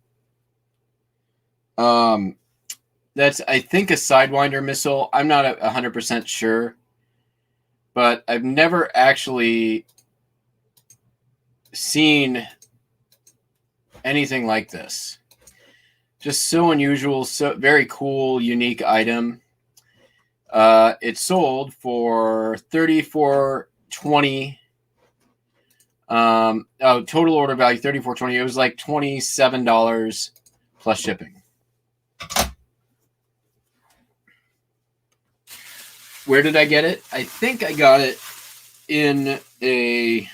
That's, I think, a Sidewinder missile. I'm not 100% sure, but I've never actually seen anything like this. Just so unusual, so very cool, unique item. It sold for $34.20. Total order value $34.20. It was like $27 plus shipping. Where did I get it? I think I got it in a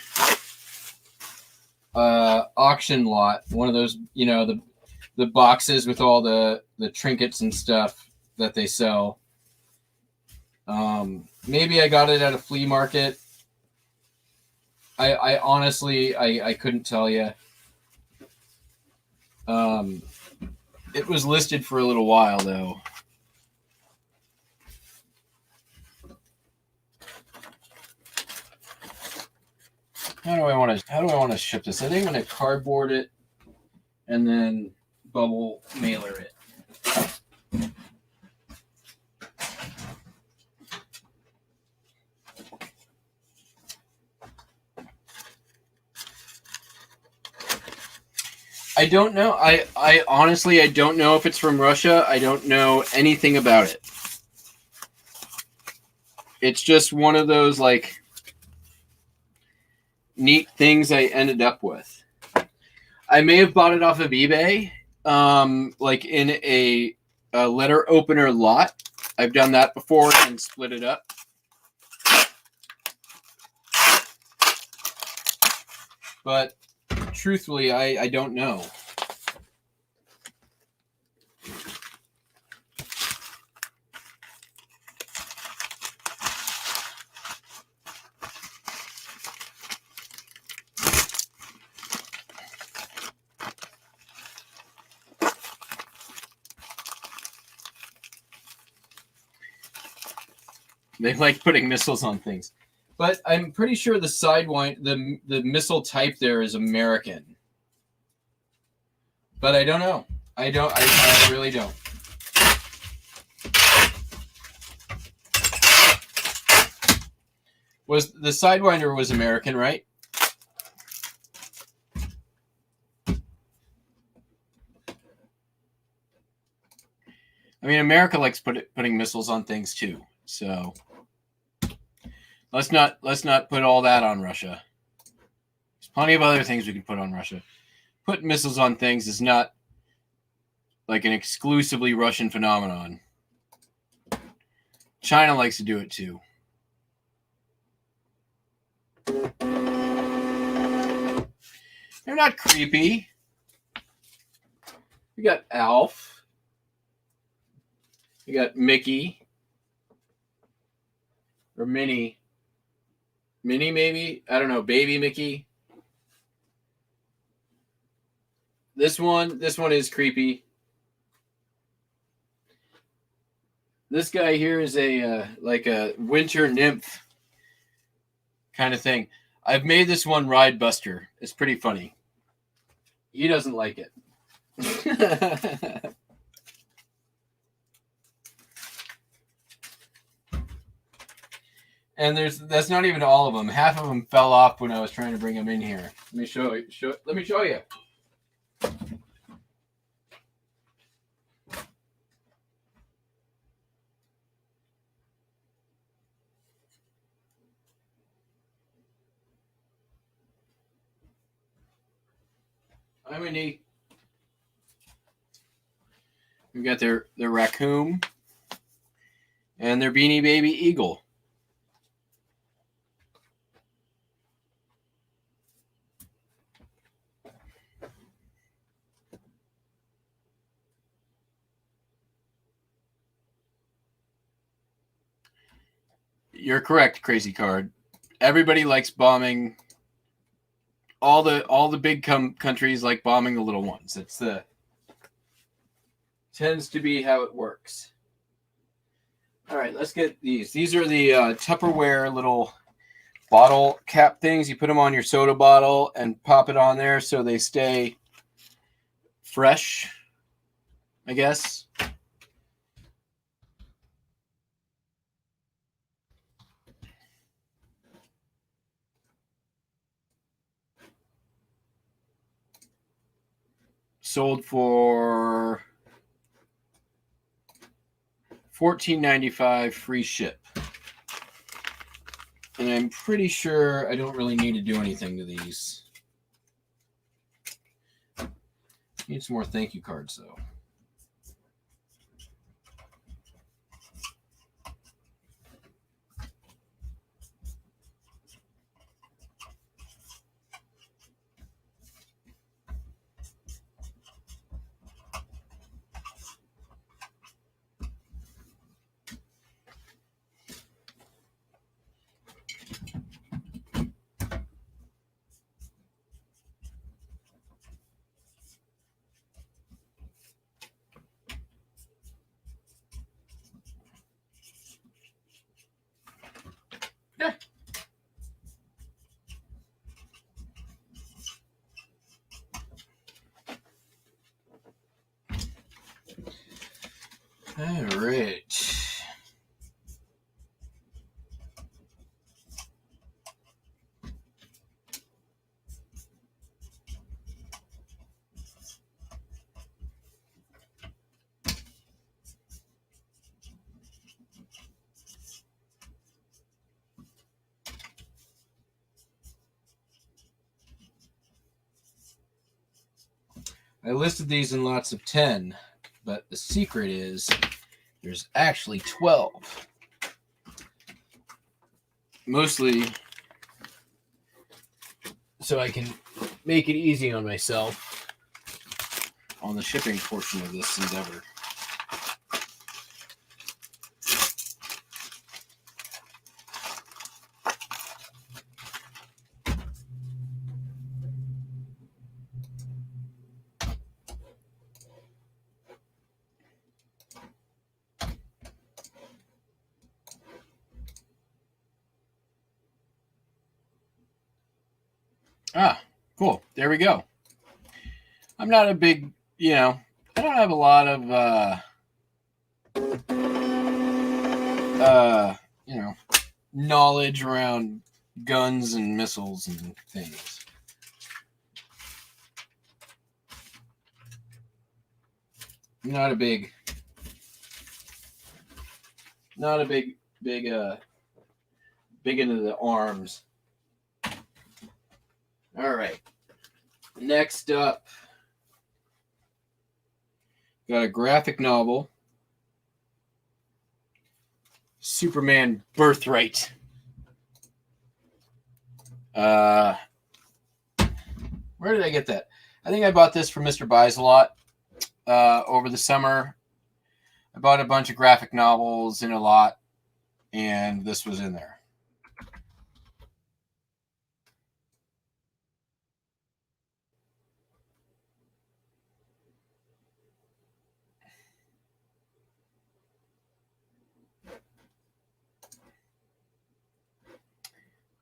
auction lot. One of those, you know, the boxes with all the trinkets and stuff that they sell. Maybe I got it at a flea market. I honestly, I couldn't tell you. It was listed for a little while though. How do I want to ship this? I think I'm going to cardboard it and then bubble mailer it. I don't know. I honestly, I don't know if it's from Russia. I don't know anything about it. It's just one of those, like, neat things I ended up with. I may have bought it off of eBay, like in a letter opener lot. I've done that before and split it up. But truthfully, I don't know. They like putting missiles on things. But I'm pretty sure the Sidewinder, the missile type there is American. But I don't know. I really don't. Was the Sidewinder was American, right? I mean, America likes putting missiles on things too. So let's not put all that on Russia. There's plenty of other things we can put on Russia. Putting missiles on things is not like an exclusively Russian phenomenon. China likes to do it too. They're not creepy. We got Alf. We got Mickey. Or Minnie. Minnie, maybe? I don't know. Baby Mickey. This one is creepy. This guy here is a like a winter nymph kind of thing. I've made this one Ride Buster. It's pretty funny. He doesn't like it. And that's not even all of them. Half of them fell off when I was trying to bring them in here. Let me show you. Hi, Minnie. We've got their raccoon and their Beanie Baby Eagle. You're correct, Crazy Card. Everybody likes bombing. All the big countries like bombing the little ones. Tends to be how it works. All right, let's get these. These are the Tupperware little bottle cap things. You put them on your soda bottle and pop it on there so they stay fresh, I guess. Sold for $14.95 free ship. And I'm pretty sure I don't really need to do anything to these. Need some more thank you cards though. Yeah. All right. I listed these in lots of 10, but the secret is there's actually 12. Mostly so I can make it easy on myself on the shipping portion of this endeavor. Ah, cool. There we go. I'm not a big, I don't have a lot of, knowledge around guns and missiles and things. I'm not a big into the arms. All right. Next up, got a graphic novel, Superman Birthright. Where did I get that? I think I bought this from Mr. Buys a Lot. over the summer. I bought a bunch of graphic novels in a lot, and this was in there.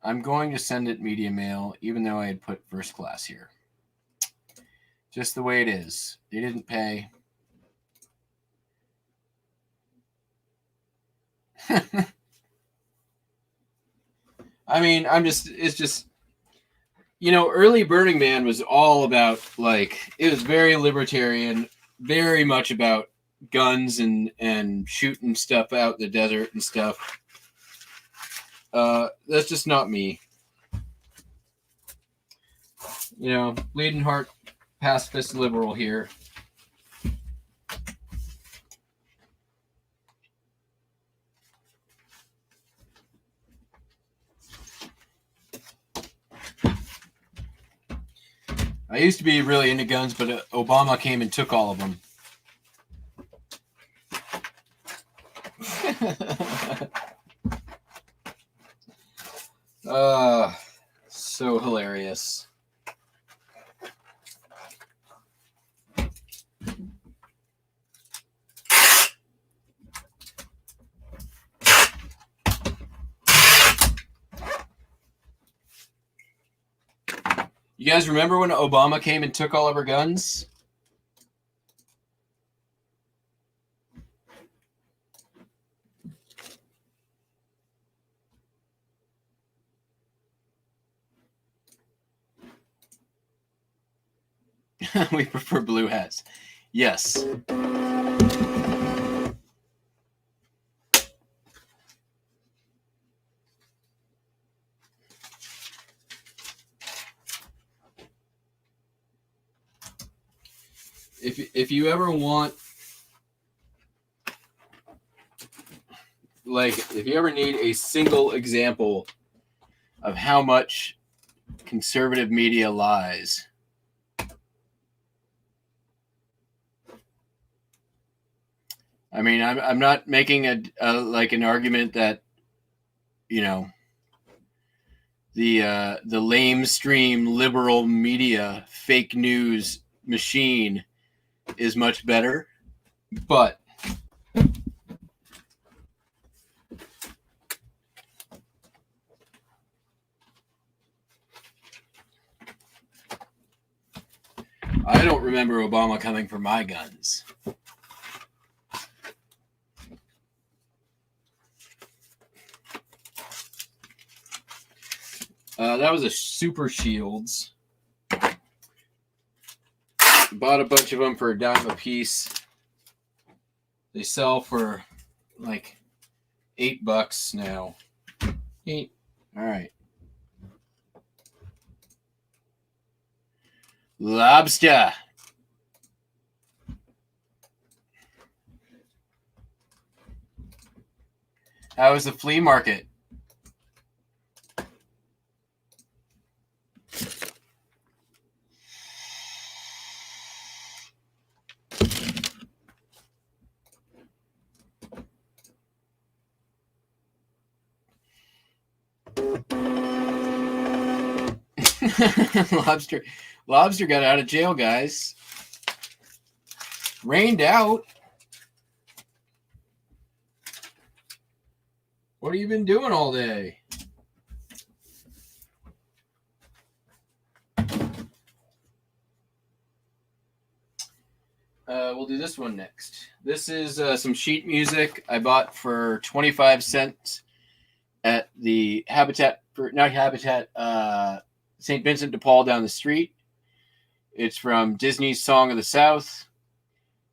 I'm going to send it media mail, even though I had put first class here. Just the way it is. They didn't pay. I mean, it's just, early Burning Man was all about, it was very libertarian, very much about guns and shooting stuff out in the desert and stuff. That's just not me. Bleeding heart, pacifist liberal here. I used to be really into guns, but Obama came and took all of them. So hilarious. You guys remember when Obama came and took all of our guns? We prefer blue hats. Yes. If you ever want, if you ever need a single example of how much conservative media lies, I mean, I'm not making an argument that, the lamestream liberal media fake news machine is much better, but I don't remember Obama coming for my guns. That was a Super Shields. Bought a bunch of them for $10 a piece. They sell for like $8 now. All right. Lobster. How was the flea market? Lobster got out of jail, guys. Rained out. What have you been doing all day? We'll do this one next. This is some sheet music I bought for 25 cents at the St. Vincent de Paul down the street. It's from Disney's Song of the South,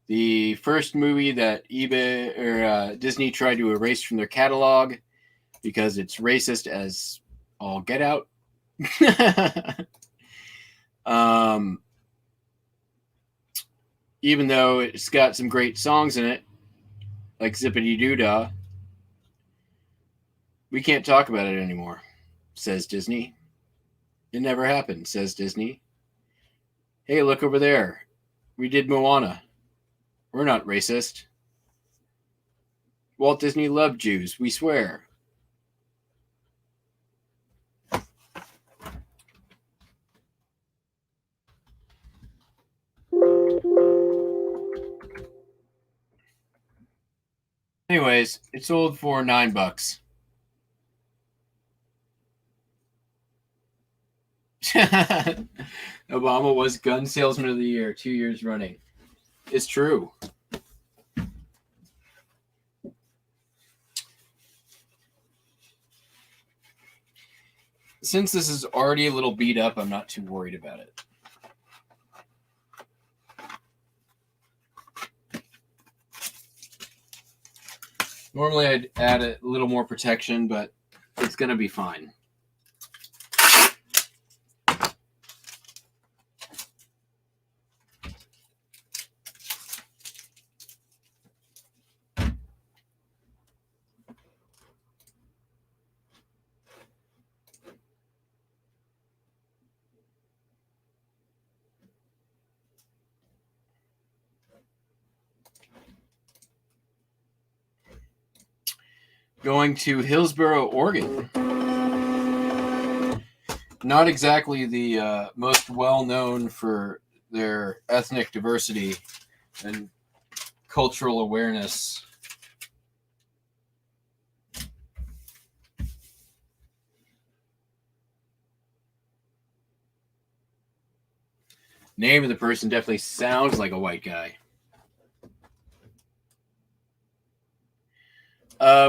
the first movie that Disney tried to erase from their catalog because it's racist as all get out. Even though it's got some great songs in it, like Zippity Doo Dah, we can't talk about it anymore, says Disney. It never happened, says Disney. Hey, look over there. We did Moana. We're not racist. Walt Disney loved Jews, we swear. Anyways, it sold for $9. Obama was gun salesman of the year 2 years running. It's true. Since this is already a little beat up, I'm not too worried about it. Normally I'd add a little more protection, but it's going to be fine. Going to Hillsboro, Oregon. Not exactly the most well-known for their ethnic diversity and cultural awareness. Name of the person definitely sounds like a white guy.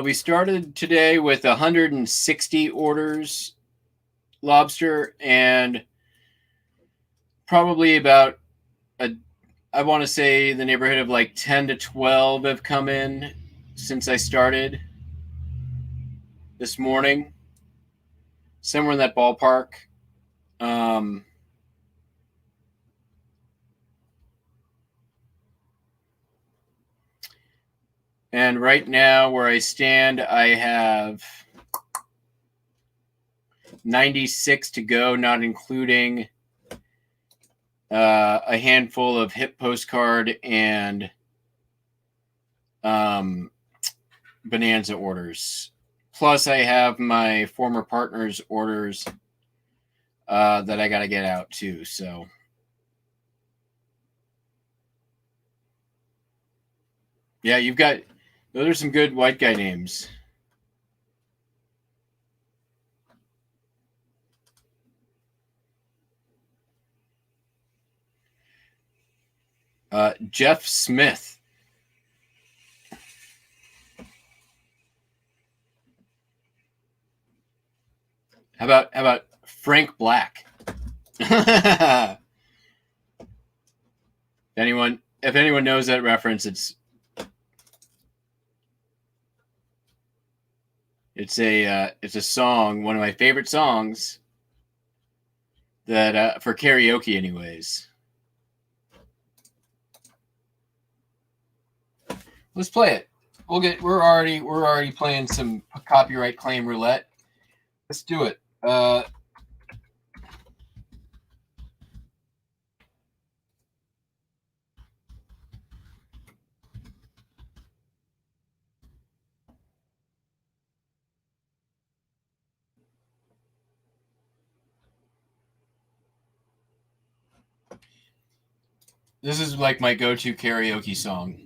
We started today with 160 orders lobster, and probably about I want to say the neighborhood of like 10 to 12 have come in since I started this morning. Somewhere in that ballpark. And right now, where I stand, I have 96 to go, not including a handful of hip postcard and Bonanza orders. Plus, I have my former partner's orders that I got to get out too. So, yeah, you've got... Those are some good white guy names. Jeff Smith. How about Frank Black? If anyone knows that reference, it's a song, one of my favorite songs that for karaoke anyways. Let's play it. We're already playing some copyright claim roulette. Let's do it. This is like my go-to karaoke song.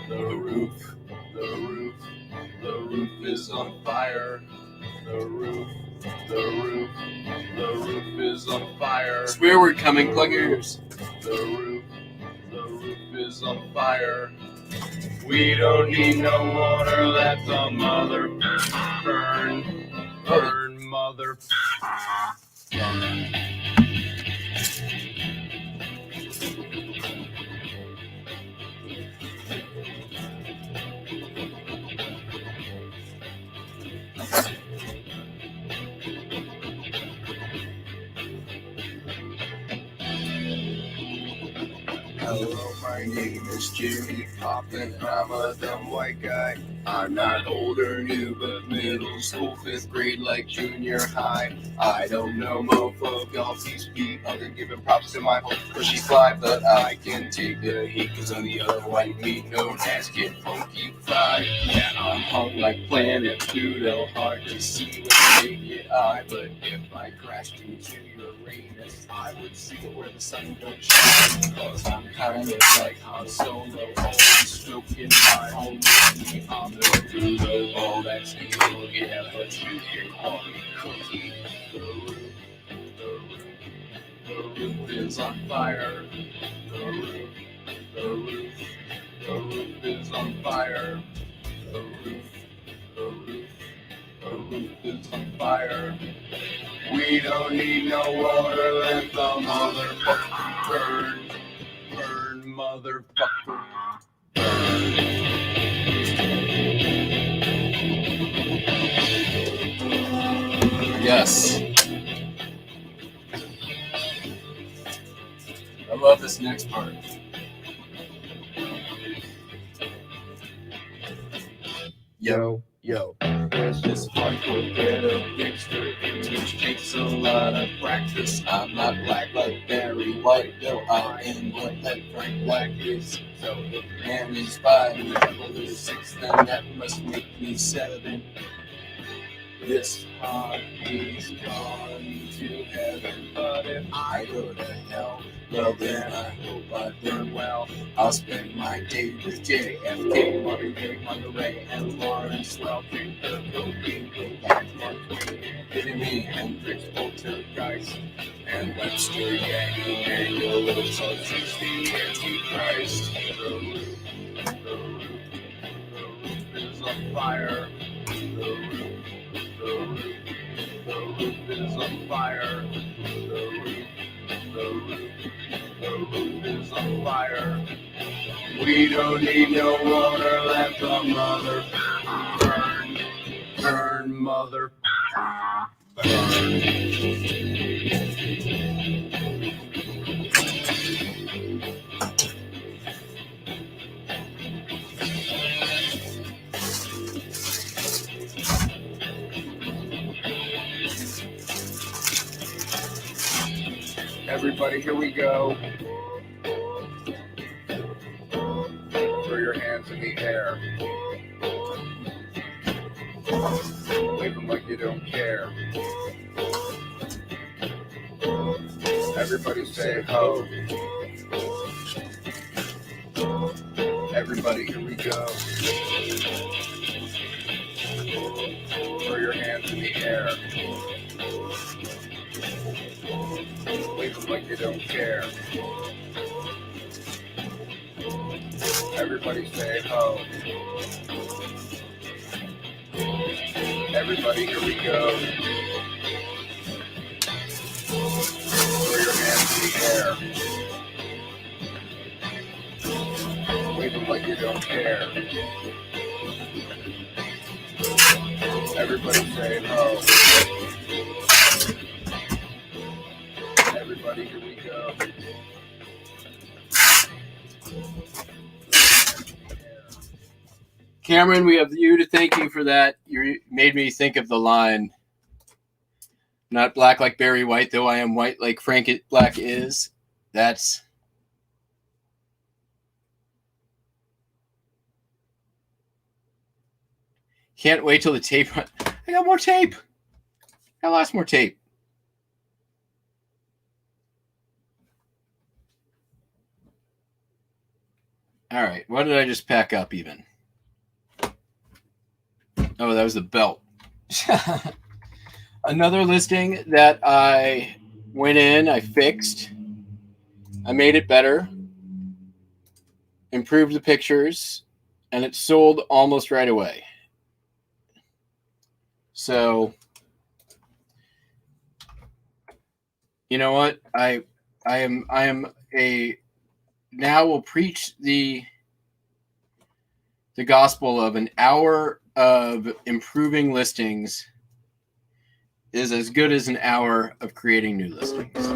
The roof is on fire. The roof is on fire. Swear word coming, plug your ears. The roof is on fire. We don't need no water, let the mother burn, mother. Hello, my name is Jimmy Poppin', I'm a dumb white guy. I'm not old or new, but middle school, 5th grade, like junior high. I don't know mofo, y'all teach me other giving props to my whole pushy fly, but I can take the heat, cause I'm the other white meat known as Kid Funky Fried. Yeah, I'm hung like planet Pluto, hard to see with the naked eye, but if I crashed into Uranus, I would see where the sun don't shine, cause I'm kind of like Han Solo, always stroking my own body on the Pluto. Oh, that's evil, yeah, but you can call me Cookie. The roof is on fire. The roof is on fire. The roof is on fire. We don't need no water, let the motherfucker burn. Burn, motherfucker. Yes. I love this next part. Yo, there's this hardcore ghetto gangster, which takes a lot of practice. I'm not black like Barry White, though I am what that Frank Black is. So if man is 5 and the devil is 6, then that must make me 7. This heart is gone to heaven, but if I go to hell, well then I hope I burn well. I'll spend my day with JFK, Marvin Gaye, Monterey, and Lawrence Welking, the cocaine, Patch, Mark Twain, hitting me, Hendrix, Poltergeist, and Webster, Yang, Daniel, Little Sausage, the Antichrist. The roof is on fire. The roof is on fire. The roof is on fire. We don't need no water, let the mother burn. Burn, mother burn. Everybody, here we go. Throw your hands in the air. Wave them like you don't care. Everybody say ho. Everybody, here we go. Throw your hands in the air. Wave them like you don't care. Everybody say ho. Everybody, here we go. Throw your hands in the air. Wave them like you don't care. Everybody say ho. Everybody, here we go. Cameron, we have you to thank you for that. You made me think of the line, not black like Barry White, though I am white like Frank Black is. That's... Can't wait till the tape... I got more tape. I got lots more tape. All right, what did I just pack up even? Oh, that was the belt. Another listing that I went in, I fixed. I made it better. Improved the pictures. And it sold almost right away. So, you know what? I am a... Now will preach the gospel of an hour of improving listings is as good as an hour of creating new listings.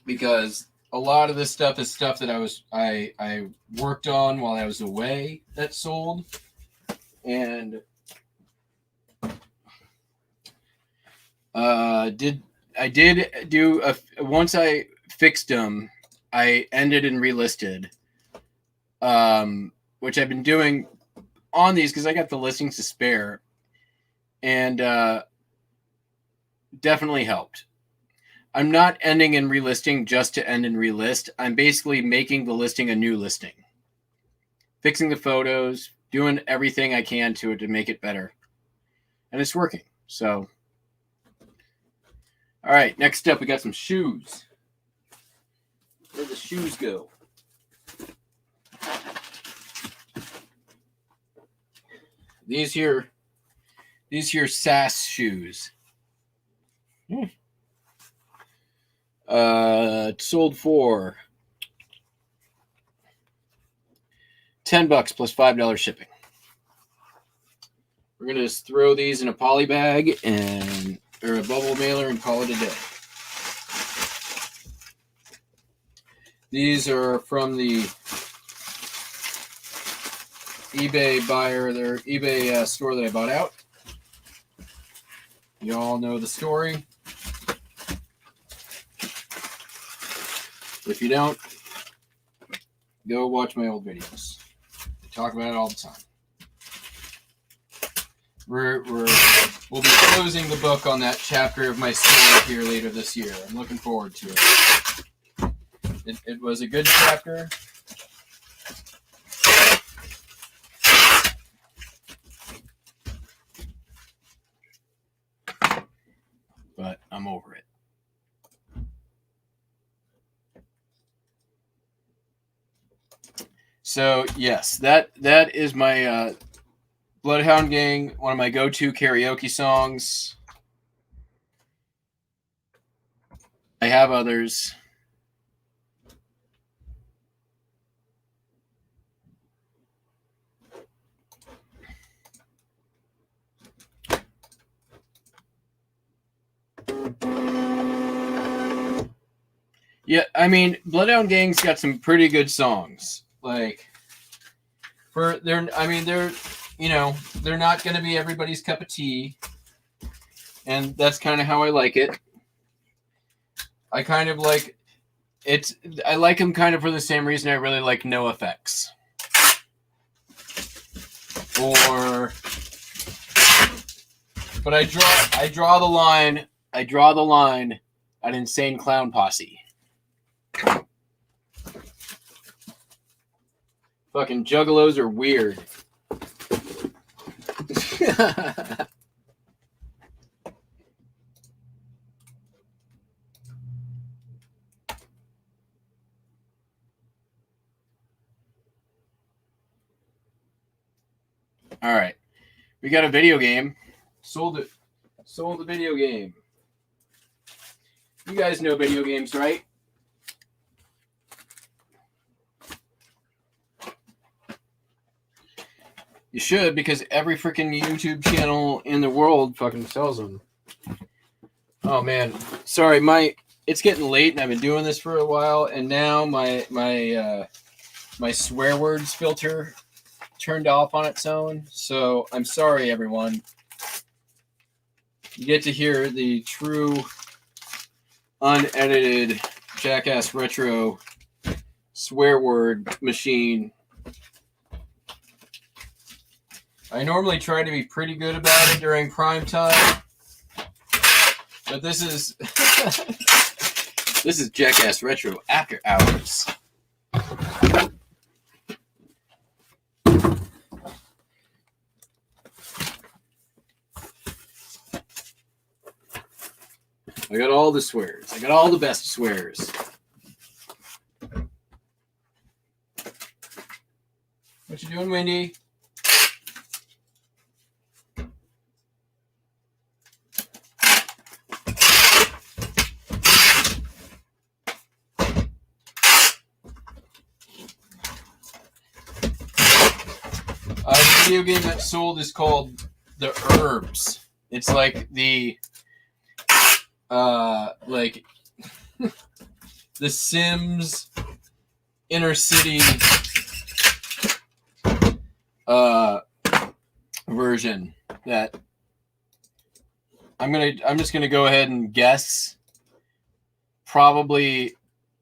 because a lot of this stuff is stuff that I worked on while I was away that sold, and I did do once I fixed them, I ended and relisted, which I've been doing on these because I got the listings to spare, and definitely helped. I'm not ending and relisting just to end and relist. I'm basically making the listing a new listing, fixing the photos, doing everything I can to it to make it better, and it's working. So, all right, next up we got some shoes. Where'd the shoes go? These here SAS shoes. It sold for $10 plus $5 shipping. We're gonna just throw these in a poly bag or a bubble mailer and call it a day. These are from the eBay their eBay store that I bought out. You all know the story. If you don't, go watch my old videos. I talk about it all the time. We'll be closing the book on that chapter of my story here later this year. I'm looking forward to it. It was a good chapter. But I'm over it. So yes, that is my Bloodhound Gang, one of my go-to karaoke songs. I have others. Yeah, I mean, Bloodhound Gang's got some pretty good songs. Like, they're not going to be everybody's cup of tea, and that's kind of how I like it. I kind of like it. I like them kind of for the same reason I really like NoFX. But I draw the line. I draw the line at Insane Clown Posse. Fucking juggalos are weird. All right. We got a video game. Sold it. Sold the video game. You guys know video games, right? You should, because every freaking YouTube channel in the world fucking sells them. Oh man, sorry, it's getting late, and I've been doing this for a while, and now my swear words filter turned off on its own. So I'm sorry, everyone. You get to hear the true, unedited Jackass Retro swear word machine. I normally try to be pretty good about it during prime time, but this is this is Jackass Retro after hours. I got all the swears. I got all the best swears. What you doing, Wendy? The video game that sold is called The Herbs. It's like the the Sims inner city version that I'm just gonna go ahead and guess probably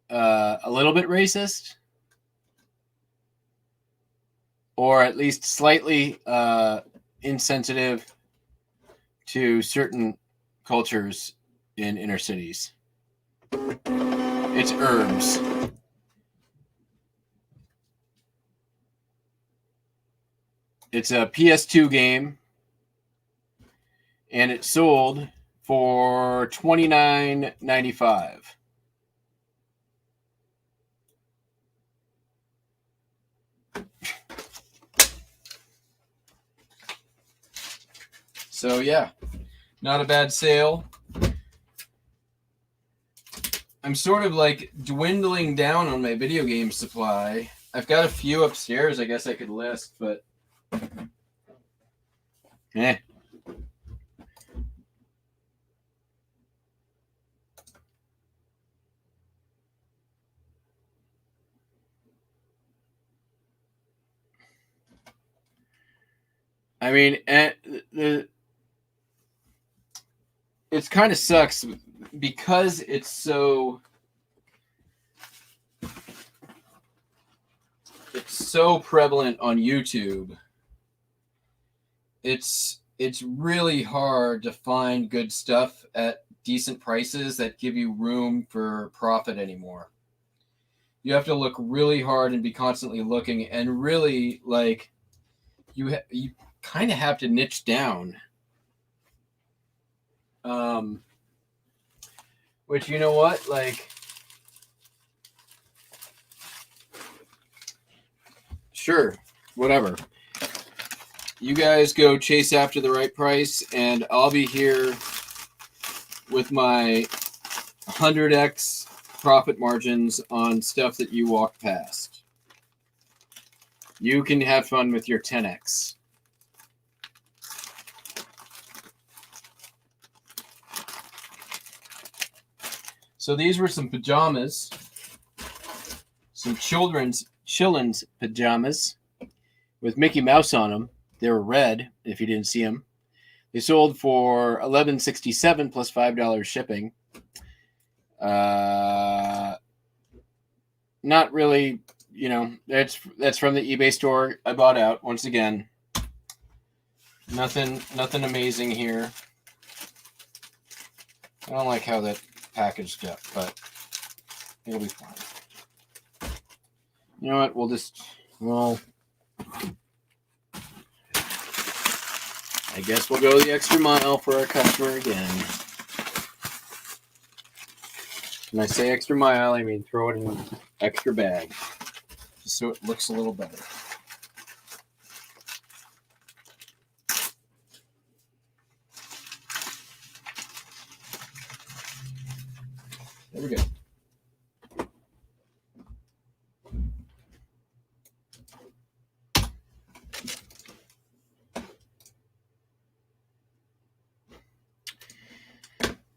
a little bit racist, or at least slightly insensitive to certain cultures in inner cities. It's herbs. It's a PS2 game, and it sold for $29.95. So yeah, not a bad sale. I'm sort of like dwindling down on my video game supply. I've got a few upstairs I guess I could list, but eh. I mean, it kind of sucks because it's so prevalent on YouTube. It's really hard to find good stuff at decent prices that give you room for profit anymore. You have to look really hard and be constantly looking, and really like you kind of have to niche down. Which, you know what, like, sure, whatever. You guys go chase after the right price, and I'll be here with my 100x profit margins on stuff that you walk past. You can have fun with your 10x. So these were some pajamas, some children's pajamas with Mickey Mouse on them. They were red, if you didn't see them. They sold for $11.67 plus $5 shipping. Not really, you know. That's from the eBay store. I bought out once again. Nothing amazing here. I don't like how that packaged up, but it'll be fine. You know what? I guess we'll go the extra mile for our customer again. When I say extra mile, I mean throw it in an extra bag, just so it looks a little better. There we go.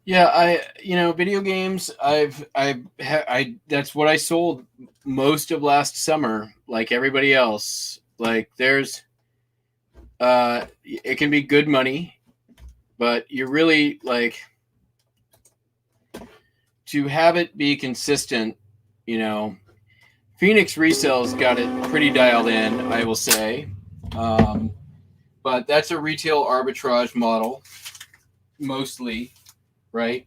Yeah, video games. That's what I sold most of last summer. Like everybody else, like it can be good money, but you really like to have it be consistent. You know, Phoenix Resale's got it pretty dialed in, I will say, but that's a retail arbitrage model, mostly. Right.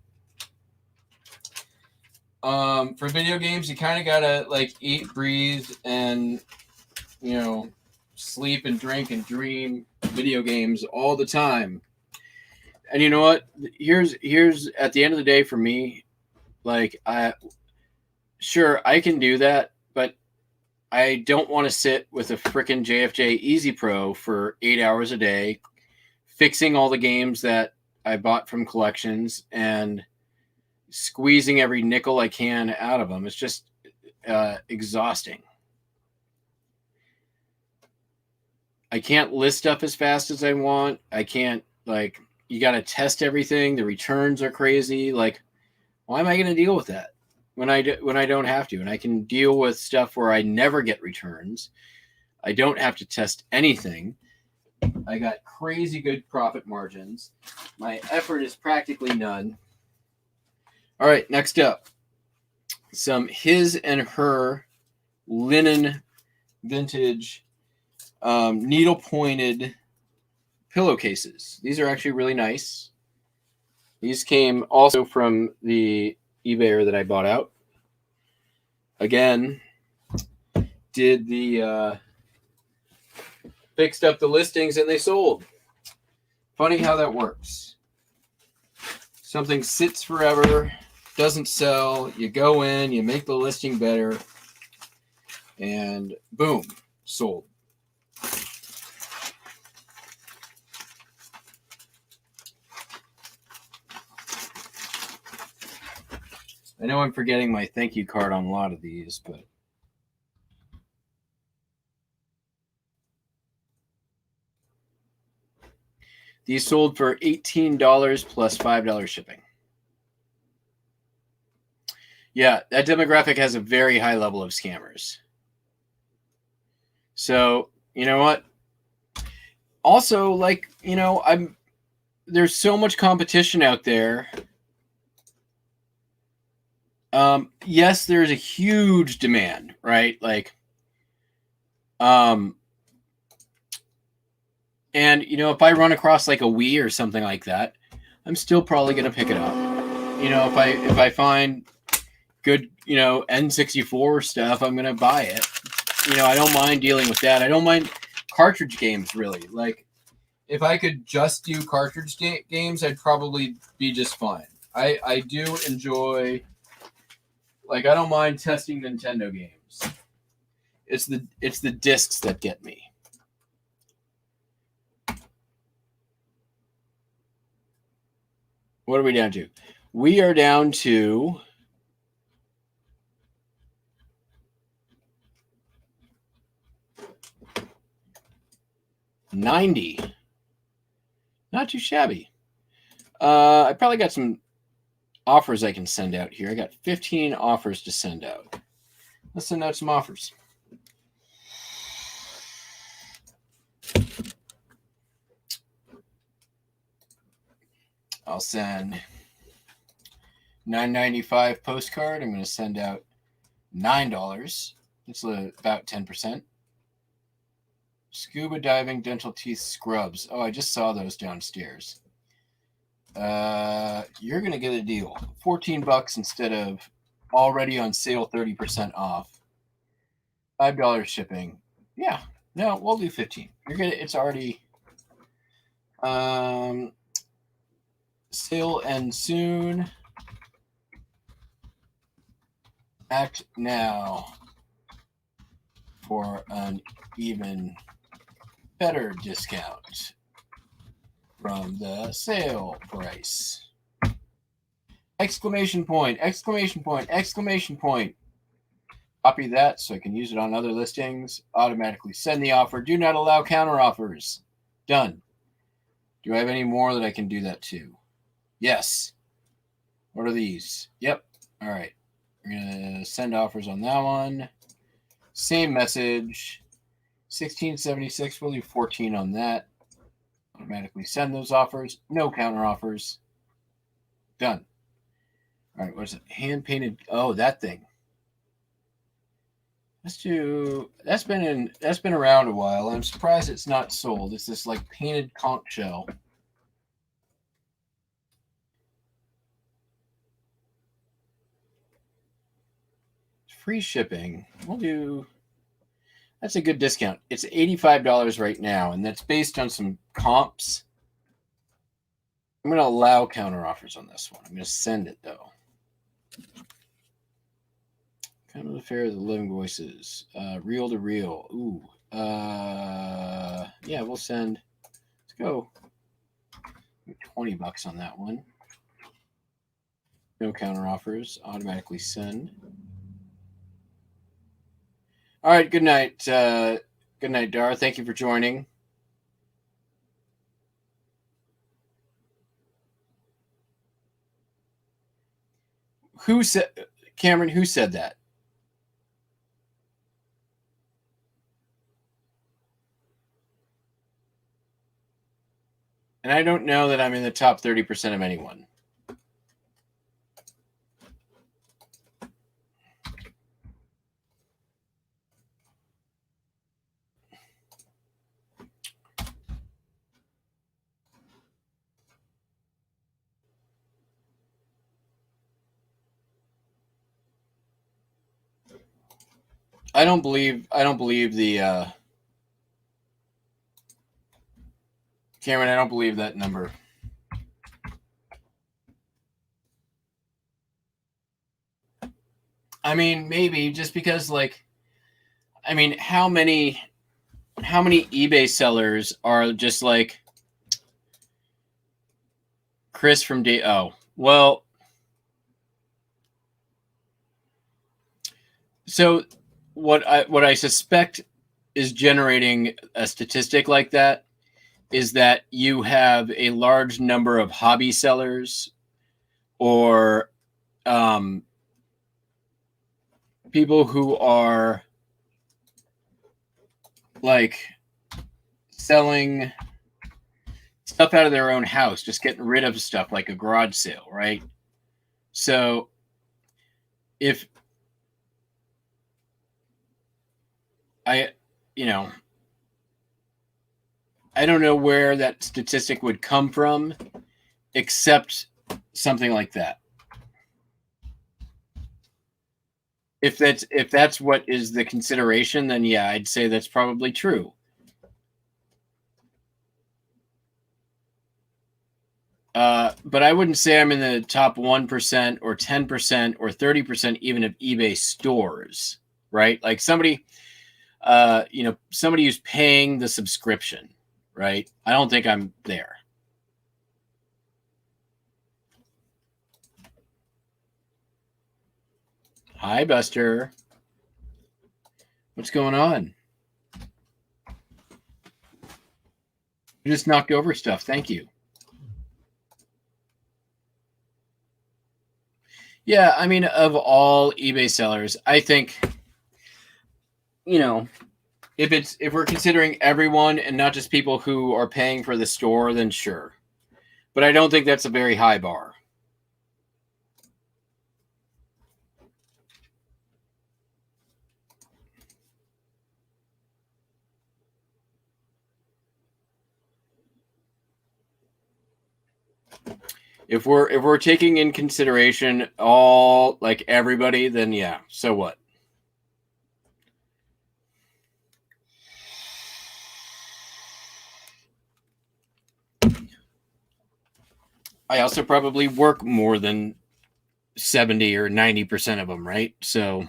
For video games, you kind of gotta like eat, breathe, and sleep and drink and dream video games all the time. And you know what? Here's at the end of the day for me, like I can do that, but I don't want to sit with a frickin' JFJ Easy Pro for 8 hours a day, fixing all the games that I bought from collections and squeezing every nickel I can out of them. It's just exhausting. I can't list stuff as fast as I want. I can't, you got to test everything. The returns are crazy. Why am I going to deal with that? when I don't have to, and I can deal with stuff where I never get returns. I don't have to test anything. I got crazy good profit margins. My effort is practically none. All right, next up, some his and her linen vintage needle pointed pillowcases. These are actually really nice. These came also from the eBayer that I bought out. Again, did the fixed up the listings and they sold. Funny how that works. Something sits forever, doesn't sell. You go in, you make the listing better, and boom, sold. I know I'm forgetting my thank you card on a lot of these, but these sold for $18 plus $5 shipping. Yeah, that demographic has a very high level of scammers. So, you know what? Also, like, you know, there's so much competition out there. Yes, there's a huge demand, right? Like, and you know, if I run across like a Wii or something like that, I'm still probably going to pick it up. You know, if I find good, you know, N64 stuff, I'm going to buy it. You know, I don't mind dealing with that. I don't mind cartridge games, really. Like, if I could just do cartridge games, I'd probably be just fine. I do enjoy, like, I don't mind testing Nintendo games. It's the discs that get me. What are we down to? We are down to $90. Not too shabby. I probably got some offers I can send out here. I got 15 offers to send out. Let's send out some offers. I'll send $9.95 postcard. I'm going to send out $9. That's about 10%. Scuba diving dental teeth scrubs. Oh, I just saw those downstairs. You're going to get a deal. $14 instead of already on sale 30% off. $5 shipping. Yeah. No, we'll do 15. You're going to, it's already sale ends soon. Act now for an even better discount from the sale price. Exclamation point, exclamation point, exclamation point. Copy that so I can use it on other listings. Automatically send the offer. Do not allow counter offers. Done. Do I have any more that I can do that to? Yes. What are these? Yep. All right. We're going to send offers on that one. Same message. 1676. We'll do 14 on that. Automatically send those offers. No counter offers. Done. All right. What's it? Hand painted. Oh, that thing. Let's do. That's been around a while. I'm surprised it's not sold. It's this like painted conch shell. Free shipping. We'll do. That's a good discount. It's $85 right now, and that's based on some comps. I'm going to allow counter offers on this one. I'm going to send it, though. Kind of the Fair of the Living Voices. Reel to reel. Ooh. Yeah, we'll send. Let's go. $20 on that one. No counter offers. Automatically send. All right. Good night. Good night, Dar. Thank you for joining. Who said? Cameron, who said that? And I don't know that I'm in the top 30% of anyone. I don't believe the Cameron, I don't believe that number. I mean, maybe just because, like, I mean, how many eBay sellers are just like Chris from Day? Oh, well, so what I suspect is generating a statistic like that is that you have a large number of hobby sellers or people who are like selling stuff out of their own house, just getting rid of stuff like a garage sale, right? So if I don't know where that statistic would come from, except something like that. If that's what is the consideration, then yeah, I'd say that's probably true. But I wouldn't say I'm in the top 1% or 10% or 30% even of eBay stores, right? Like somebody who's paying the subscription, right? I don't think I'm there. Hi, Buster. What's going on? You just knocked over stuff. Thank you. Yeah, I mean, of all eBay sellers, I think, if we're considering everyone and not just people who are paying for the store, then sure. But I don't think that's a very high bar. If we're taking in consideration all, like, everybody, then yeah, so what? I also probably work more than 70 or 90% of them, right? So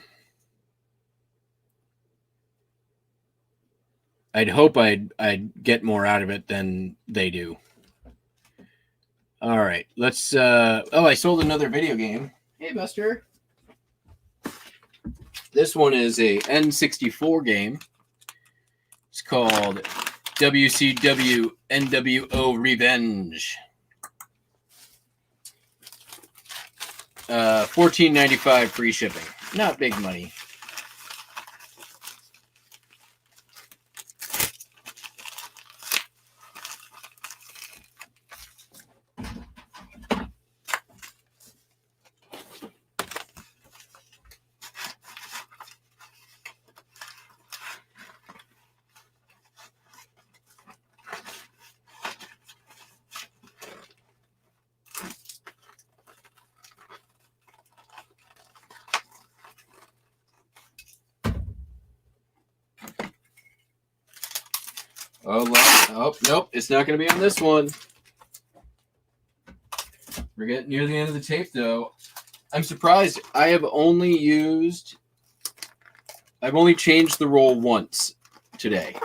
I'd hope I'd get more out of it than they do. All right, let's I sold another video game. Hey, Buster. This one is a N64 game. It's called WCW NWO Revenge. $14.95 free shipping. Not big money. Oh, nope. It's not going to be on this one. We're getting near the end of the tape, though. I'm surprised. I've only changed the roll once today.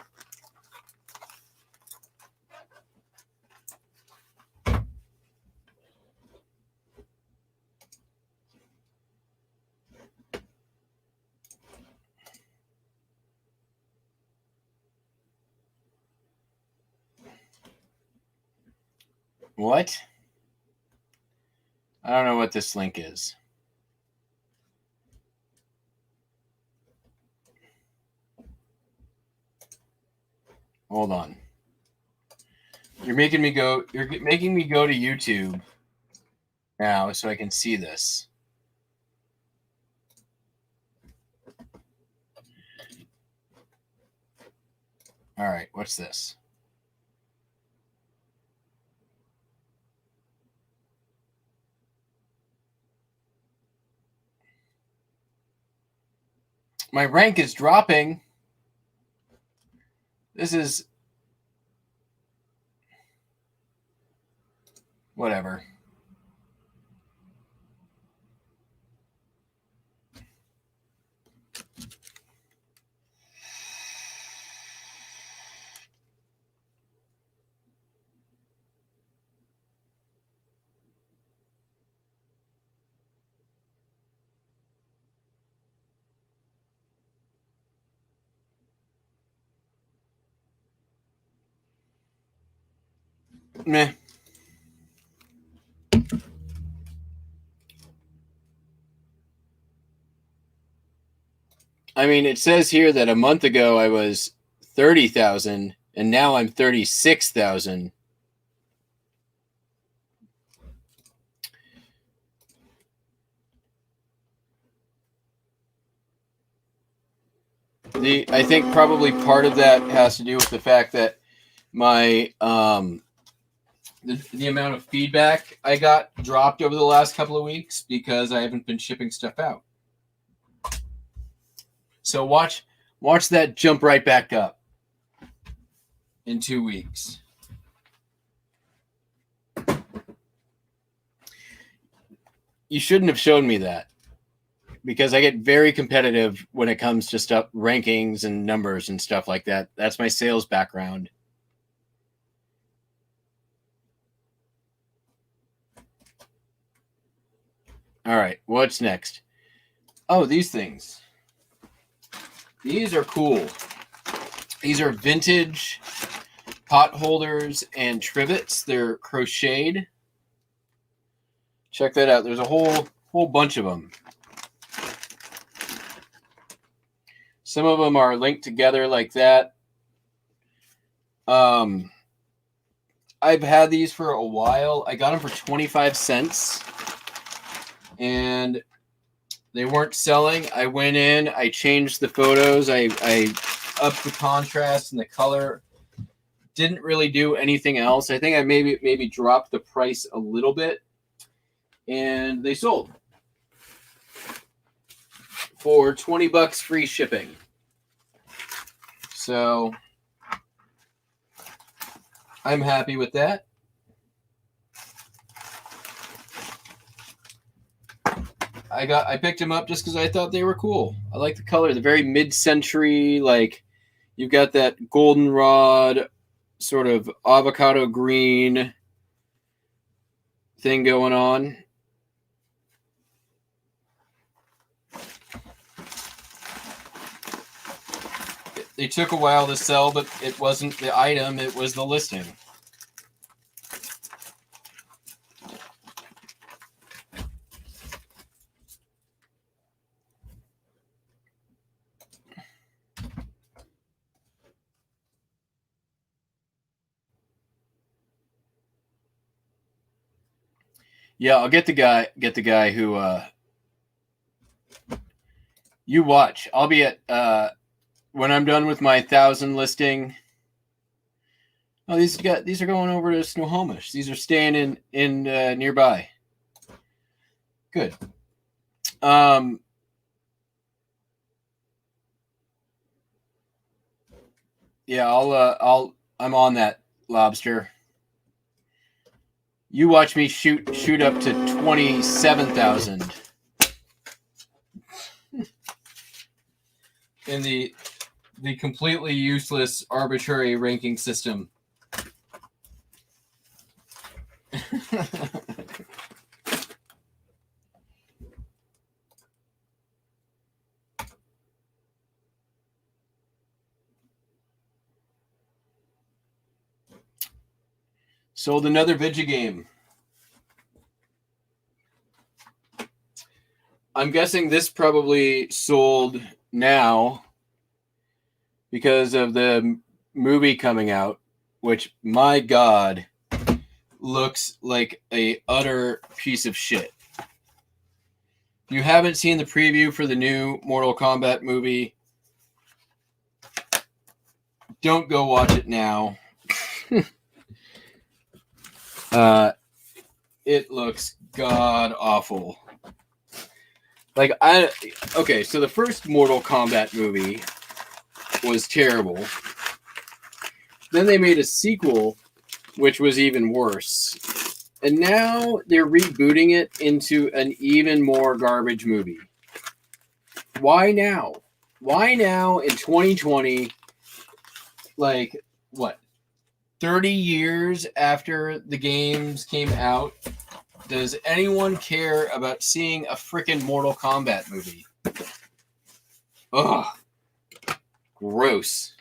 What? I don't know what this link is. Hold on. You're making me go. You're making me go to YouTube now so I can see this. All right, what's this? My rank is dropping. This is whatever. Meh. I mean, it says here that a month ago I was 30,000 and now I'm 36,000. I think probably part of that has to do with the fact that my the amount of feedback I got dropped over the last couple of weeks because I haven't been shipping stuff out. So watch that jump right back up in 2 weeks. You shouldn't have shown me that because I get very competitive when it comes to stuff, rankings and numbers and stuff like that. That's my sales background. All right, what's next? Oh, these things. These are cool. These are vintage pot holders and trivets. They're crocheted. Check that out. There's a whole bunch of them. Some of them are linked together like that. I've had these for a while. I got them for 25 cents. And they weren't selling. I went in, I changed the photos, I upped the contrast and the color. Didn't really do anything else. I think I maybe dropped the price a little bit. And they sold for $20 free shipping. So I'm happy with that. I picked them up just because I thought they were cool. I like the color. They're very mid-century, like you've got that goldenrod sort of avocado green thing going on. They took a while to sell, but it wasn't the item, it was the listing. Yeah, I'll get the guy who you watch. I'll be at when I'm done with my 1,000 listing. Oh, these are going over to Snohomish. These are staying in nearby. Good. Yeah, I'm on that, Lobster. You watch me shoot up to 27,000 in the completely useless arbitrary ranking system. Sold another Vidya game. I'm guessing this probably sold now because of the movie coming out, which, my God, looks like a utter piece of shit. If you haven't seen the preview for the new Mortal Kombat movie, don't go watch it now. It looks god awful. Okay, so the first Mortal Kombat movie was terrible. Then they made a sequel, which was even worse. And now they're rebooting it into an even more garbage movie. Why now? Why now in 2020, like, what, 30 years after the games came out, does anyone care about seeing a freaking Mortal Kombat movie? Ugh. Gross.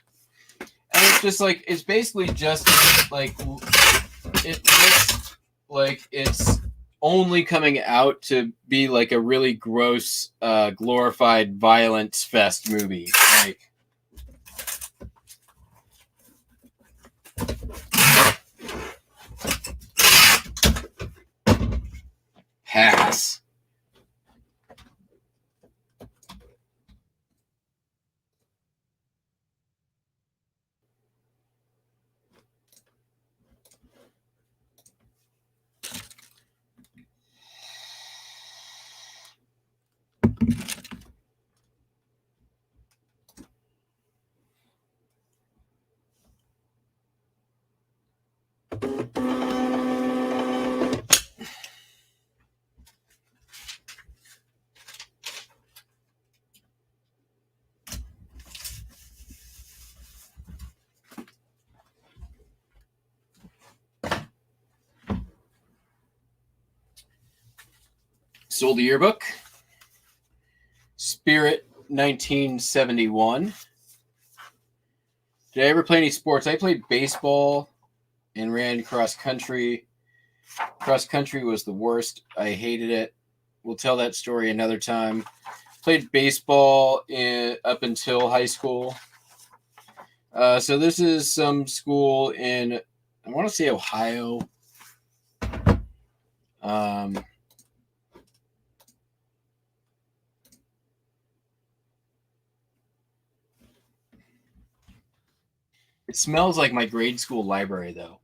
And it's just like, it's basically just like, it looks like it's only coming out to be like a really gross, glorified violence fest movie. Like, pass. Sold the yearbook. Spirit 1971. Did I ever play any sports? I played baseball and ran cross country. Cross country was the worst. I hated it. We'll tell that story another time. Played baseball up until high school. So this is some school in, I want to say, Ohio. It smells like my grade school library, though.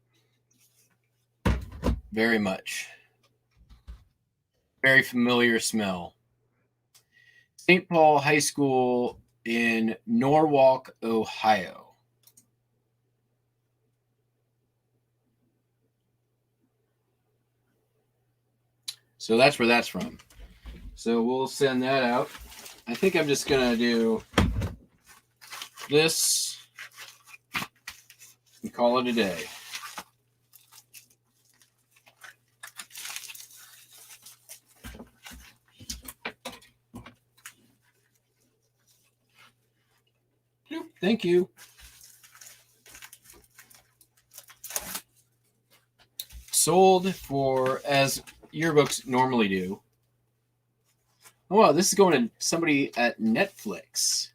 Very much. Very familiar smell. St. Paul High School in Norwalk, Ohio. So that's where that's from. So we'll send that out. I think I'm just going to do this and call it a day. Thank you. Sold for, as yearbooks normally do. Oh, wow, this is going to somebody at Netflix.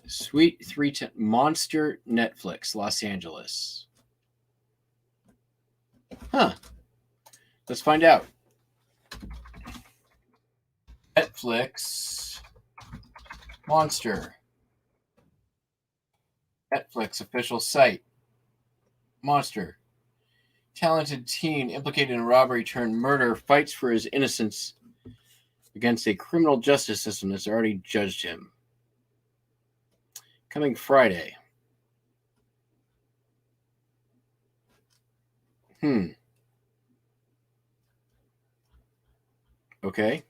Sweet 310 Monster Netflix, Los Angeles. Huh. Let's find out. Netflix Monster. Netflix official site. Monster. Talented teen implicated in robbery turned murder fights for his innocence against a criminal justice system that's already judged him. Coming Friday. Okay.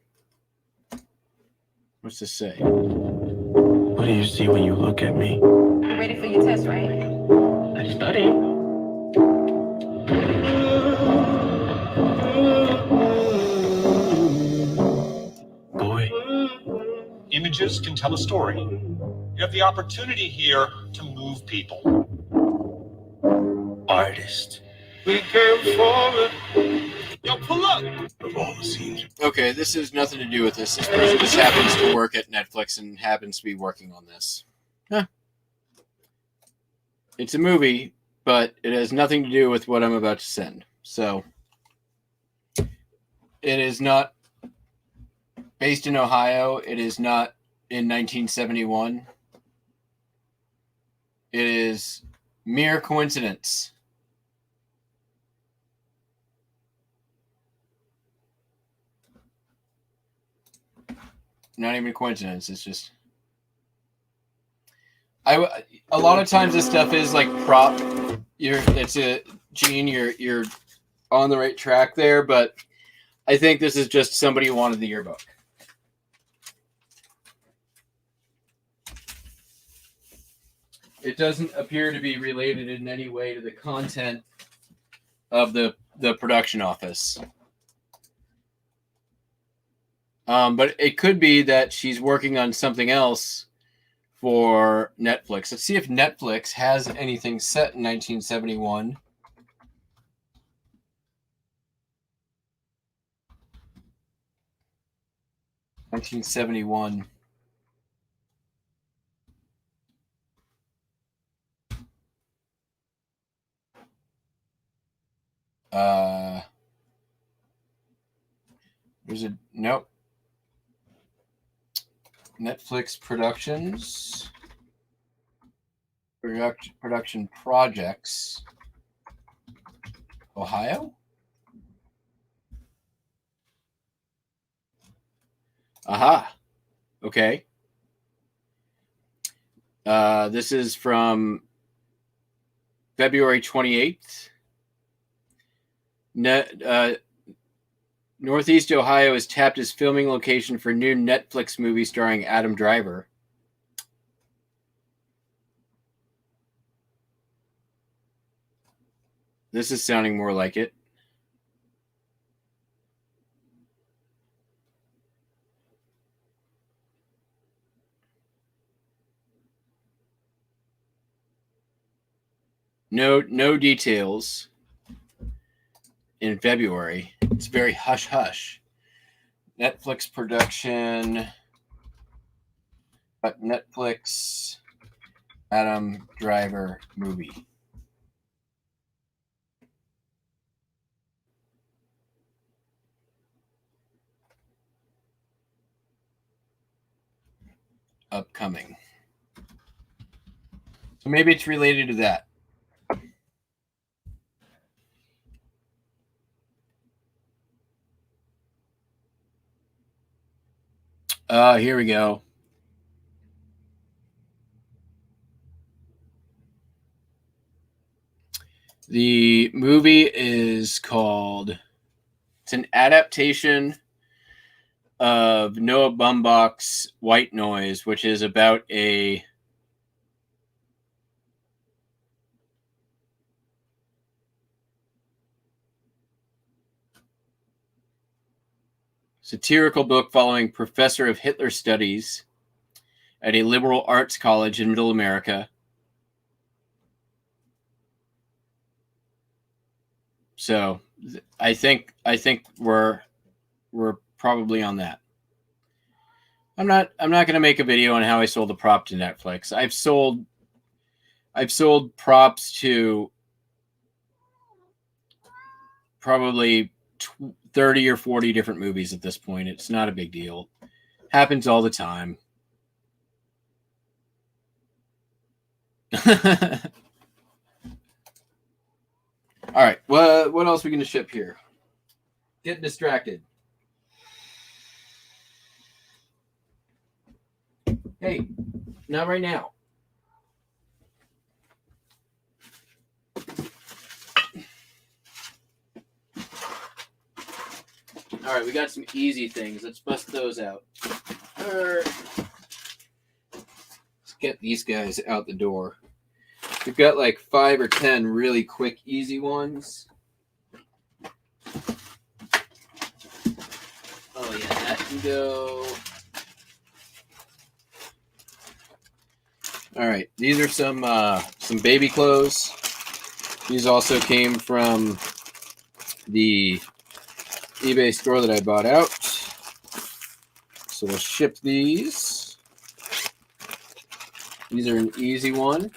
What's this say? What do you see when you look at me? You're ready for your test, right? I study. Boy. Images can tell a story. You have the opportunity here to move people. Artist. We came forward. Yo, pull up. of all the scenes. Okay, this has nothing to do with this. This person just happens to work at Netflix and happens to be working on this. Huh. It's a movie, but it has nothing to do with what I'm about to send. So, it is not based in Ohio. It is not in 1971. It is mere coincidence. Not even a coincidence. It's just a lot of times this stuff is like prop. It's a Gene. You're on the right track there, but I think this is just somebody who wanted the yearbook. It doesn't appear to be related in any way to the content of the production office. But it could be that she's working on something else for Netflix. Let's see if Netflix has anything set in 1971. (1971). There's a nope. Netflix Productions, production projects, Ohio. Aha. Okay. This is from February 28th. Northeast Ohio is tapped as filming location for new Netflix movie starring Adam Driver. This is sounding more like it. No details in February. It's very hush-hush. Netflix production, but Netflix Adam Driver movie. Upcoming. So maybe it's related to that. Here we go. The movie is called, it's an adaptation of Noah Baumbach's White Noise, which is about a satirical book following professor of Hitler studies at a liberal arts college in Middle America. So I think we're probably on that. I'm not going to make a video on how I sold the prop to Netflix. I've sold props to probably 30 or 40 different movies at this point. It's not a big deal. Happens all the time. All right. What else are we going to ship here? Getting distracted. Hey, not right now. All right, we got some easy things. Let's bust those out. Let's get these guys out the door. We've got like 5 or 10 really quick, easy ones. Oh yeah, that can go. All right, these are some baby clothes. These also came from the eBay store that I bought out. So we'll ship these. These are an easy one.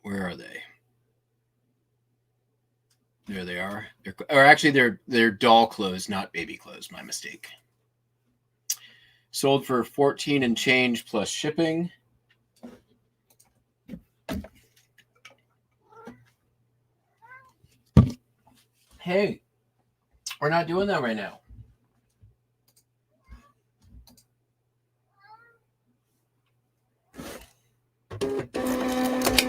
Where are they? There they are. They're doll clothes, not baby clothes. My mistake. Sold for $14 and change plus shipping. Hey, we're not doing that right now.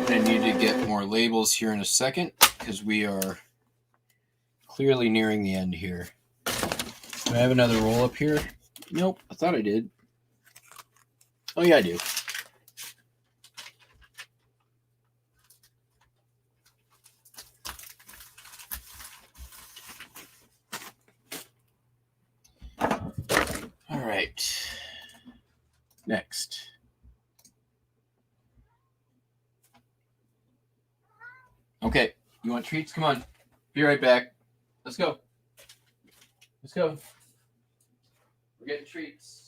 I need to get more labels here in a second because we are clearly nearing the end here. Do I have another roll up here? Nope, I thought I did. Oh yeah, I do. All right. Next. Okay, you want treats? Come on. Be right back. Let's go. Let's go. We're getting treats.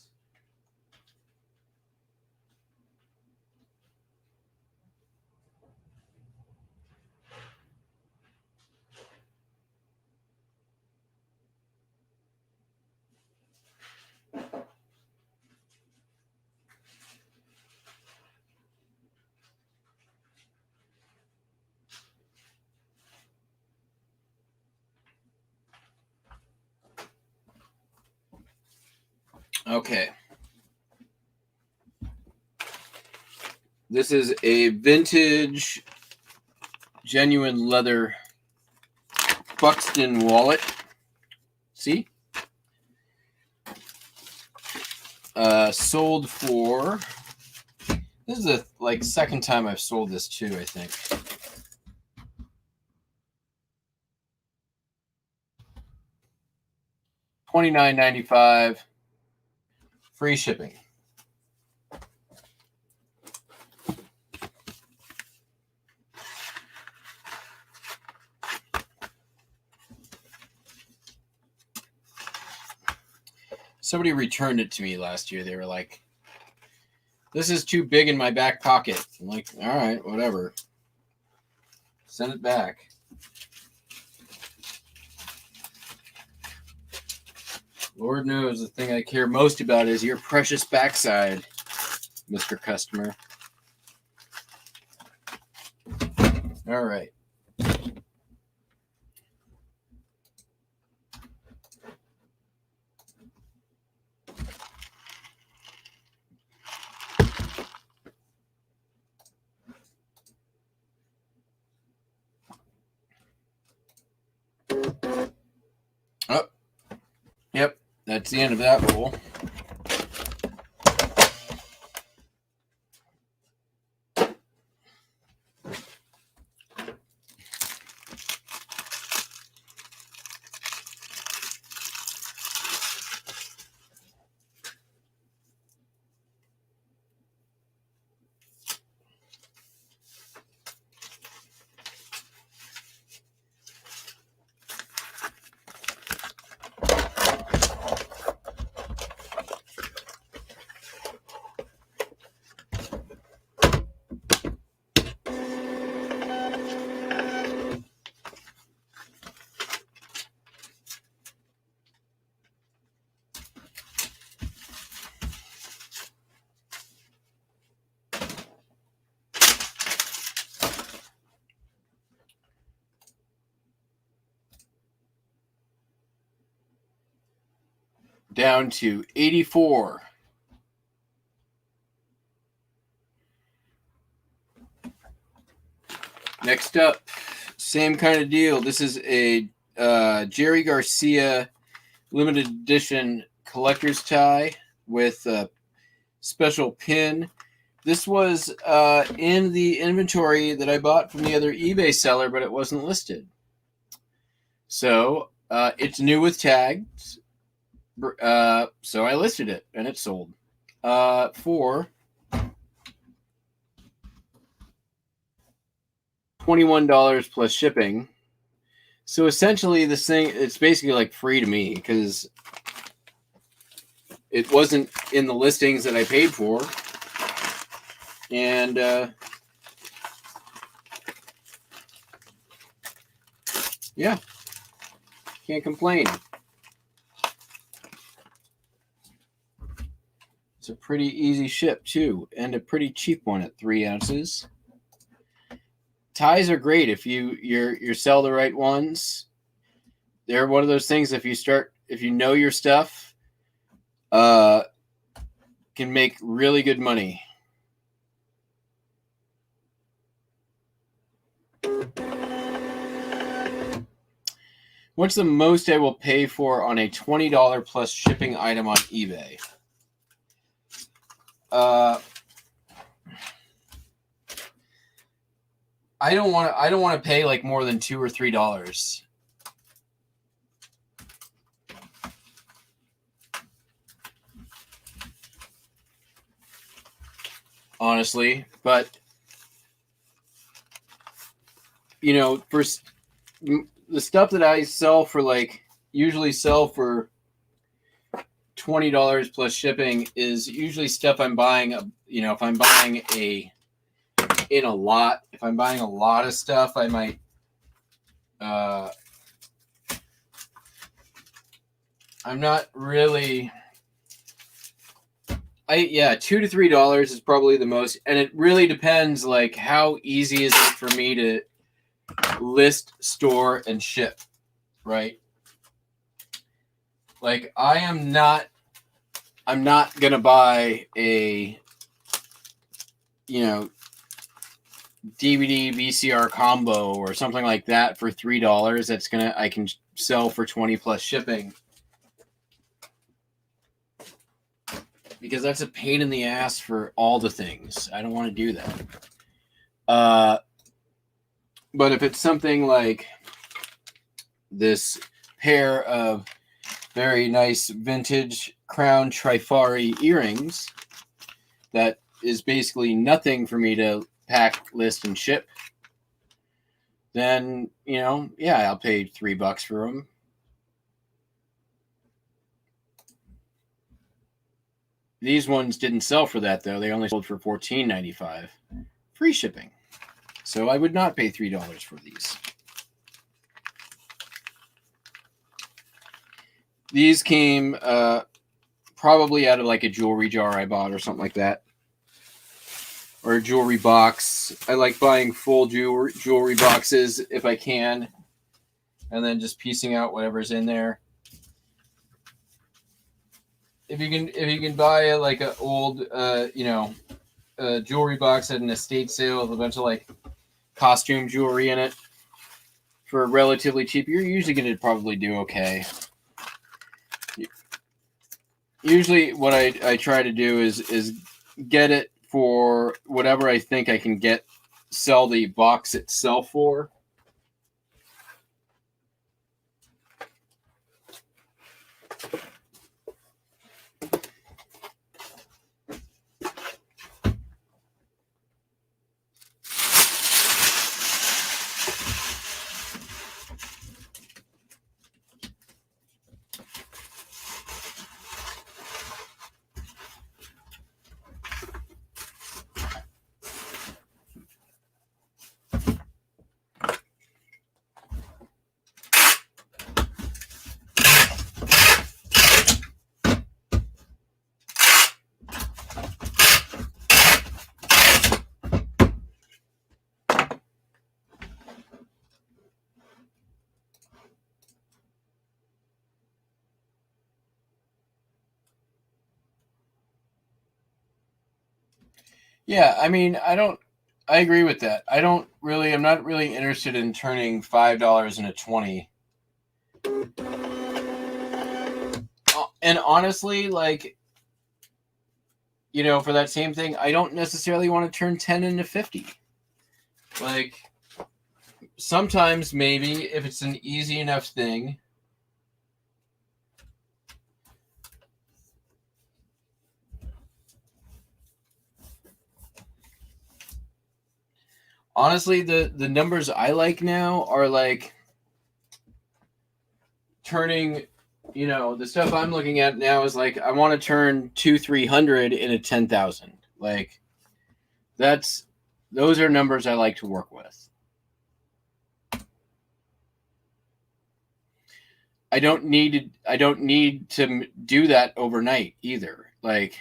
Okay. This is a vintage, genuine leather Buxton wallet. See? Sold for. This is the second time I've sold this too, I think. $29.95. Free shipping. Somebody returned it to me last year. They were like, this is too big in my back pocket. I'm like, all right, whatever. Send it back. Lord knows the thing I care most about is your precious backside, Mr. Customer. All right. Oh, yep. That's the end of that roll. Down to 84. Next up, same kind of deal. This is a Jerry Garcia limited edition collector's tie with a special pin. This was in the inventory that I bought from the other eBay seller, but it wasn't listed. So it's new with tags. So I listed it, and it sold for $21 plus shipping. So essentially, this thing, it's basically like free to me because it wasn't in the listings that I paid for. And yeah, can't complain. It's a pretty easy ship too, and a pretty cheap one at 3 ounces. Ties are great if you sell the right ones. They're one of those things, if you know your stuff, can make really good money. What's the most I will pay for on a $20 plus shipping item on eBay? I don't want to pay like more than $2 or $3. Honestly, but you know, for the stuff that I sell for, like, usually sell for $20 plus shipping is usually stuff I'm buying. You know, if I'm buying if I'm buying a lot of stuff, I might I'm not really $2 to $3 is probably the most, and it really depends, like, how easy is it for me to list, store, and ship, right? Like, I'm not gonna buy a, you know, DVD VCR combo or something like that for $3 I can sell for 20 plus shipping, because that's a pain in the ass for all the things. I don't want to do that. But if it's something like this pair of very nice vintage Crown Trifari earrings that is basically nothing for me to pack, list, and ship, then, you know, yeah, I'll pay $3 for them. These ones didn't sell for that, though. They only sold for $14.95. Free shipping. So I would not pay $3 for these. These came probably out of like a jewelry jar I bought or something like that. Or a jewelry box. I like buying full jewelry boxes if I can. And then just piecing out whatever's in there. If you can buy like an old jewelry box at an estate sale with a bunch of like costume jewelry in it for relatively cheap, you're usually going to probably do okay. Usually what I try to do is get it for whatever I think I can sell the box itself for. Yeah, I mean, I agree with that. I'm not really interested in turning $5 into 20. And honestly, like, you know, for that same thing, I don't necessarily want to turn 10 into 50. Like, sometimes maybe if it's an easy enough thing. Honestly, the numbers I like now are like turning, you know, the stuff I'm looking at now is like I want to turn 200-300 into 10,000. Like, those are numbers I like to work with. I don't need to do that overnight either. Like,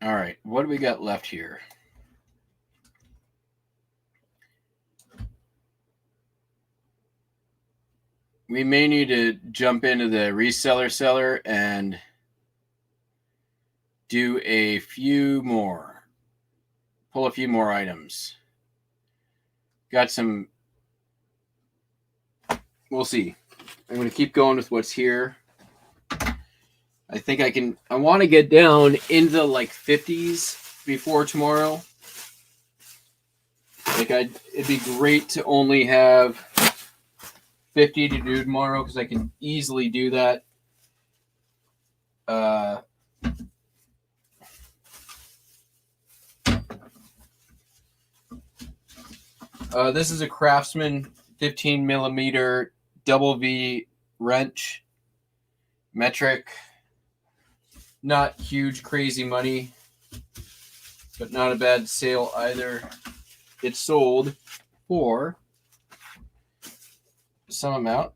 all right, what do we got left here? We may need to jump into the reseller seller and do a few more. Pull a few more items. Got some. We'll see. I'm going to keep going with what's here. I think I can. I want to get down into like 50s before tomorrow. Like, it'd be great to only have 50 to do tomorrow because I can easily do that. This is a Craftsman 15 millimeter double V wrench, metric. Not huge, crazy money, but not a bad sale either. It sold for some amount,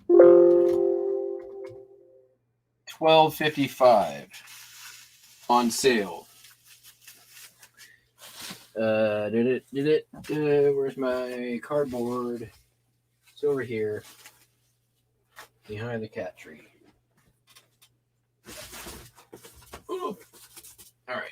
$12.55 on sale. Where's my cardboard? It's over here, behind the cat tree. Ooh. All right.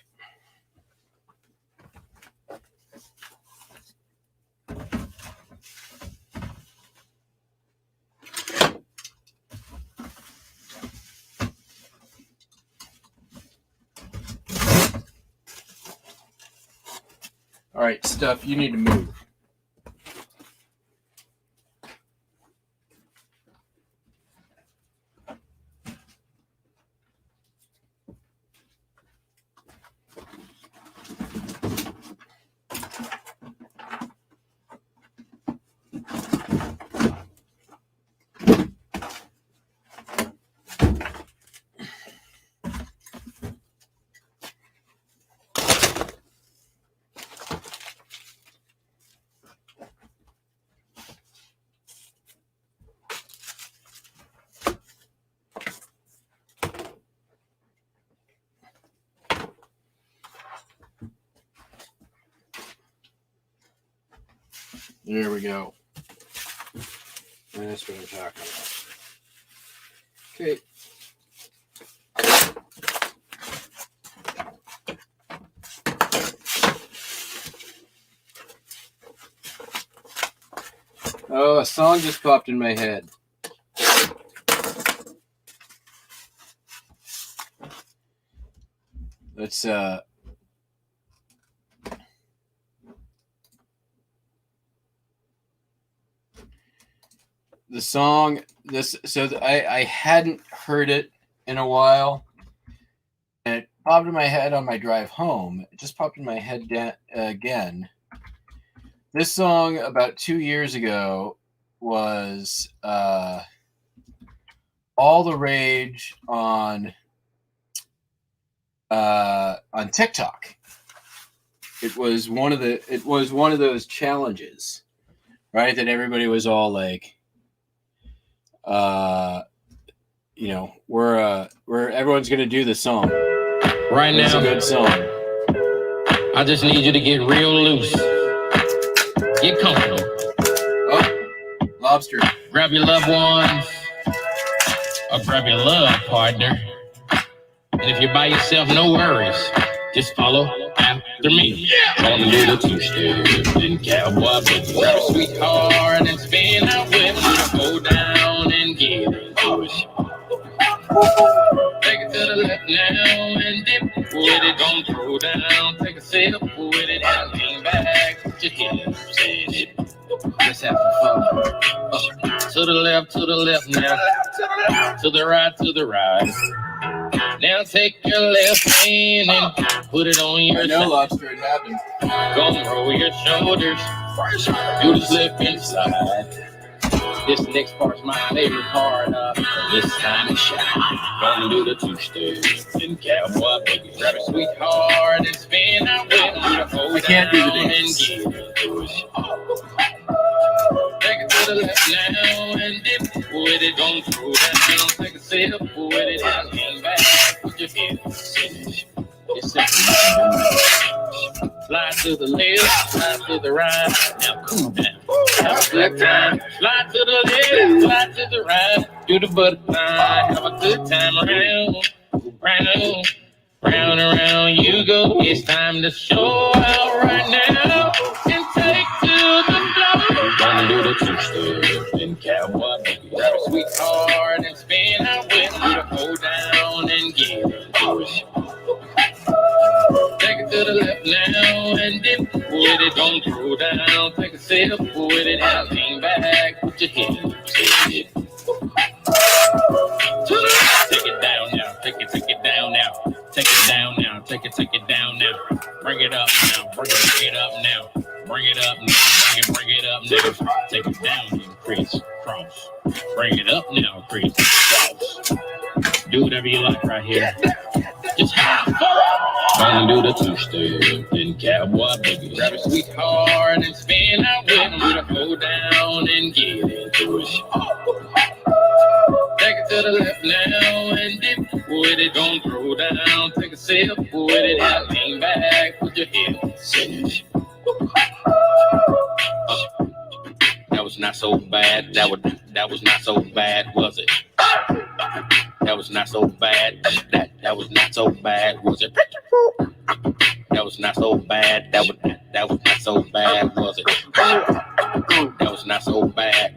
All right, stuff, you need to move. There we go. That's what I'm talking about. Okay. Oh, a song just popped in my head. Let's the song I hadn't heard it in a while, and it popped in my head on my drive home. It just popped in my head again. This song about 2 years ago was all the rage on TikTok. It was one of those challenges, right? That everybody was all like, you know, we're everyone's gonna do the song. Right It's now, a good song. I just need you to get real loose. Get comfortable. Oh, lobster. Grab your loved ones or grab your love partner. And if you're by yourself, no worries. Just follow after me. Gonna do the two-step, then cowboy boogie. Grab a sweetheart and spin out with me. Go down and get into it. Take it to the left now and dip with it. Don't throw down. Take a sip with it and lean back. Put your hips in it. Let's have some fun. To the left now. To the right. Now take your left hand and put it on your No lobster, it happened. Gonna roll your shoulders. Do the slip inside. This next part's my favorite part. This time it's shy. Gonna do the two-step and cowboy boogie. Grab a sweetheart and spin out with me. I can't do the dance. Take it to the left now and dip with it. Don't throw down. Take a sip with it and lean back. Put your hips in it. It's simple. Slide to the left, slide to the right. Now cool down. Have a good time. Slide to the left, slide to the right. Do the butterfly. Have a good time round and round you go. It's time to show out right now and take to the floor. Gonna do the two-step and cowboy boogie. Grab a sweetheart and spin out with me. Hold down and get into it. Take it to the left now and dip with it. Don't throw down. Take a sip with it and lean back. Put your hips in it. Take it down now. Take it down now. Take it down now. Take it down now. Bring it up now. Bring it up now. Bring it up now. Bring it up now. Take it down and crisscross. Bring it up now, crisscross. Do whatever you like right here. Just have fun. Gonna do the two-step and cowboy boogie. Grab a sweetheart and spin out with me. Go down and get into it. Take it to the left now and dip with it. Don't throw down. Take a sip with it and lean back. Put your hips in it. That was not so bad. That was not so bad, was it? That was not so bad. That was not so bad, was it? That was not so bad. That was not so bad, was it? That was not so bad.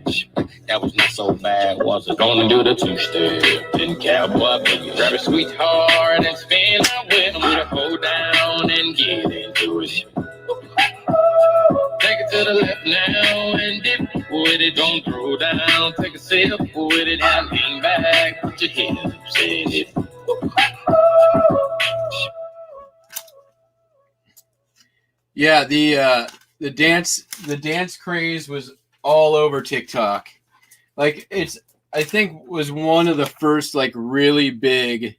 That was not so bad, was it? Gonna do the two-step and cowboy boogie. Grab a sweetheart and spin out with me. Go down and get into it. Take it to the left now and dip with it. Don't throw down. Take a sip with it and lean back. Put your hips in it. Yeah, the dance craze was all over TikTok. Like I think was one of the first like really big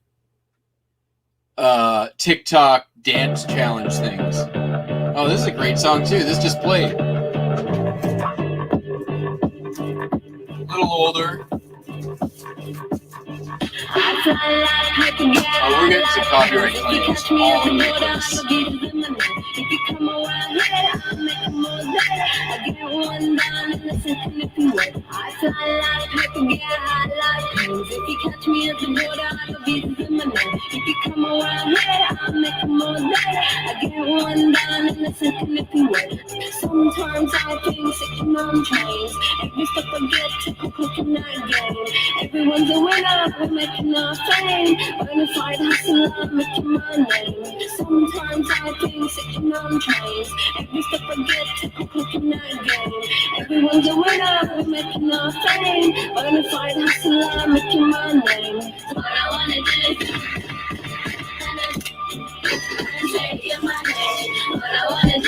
TikTok dance challenge things. Oh, this is a great song too. This just played. A little older. Oh, we're getting some copyright claims all over the place. Sometimes I think sitting on trains. Every step I get, clicking that game. Everyone's a winner, we're making our fame. Bonafide hustler, making my name. Sometimes I think sitting on trains. Every step I get, clicking that game. Everyone's a winner, we're making our fame. Bonafide hustler, making my name. What I wanna do is say my name. What I wanna do.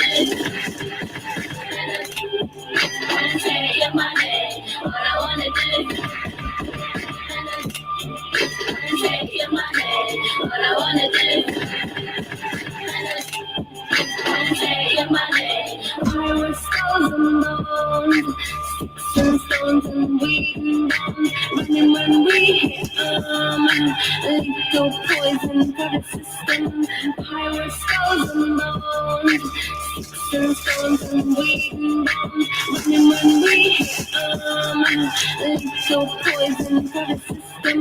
Say my name, what I wanna do. Say my name, what I wanna do. Say my name. I was skulls and bones, sticks and stones and weed and bones. Running when we hit Lethal poison for the system. Pirate skulls and bones. Sticks and stones and weed and bones. When we hit lethal poison for the system.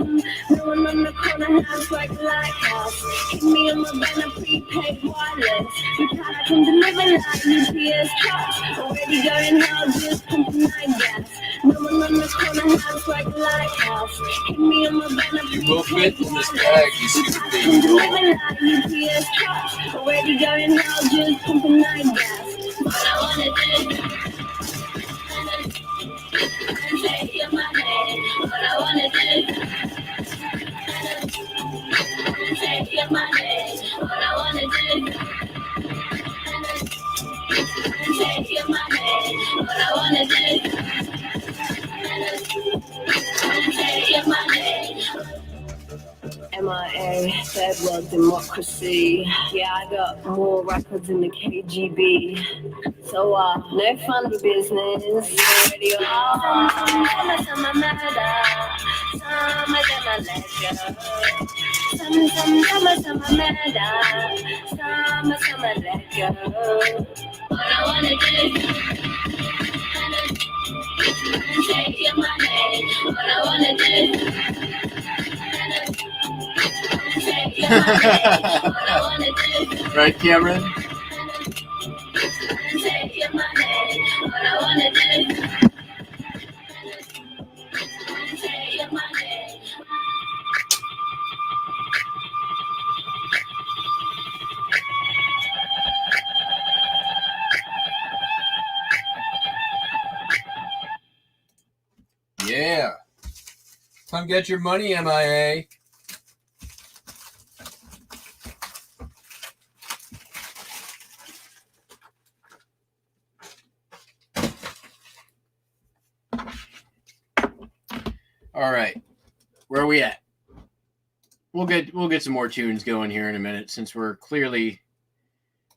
No one on the corner has like a lighthouse. Hit me on my banner, prepaid wireless. Reply I can deliver like UPS trucks. Already going hell, just pumping night gas. No one on the corner has like a lighthouse. Hit me on my banner, Both prepaid fit in this wireless. bag. You see Reply the I can big roll. deliver like UPS trucks. Already going hell, just pumping night gas. All I wanna do is take your money. All I wanna do is take your money. All I wanna do is take your money. All I wanna do is take your money. MIA, third world democracy. Yeah, I got more records in the KGB. So, no funny business. You already are. Some of them I let go. Some I murder. Some I let go. All I wanna do is take your money. All I wanna do is take your money. All I wanna do Right, Cameron? is take your money. All I wanna do is take your money. Yeah. Come get your money, MIA. All right. Where are we at? We'll get some more tunes going here in a minute, since we're clearly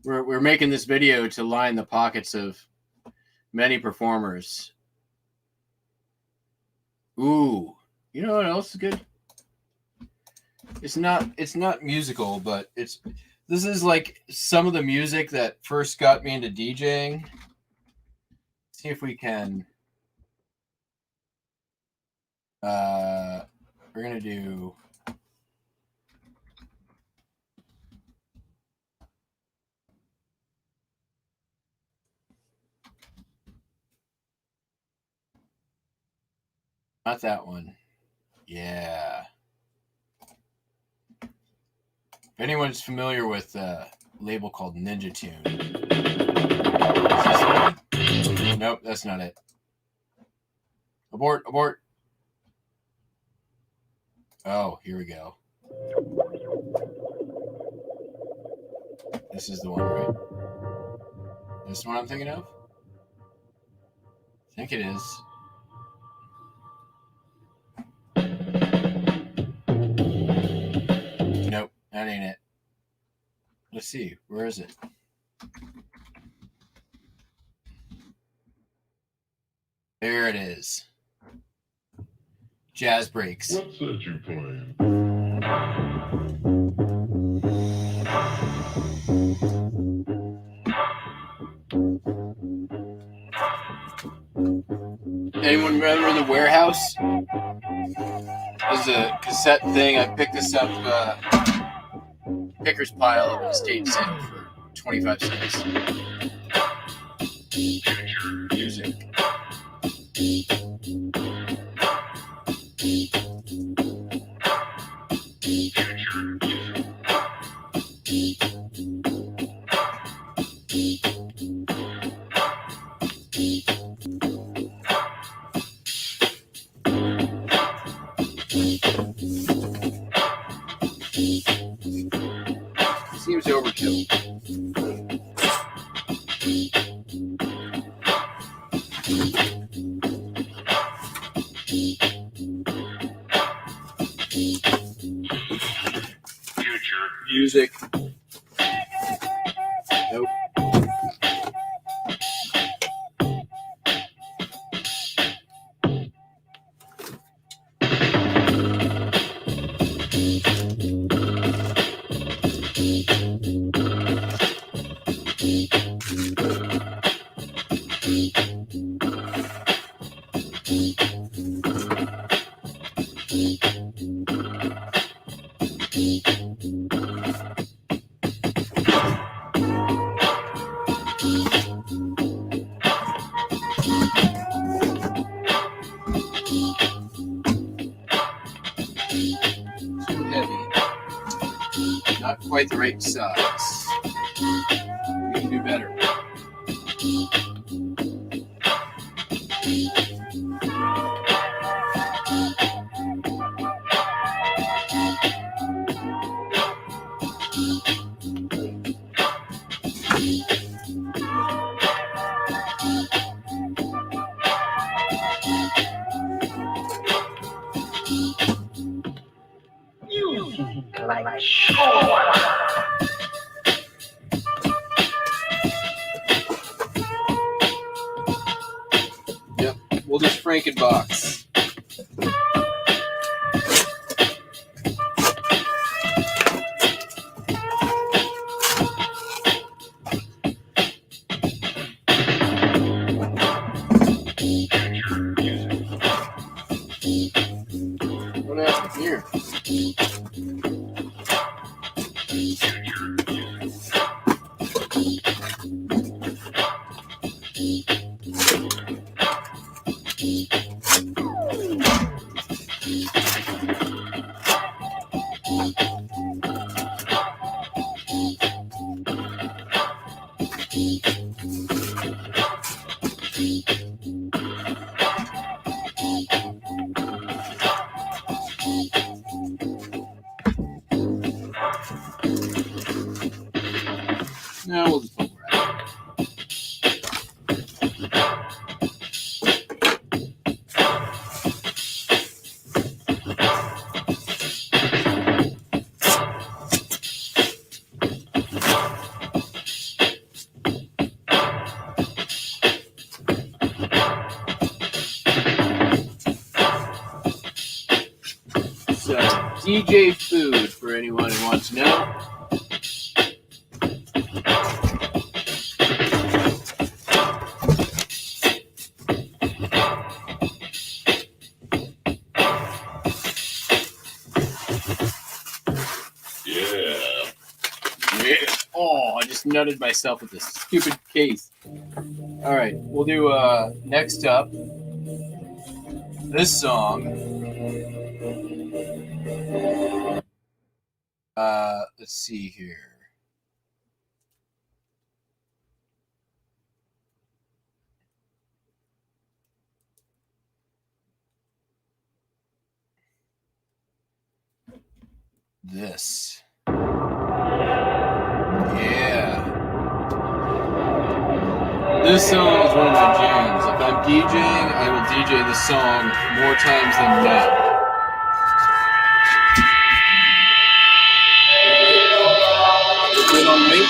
we're making this video to line the pockets of many performers. Ooh, you know what else is good? It's not musical, but this is like some of the music that first got me into DJing. See if we can. We're gonna do. Not that one. Yeah. If anyone's familiar with a label called Ninja Tune. Nope, that's not it. Abort. Oh, here we go. This is the one, right? This one I'm thinking of? I think it is. Nope, that ain't it. Let's see. Where is it? There it is. Jazz Breaks. What's that you playing? Anyone remember The Warehouse? This is a cassette thing. I picked this up Picker's Pile of an estate sale for 25 cents. Music. Seems overkill. Music. Nope. Too heavy. Not quite the right size. We can do better. Like sure. Yep, we'll just Frankenbox. What happened here? No, we'll just pull it out. So, DJ Food, for anyone who wants to know. Yeah. Oh, I just nutted myself with this stupid case. All right, we'll do next up this song. Let's see here. This. Yeah. This song is one of my jams. If I'm DJing, I will DJ this song more times than not. Good on me.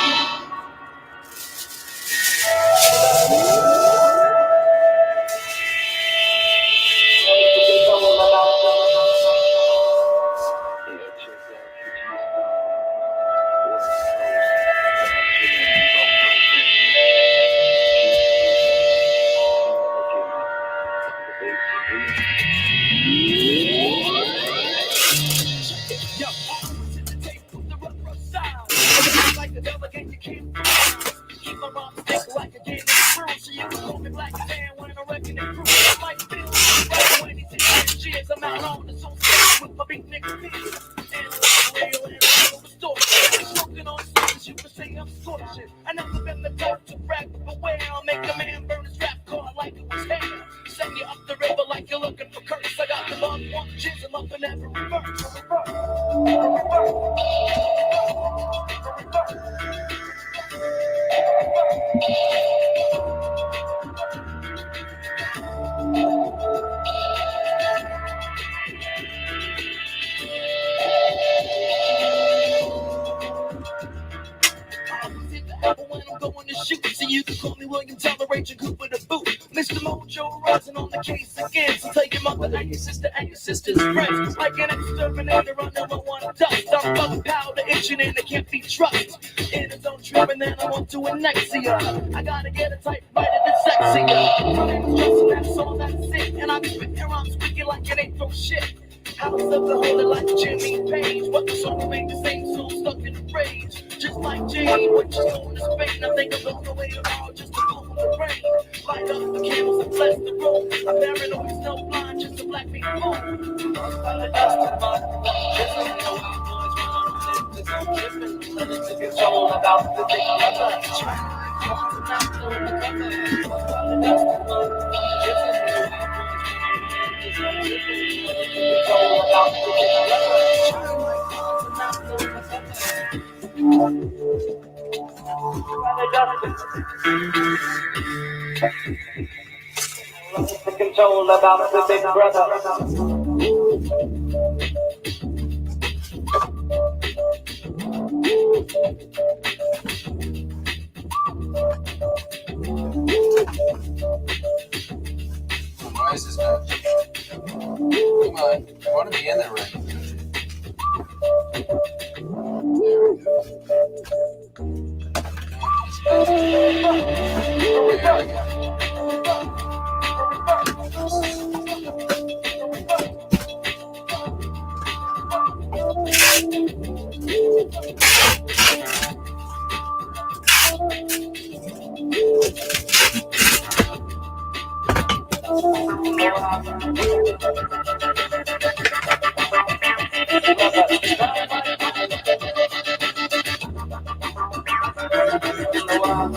you can call me William Tolerate your Cooper the boot. Mr. Mojo rising on the case again. So tell your mother and your sister's friends. Like an exterminator on number one dust. I'm fucking powder itching and it can't be trusted. In his own trip and then I want to annex ya. I gotta get a typewriter that's sexier. My name is Justin, that's all, that's it. And I be spitting around speaking like it ain't no shit. House of the Holy like Jimmy Page. But the song remains the same, so stuck in the rage. Just like Jane, when she's going to Spain. I think I'm going away tomorrow just to go in the rain. Light up the candles and bless the room. I'm paranoid, no blind, just a black people moon. By the dust of my just so you know how boys run on the just I'm tripping. Let it take control about the thing I'm about. Trying to not blow the cover. By the dust of my just so you know how boys run on the just I'm tripping. Control about the thing I'm about. Trying to not blow the cover. The control about the big brother. Why is this not? Come on, I want to be in there right now. There we go.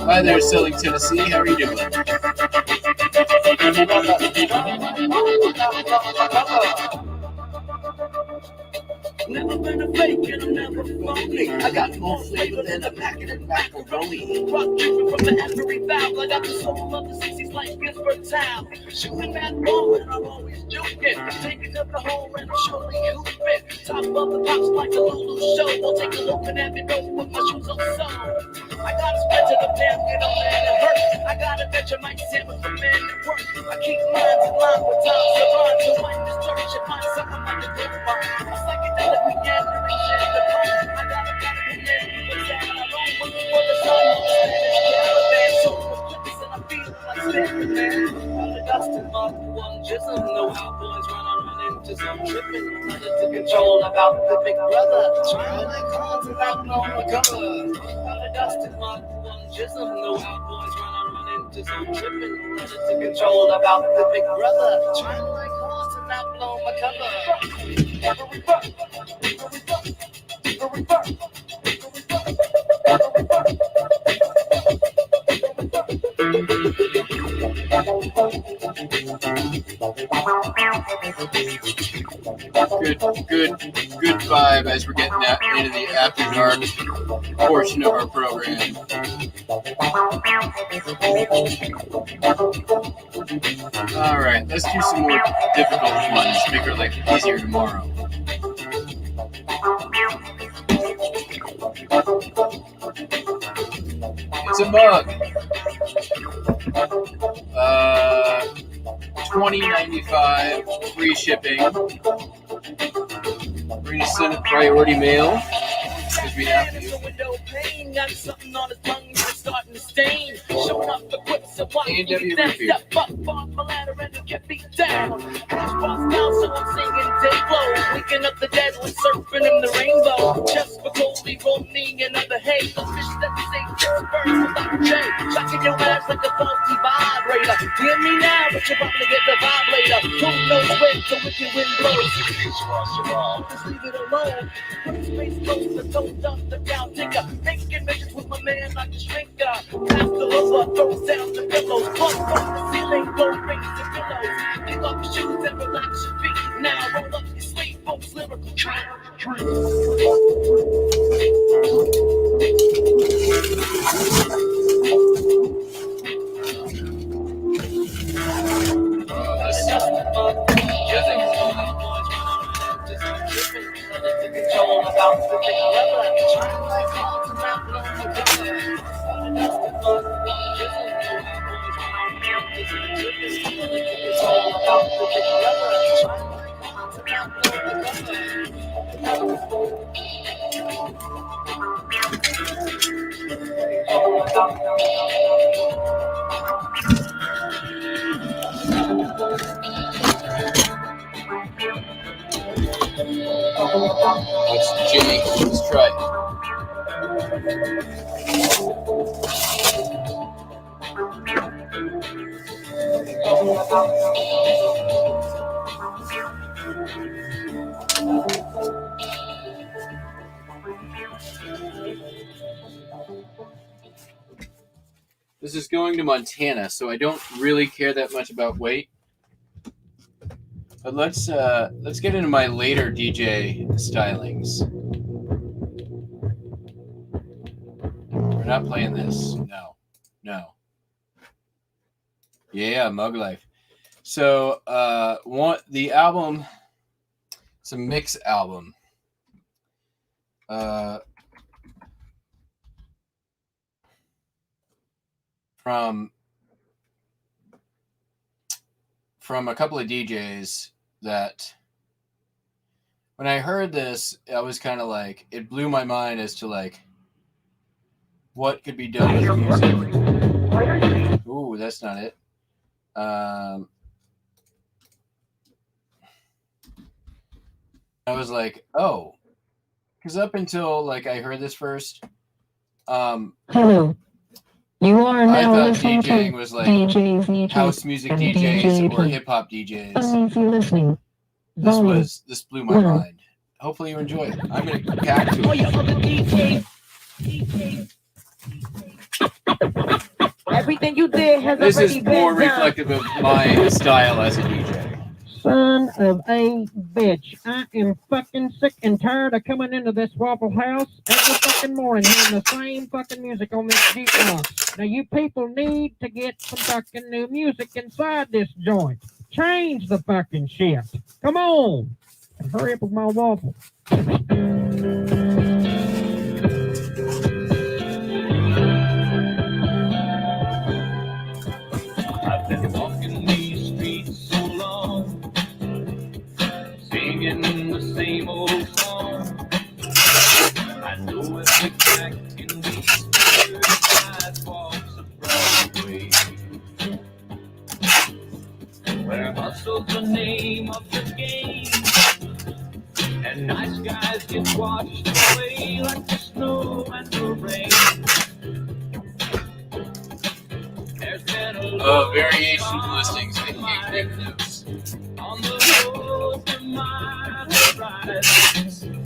Hi there, Selling Tennessee. How are you doing? Never been a fake and I'm never phony. I got more flavor than a packet of macaroni. Rock dripping from the every valve. I got the soul of the 60s like Ginsburg Town. Shooting that ball and I'm always juking. Taking up the hole and I'm surely hooping. Top of the pops like a Lulu show. We'll take a look at every road with my shoes on so. I got a spread to the pan, get on man and hurt. I got a Vegemite sandwich for men at work. I keep minds in line with Tom Savant. So when this church should find something like a good one. A psychedelic weekend, the reach and the bone. I got a man who's out on my own. Looking for the sun, I'm standing caravan. So with quickness and I'm feeling like standing man. All the dust in my one jism. No how boys run into some tripping. Running to control about the big brother. Trying like cons and out on the cover. Dust in my one jism. No how boys run into some tripping. Running to control about the big brother. Trying like horns and not blow my cover. Good vibe as we're getting into the after dark portion of our program. All right, let's do some more difficult ones. Make our life easier tomorrow. It's a mug. $20.95, free shipping. We're gonna send it priority mail because we have to. Got something on his tongue, he's starting to stain. Showing up the quips of what he A&W step up off my ladder and it kept me down. Cash box down, so I'm singing day glow. Waking up the dead with surfing in the rainbow. Just for Goldie, Rodney, and other hay. The fish that say just birds without J. Shocking your ass like a faulty vibrator. Hear me now, but you're about to get the vibe later. Who knows when the wicked wind blows? Just leave it alone. Put the space close and don't dump the down ticker. Making measures with my man like a shrinker. Pass the lover, throws down the pillows. Pump on the ceiling, blow rings and pillows. Kick off your shoes and relax your feet. Now roll up your sleeve, folks, lyrical triumph. That's Jimmy. Let's try it. This is going to Montana, so I don't really care that much about weight. But let's get into my later DJ stylings. We're not playing this. No. Yeah, Mug Life. So the album, it's a mix album. From a couple of DJs that when I heard this, I was kind of like, it blew my mind as to like what could be done with music. Ooh, that's not it. I was like, oh, because up until like I heard this first, Hello. You are now I thought listening DJing to was like DJs, house music DJs or hip hop DJs. If you're listening. This blew my mind. Hopefully you enjoy it. I'm gonna back to it. Everything you did has This already is been more done. reflective of my style as a DJ. Son of a bitch. I am fucking sick and tired of coming into this Waffle House every fucking morning hearing the same fucking music on this jukebox. Now you people need to get some fucking new music inside this joint. Change the fucking shit. Come on. And hurry up with my waffle. I've been walking these streets so long, singing the same old song. I know every crack in these sidewalks of Broadway, where hustle's the name of the game, and nice guys get washed away like the snow and the rain. Variation listings and gig notes. On the road to my horizon,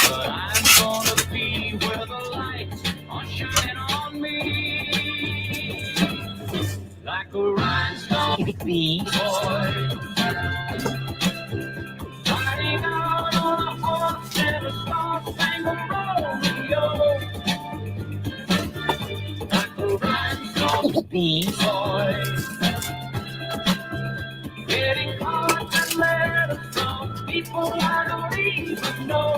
but I'm gonna be where the lights are shining on me, like a rhinestone boy, riding out on a horse and a star-spangled rodeo, like a rhinestone boy. Getting cards and letters from people I don't even know,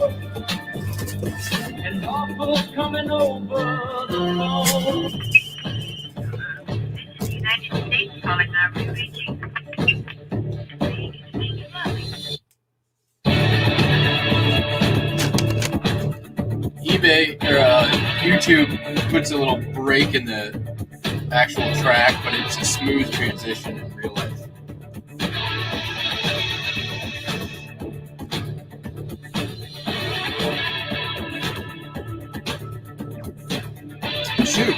and offers coming over the phone. United States calling our reaching. eBay or YouTube puts a little break in the actual track, but it's a smooth transition in real life. Shoot.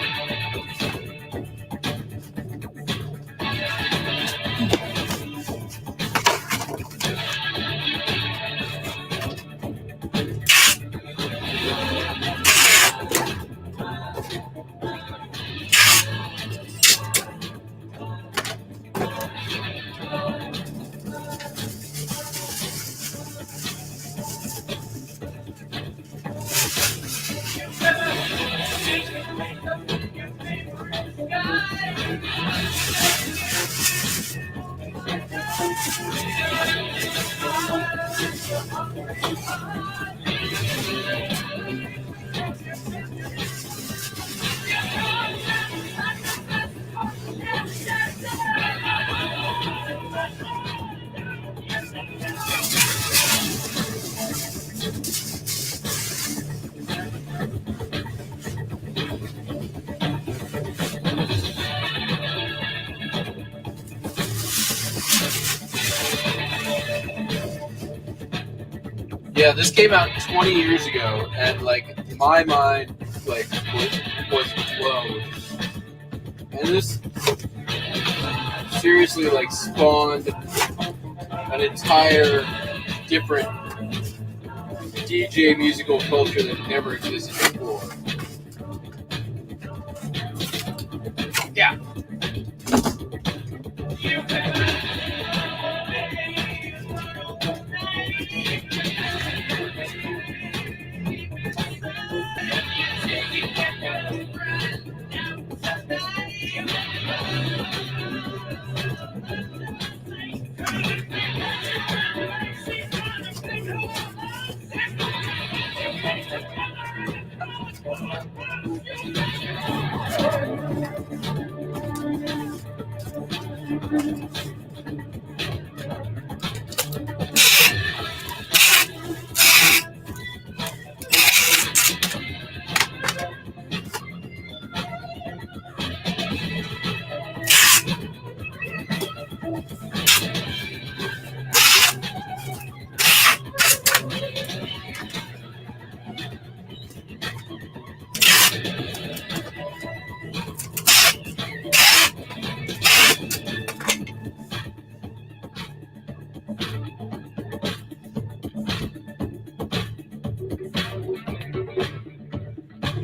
Yeah, this came out 20 years ago, and like my mind like was blown. And this seriously like spawned an entire different DJ musical culture that never existed before. Yeah.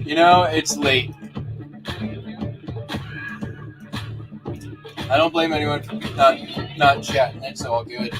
You know, it's late. I don't blame anyone for not chatting. It's all good.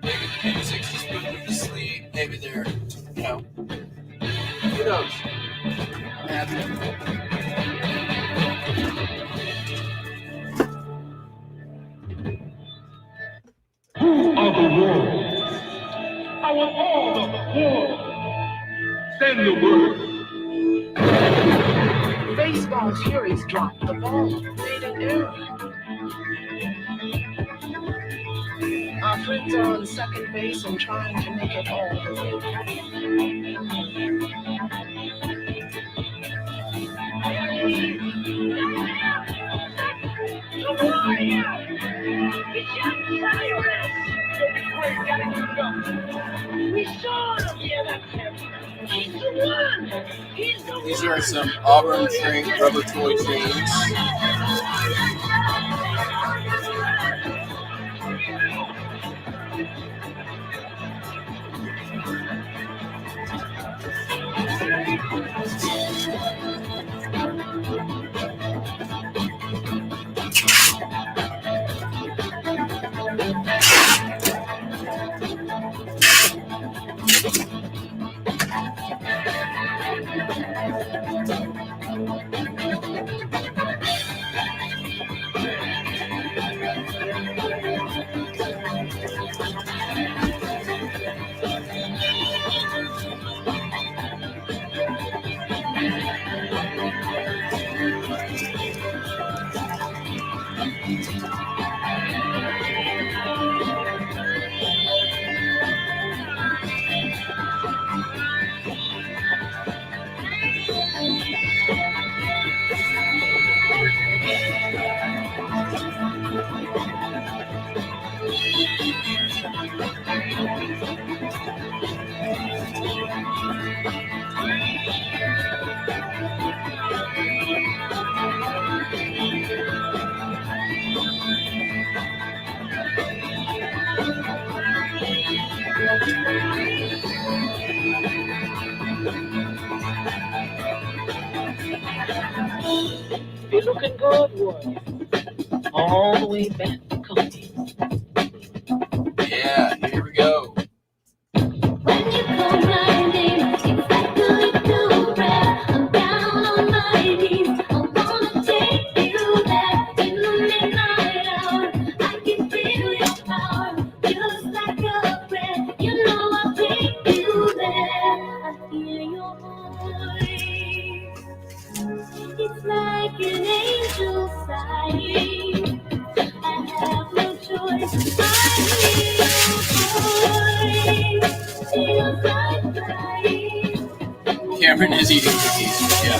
Maybe music's just putting them to sleep. Maybe they're, you know, who knows? I'm happy. Of the world. I want all of the world. Send the word. Baseball's Furies dropped the ball late and early. Our friends are on second base and trying to make it all the way back. We saw him. Yeah, that's him. He's the one. He's the These are some Auburn rubber toy trains. You're looking good, boy. All the way back to Cody. Yeah, here we go. When you come riding, exactly to where I'm down on my knees. I wanna take you there in the midnight hour. I can feel your power, just like a friend. You know I'll Cameron is eating cookies. Yeah.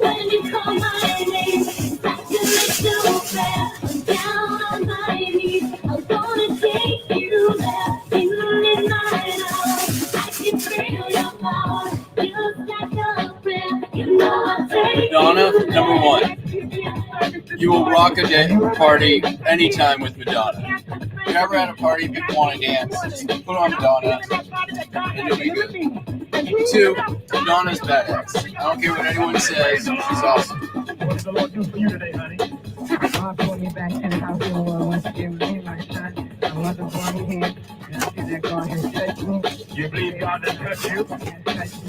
When you call my name, that you so fair. Down on my knees, I'm gonna take you there. In the midnight hour, I can feel your power. Just like a prayer, you know I'll take Madonna, you number one. You will rock a party anytime with Madonna. If you ever had a party, people want to dance, just put on Madonna, and you'll be good. 2, Madonna's badass. I don't care what anyone says, she's awesome. What did the Lord do for you today, honey? God brought me back to the house in the world once again with me, my son. I wasn't born here, and I feel that God has touched me. You believe God has touched you?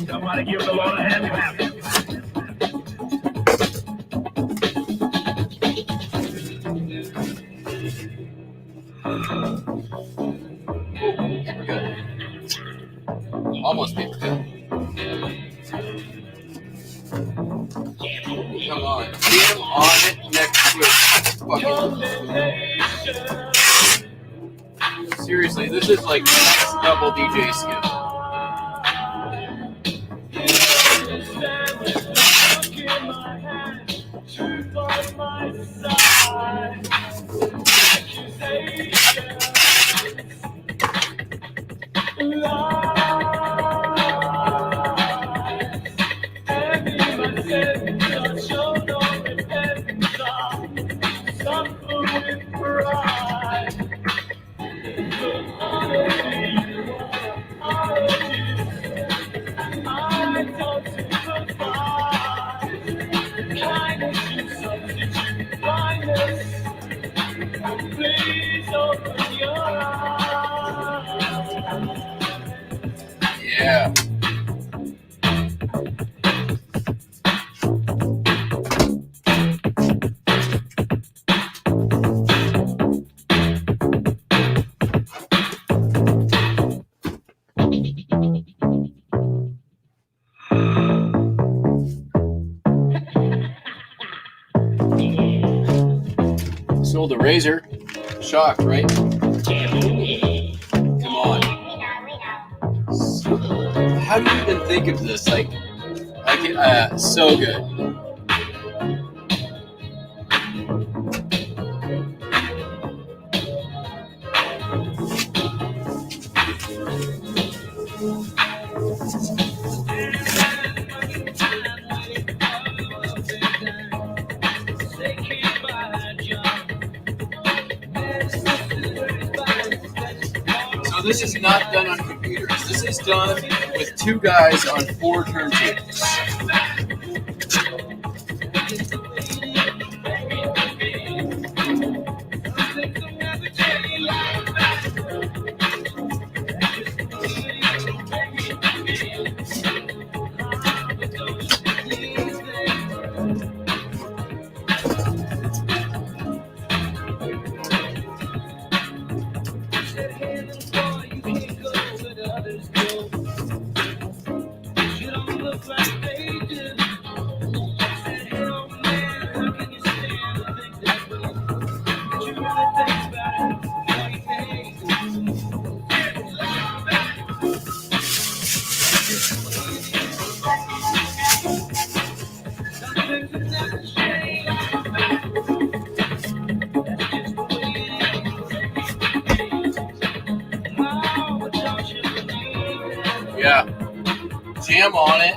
Somebody give the Lord a hand clap. Good. Almost people good. Come on. Jam on it next week. Seriously, this is like the next double DJ skill. Yeah. Sold a razor. Shocked, right? Come on. How do you even think of this? Like so good. So this is not done on computers. This is done with 2 guys on 4 turntables. Yeah. Jam on it.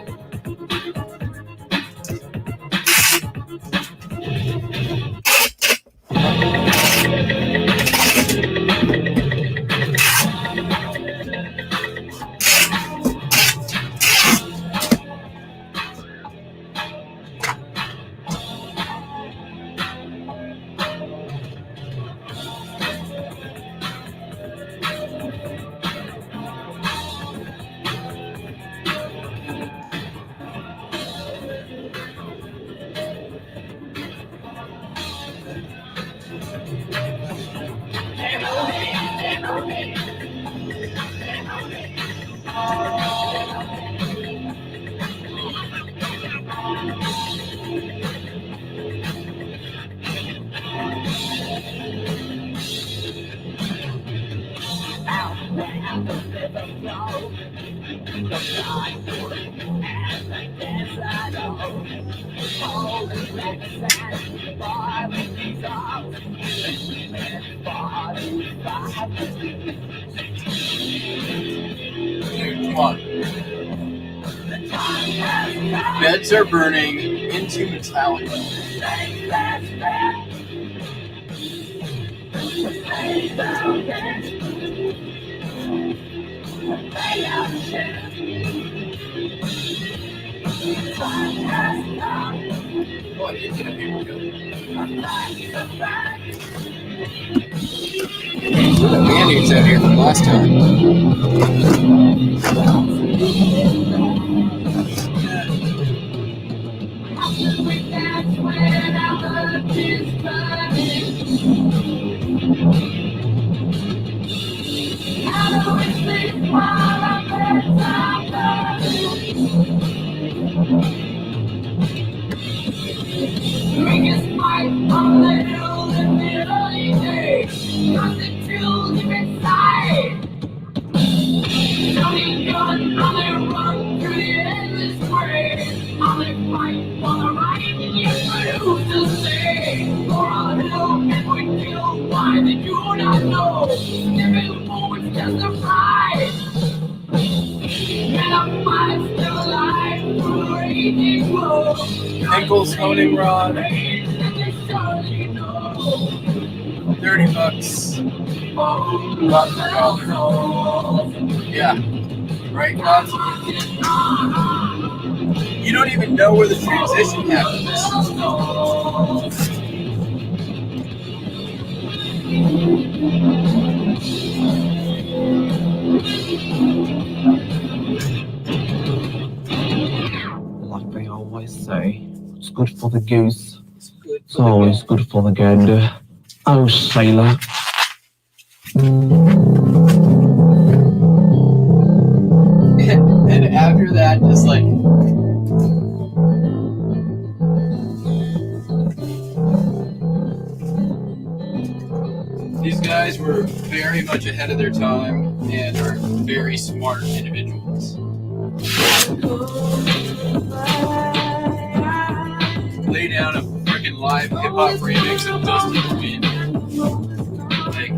Come on. Beds are burning into Metallica. Oh, I didn't get a paper cut. The band-aids out here from last time. Biggest fight on the hill in the early days. Got the chills deep inside. Johnny gun on their run through the endless parade. On their fight for the right, and you refuse to say. For a hill and we kill. Why did you not know? Giving forward just a ride. And I'm still alive through the raging world. Ankles honing rod. $30. About $1. Yeah. Right, Rods? You don't even know where the transition happens. Like they always say, what's good for the goose, it's always good for the gander. Oh, sailor. And after that, just like... These guys were very much ahead of their time and are very smart individuals. Lay down a freaking live hip-hop remix of Dusty the Wind. Like,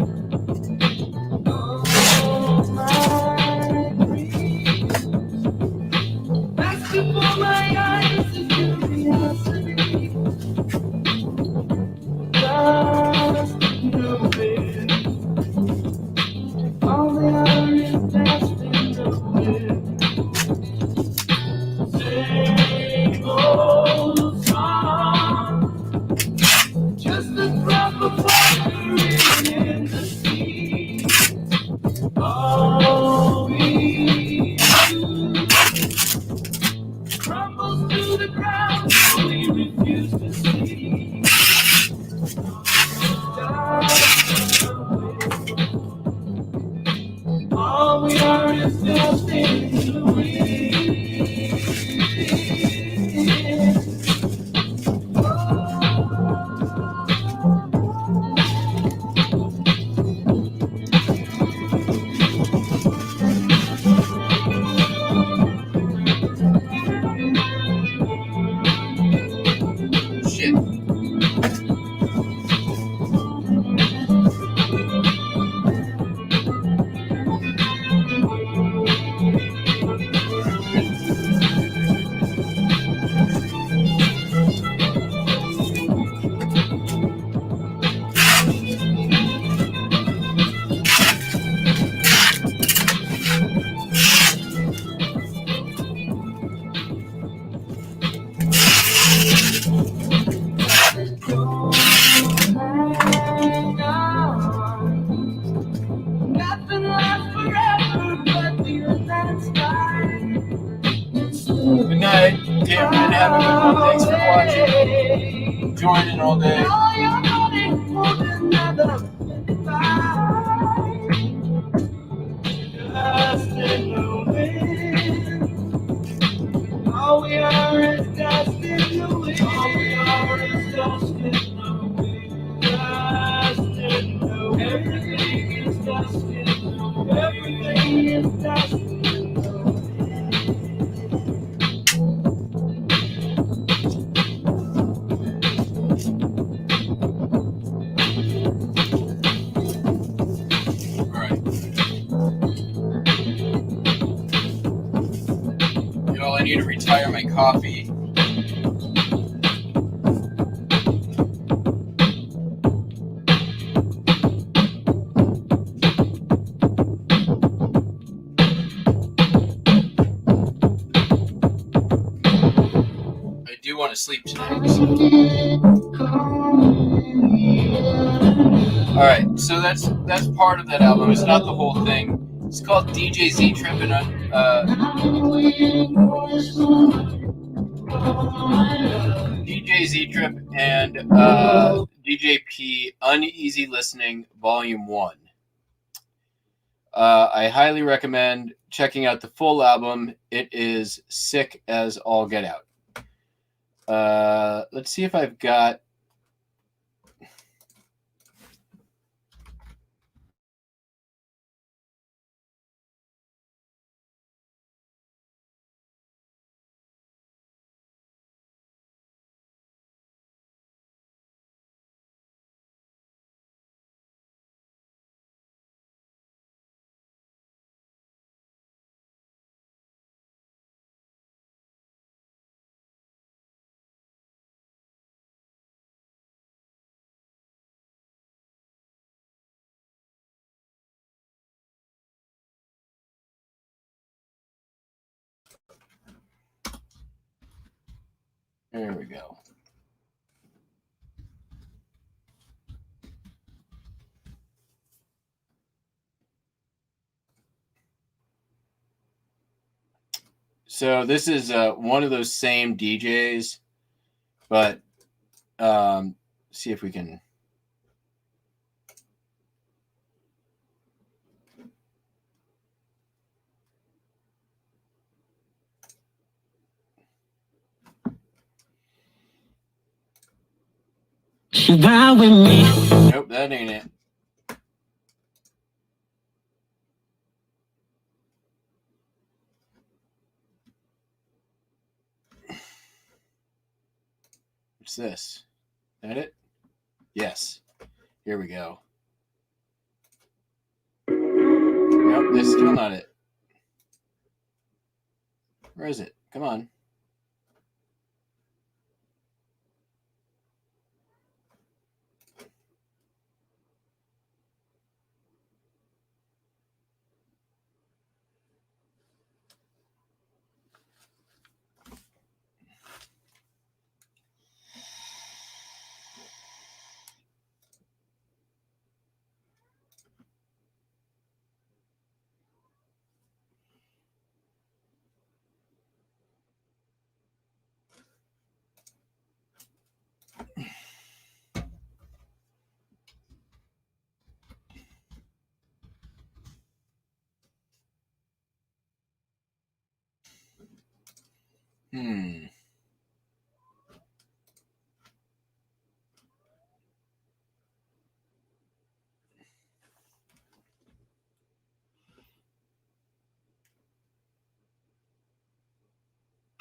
good night. Damn, man, have a good one. Thanks for watching. Joining all day. All we are is dust in the wind. All we are is dust in the wind. Dust in the wind. Everything is dust in the wind. Everything is dust in the wind. retire my coffee. I do want to sleep tonight. So. All right, so that's part of that album. It's not the whole thing. It's called DJ Z Trip and DJ Z Trip and DJ P Uneasy Listening Volume 1. I highly recommend checking out the full album. It is sick as all get out. Let's see if I've got. There we go. So this is one of those same DJs, but see if we can. She ride with me. Nope, that ain't it. What's this? Is that it? Yes. Here we go. Nope, that's still not it. Where is it? Come on.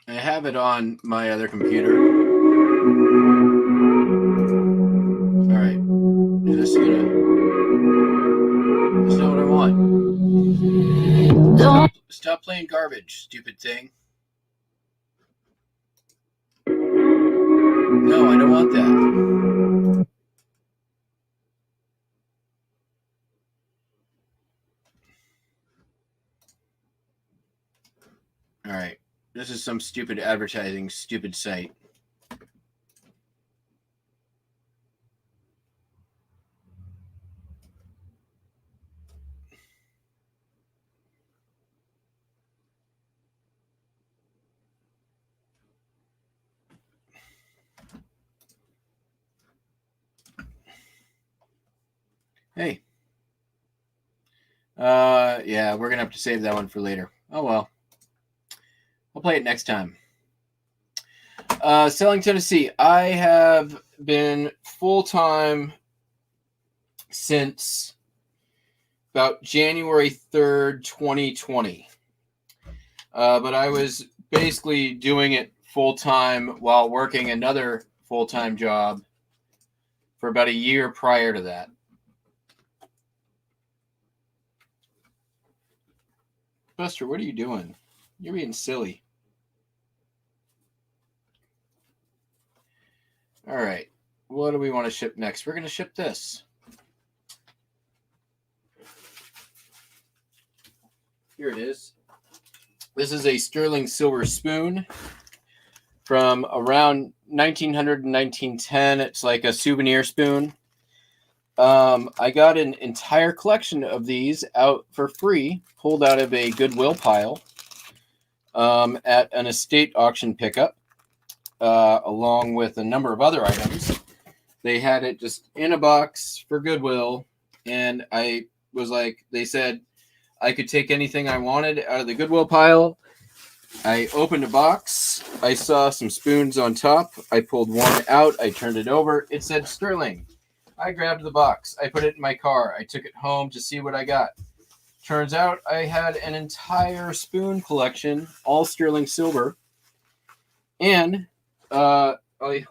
I have it on my other computer. All right. Is this gonna? That's not what I want. Stop playing garbage, stupid thing. No, I don't want that. All right. This is some stupid advertising, stupid site. Hey. Yeah, we're gonna have to save that one for later. Oh well. I'll play it next time. Selling Tennessee. I have been full-time since about January 3rd, 2020. But I was basically doing it full-time while working another full-time job for about a year prior to that. Buster, what are you doing? You're being silly. All right. What do we want to ship next? We're going to ship this. Here it is. This is a sterling silver spoon from around 1900 and 1910. It's like a souvenir spoon. I got an entire collection of these out for free, pulled out of a Goodwill pile at an estate auction pickup, along with a number of other items. They had it just in a box for Goodwill, and I was like, they said I could take anything I wanted out of the Goodwill pile. I opened a box. I saw some spoons on top. I pulled one out. I turned it over. It said sterling. I grabbed the box. I put it in my car. I took it home to see what I got. Turns out I had an entire spoon collection, all sterling silver, and a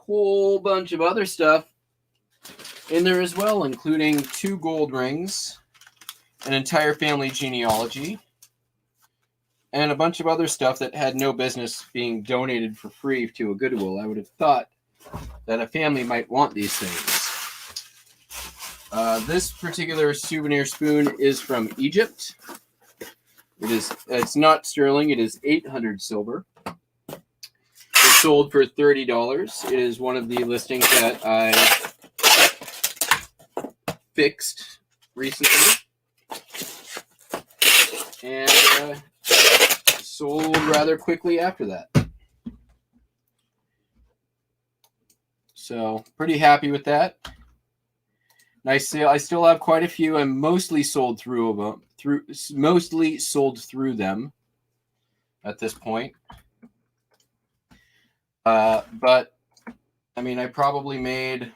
whole bunch of other stuff in there as well, including 2 gold rings, an entire family genealogy, and a bunch of other stuff that had no business being donated for free to a Goodwill. I would have thought that a family might want these things. This particular souvenir spoon is from Egypt. It's not sterling. It is 800 silver. It's sold for $30. It is one of the listings that I fixed recently and sold rather quickly after that. So pretty happy with that. Nice sale. I still have quite a few. I'm mostly sold through them. Mostly sold through them at this point. But I mean, I probably made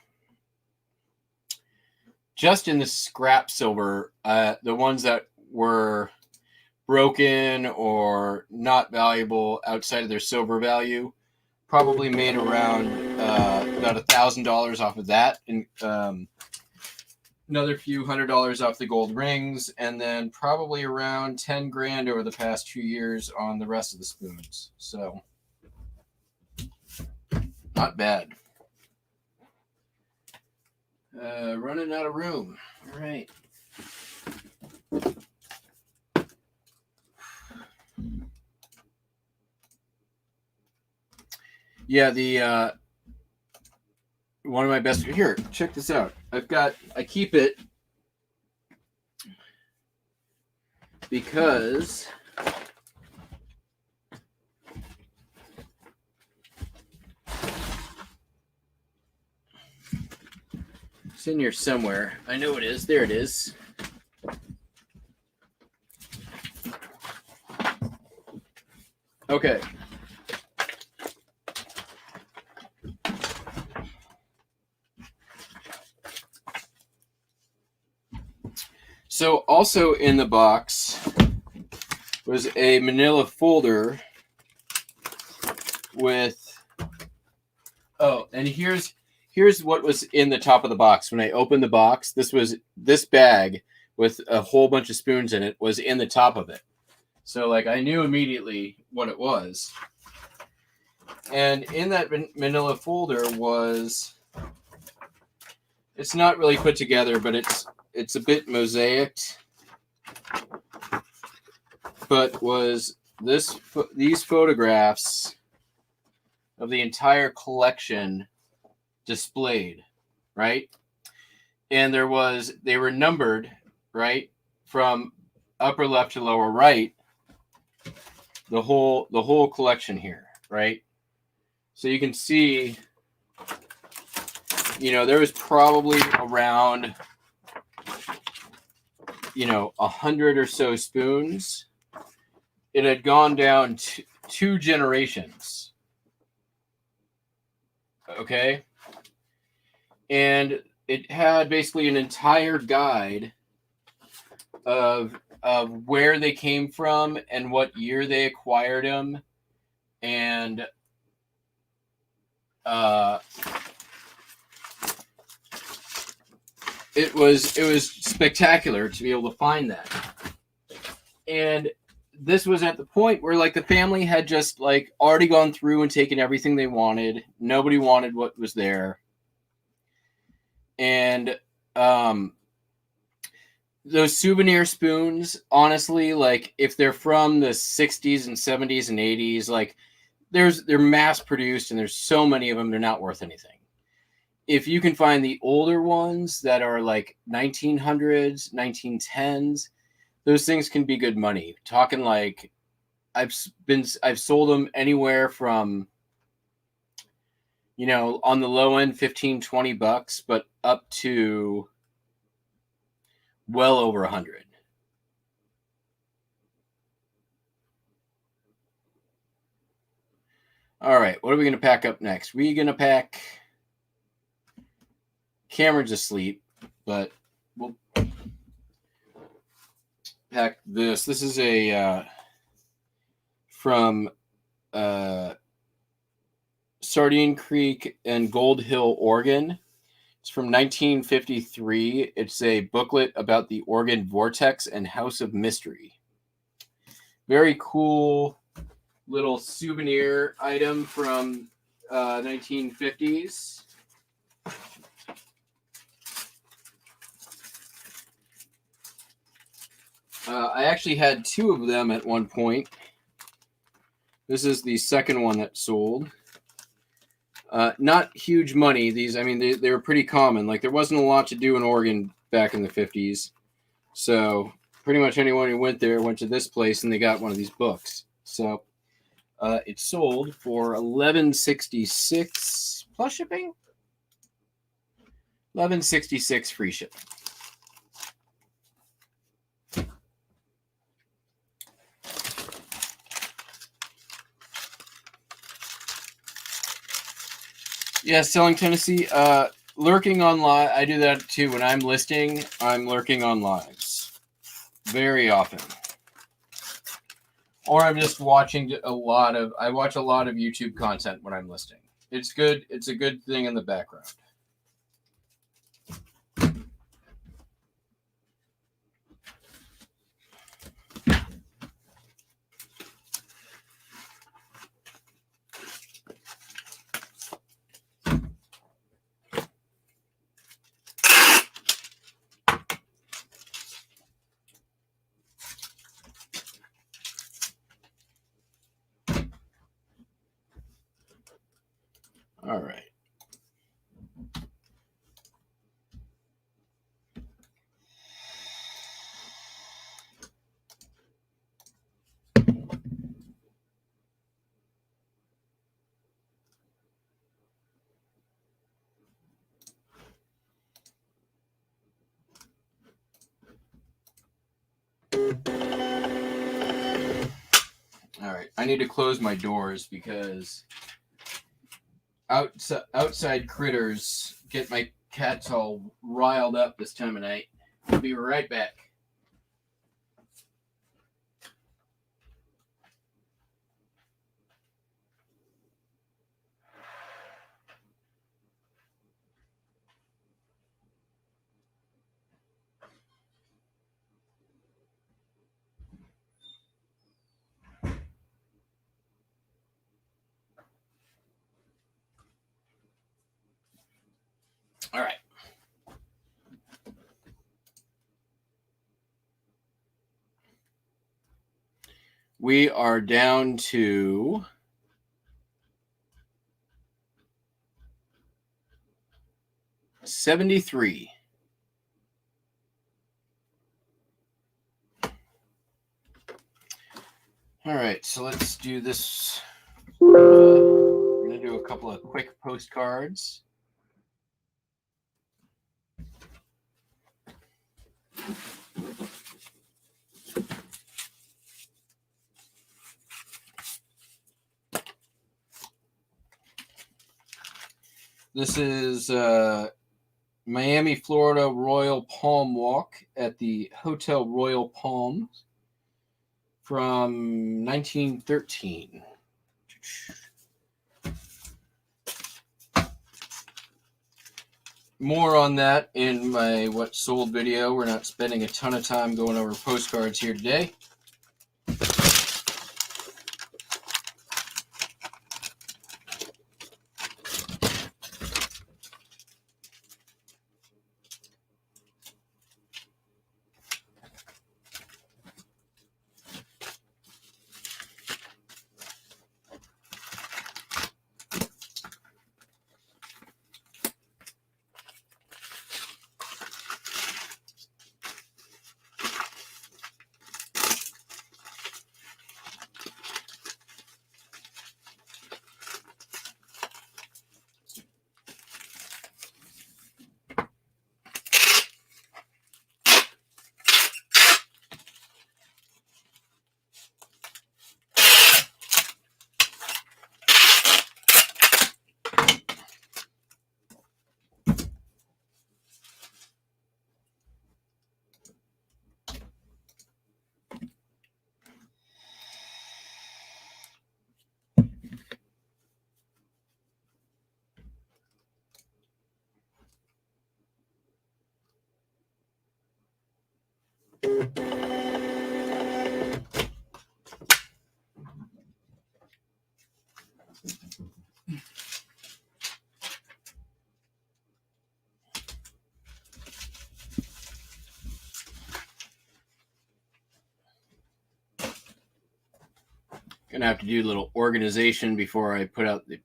just in the scrap silver, the ones that were broken or not valuable outside of their silver value, probably made around about $1,000 off of that, and another few $100s off the gold rings, and then probably around 10 grand over the past 2 years on the rest of the spoons. So not bad. Running out of room. All right. Yeah, the one of my best. Here, check this out. I keep it because it's in here somewhere. I know it is. There it is. Okay. So also in the box was a manila folder with, and here's what was in the top of the box. When I opened the box, this bag with a whole bunch of spoons in it was in the top of it. So like I knew immediately what it was. And in that manila folder was, it's not really put together, but it's a bit mosaicked, but was these photographs of the entire collection displayed, right? And they were numbered, right, from upper left to lower right, the whole collection here, right? So you can see, there was probably around 100 or so spoons. It had gone down 2 generations. Okay. And it had basically an entire guide of where they came from and what year they acquired them. And it was spectacular to be able to find that. And this was at the point where like the family had just like already gone through and taken everything they wanted. Nobody wanted what was there. And those souvenir spoons, honestly, like if they're from the 60s and 70s and 80s, like they're mass produced and there's so many of them, they're not worth anything. If you can find the older ones that are like 1900s, 1910s, those things can be good money. Talking like I've sold them anywhere from, you know, on the low end, $15-20, but up to well over 100. All right, what are we going to pack up next? We're going to pack... Cameron's asleep, but we'll pack this. This is a from Sardine Creek and Gold Hill, Oregon. It's from 1953. It's a booklet about the Oregon Vortex and House of Mystery. Very cool little souvenir item from 1950s. I actually had 2 of them at one point. This is the second one that sold. Not huge money. These, I mean, they were pretty common. Like, there wasn't a lot to do in Oregon back in the 50s. So pretty much anyone who went there went to this place and they got one of these books. So it sold for $11.66 plus shipping. $11.66 free shipping. Yeah, selling Tennessee. Lurking on live. I do that too. When I'm listing, I'm lurking on lives very often. Or I'm just watching I watch a lot of YouTube content when I'm listing. It's good. It's a good thing in the background. All right. All right. I need to close my doors because outside critters get my cats all riled up this time of night. I'll be right back. All right. We are down to $73. All right, so let's do this. We're going to do a couple of quick postcards. This is Miami, Florida Royal Palm Walk at the Hotel Royal Palms from 1913. More on that in my what sold video. We're not spending a ton of time going over postcards here today. Gonna have to do a little organization before I put out the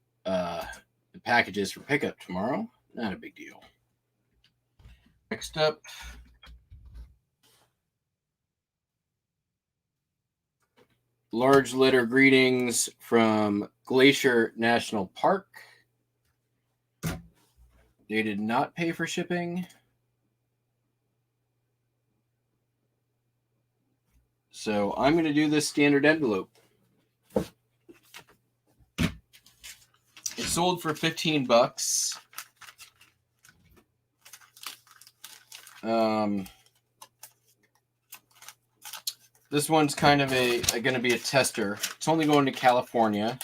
packages for pickup tomorrow. Not a big deal. Next up, large litter greetings from Glacier National Park. They did not pay for shipping. So I'm going to do this standard envelope. It sold for $15. This one's kind of going to be a tester. It's only going to California.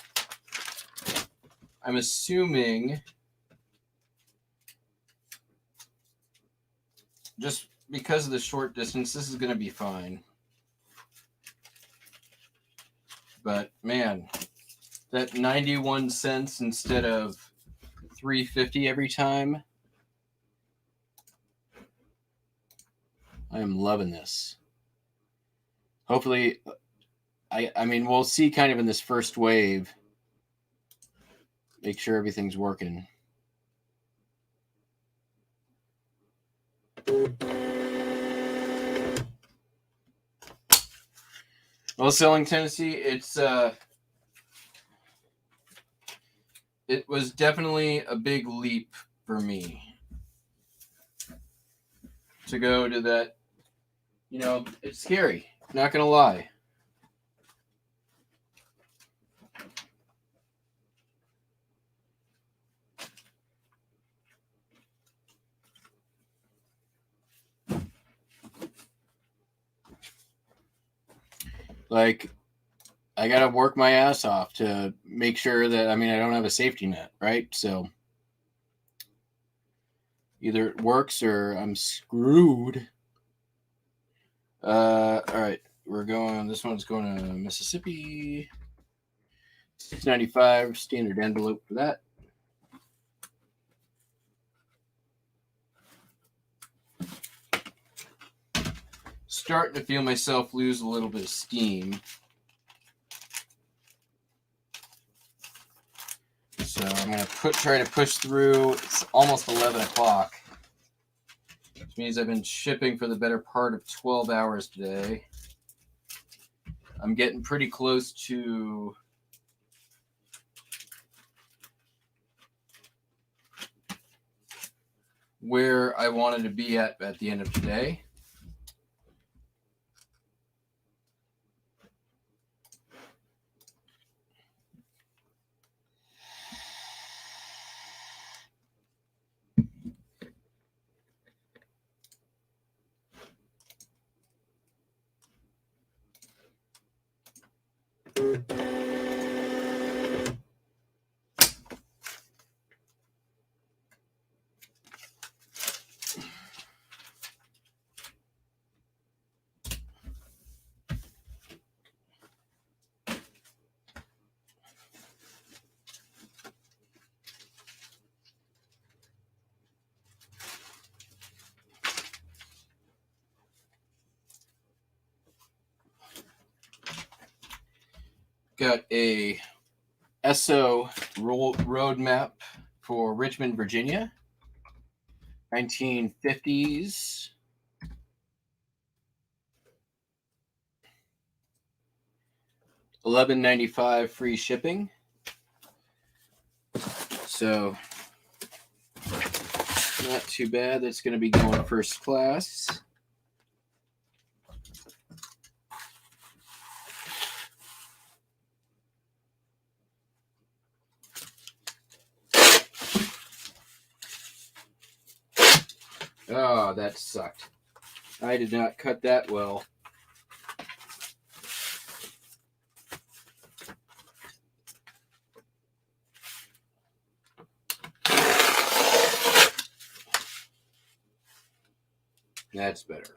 I'm assuming just because of the short distance, this is going to be fine. But man, that 91 cents instead of $3.50 every time. I am loving this. Hopefully, I mean, we'll see kind of in this first wave. Make sure everything's working. Well, selling Tennessee, it was definitely a big leap for me to go to that. You know, it's scary. Not gonna lie. Like, I got to work my ass off to make sure that, I mean, I don't have a safety net, right? So either it works or I'm screwed. All right, this one's going to Mississippi. $6.95 standard envelope for that. Starting to feel myself lose a little bit of steam. So I'm going to try to push through. It's almost 11 o'clock. Which means I've been shipping for the better part of 12 hours today. I'm getting pretty close to where I wanted to be at the end of today. Got a ESSO roadmap for Richmond, Virginia, 1950s. $11.95 free shipping. So not too bad. That's going to be going first class. Oh, that sucked. I did not cut that well. That's better.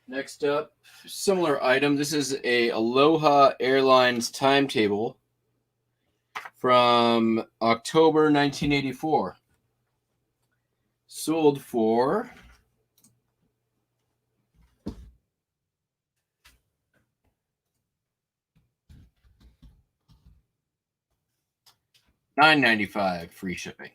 Next up, similar item. This is a Aloha Airlines timetable from October 1984. Sold for $9.95, free shipping.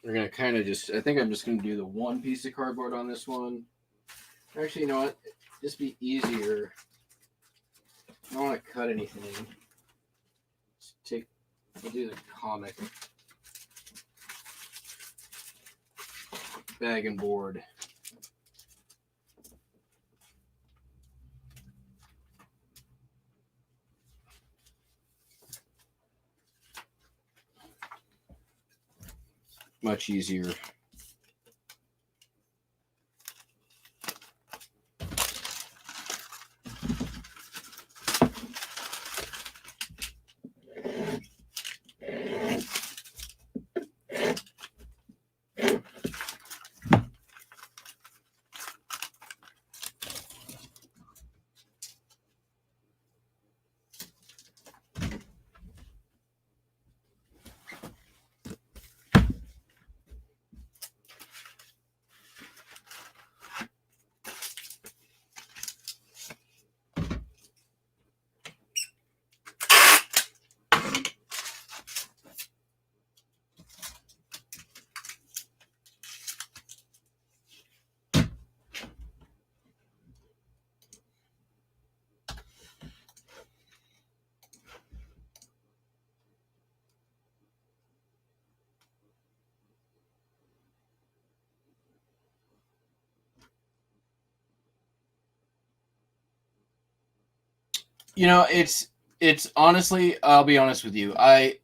We're going to kind of just, I think I'm just going to do the one piece of cardboard on this one. Actually, you know what? Just be easier. I don't want to cut anything. We'll do the comic bag and board. Much easier. You know, it's honestly, I'll be honest with you. I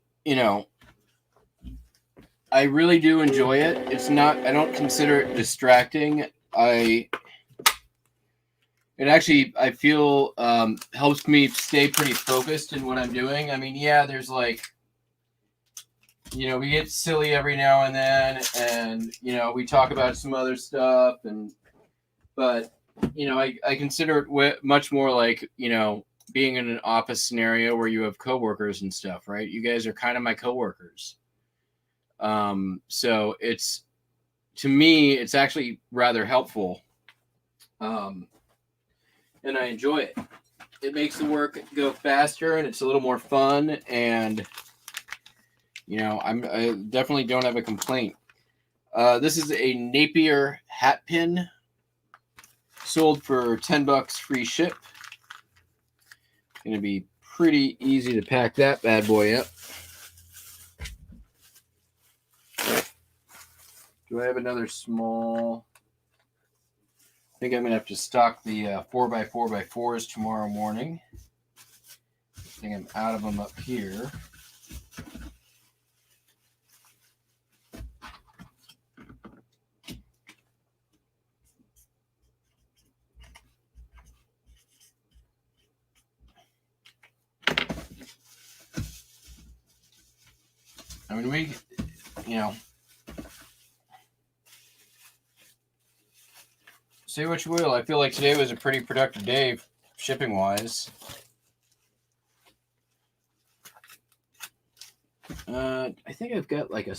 really do enjoy it. It's not, I don't consider it distracting. I feel helps me stay pretty focused in what I'm doing. I mean, yeah, there's like, we get silly every now and then, and we talk about some other stuff, but I consider it much more like being in an office scenario where you have coworkers and stuff, right? You guys are kind of my coworkers. So to me, it's actually rather helpful. And I enjoy it. It makes the work go faster, and it's a little more fun, and I definitely don't have a complaint. This is a Napier hat pin, sold for $10 free ship. Going to be pretty easy to pack that bad boy up. Do I have another small? I think I'm going to have to stock the 4x4x4s tomorrow morning. I think I'm out of them up here. I mean, say what you will. I feel like today was a pretty productive day shipping wise. I think I've got like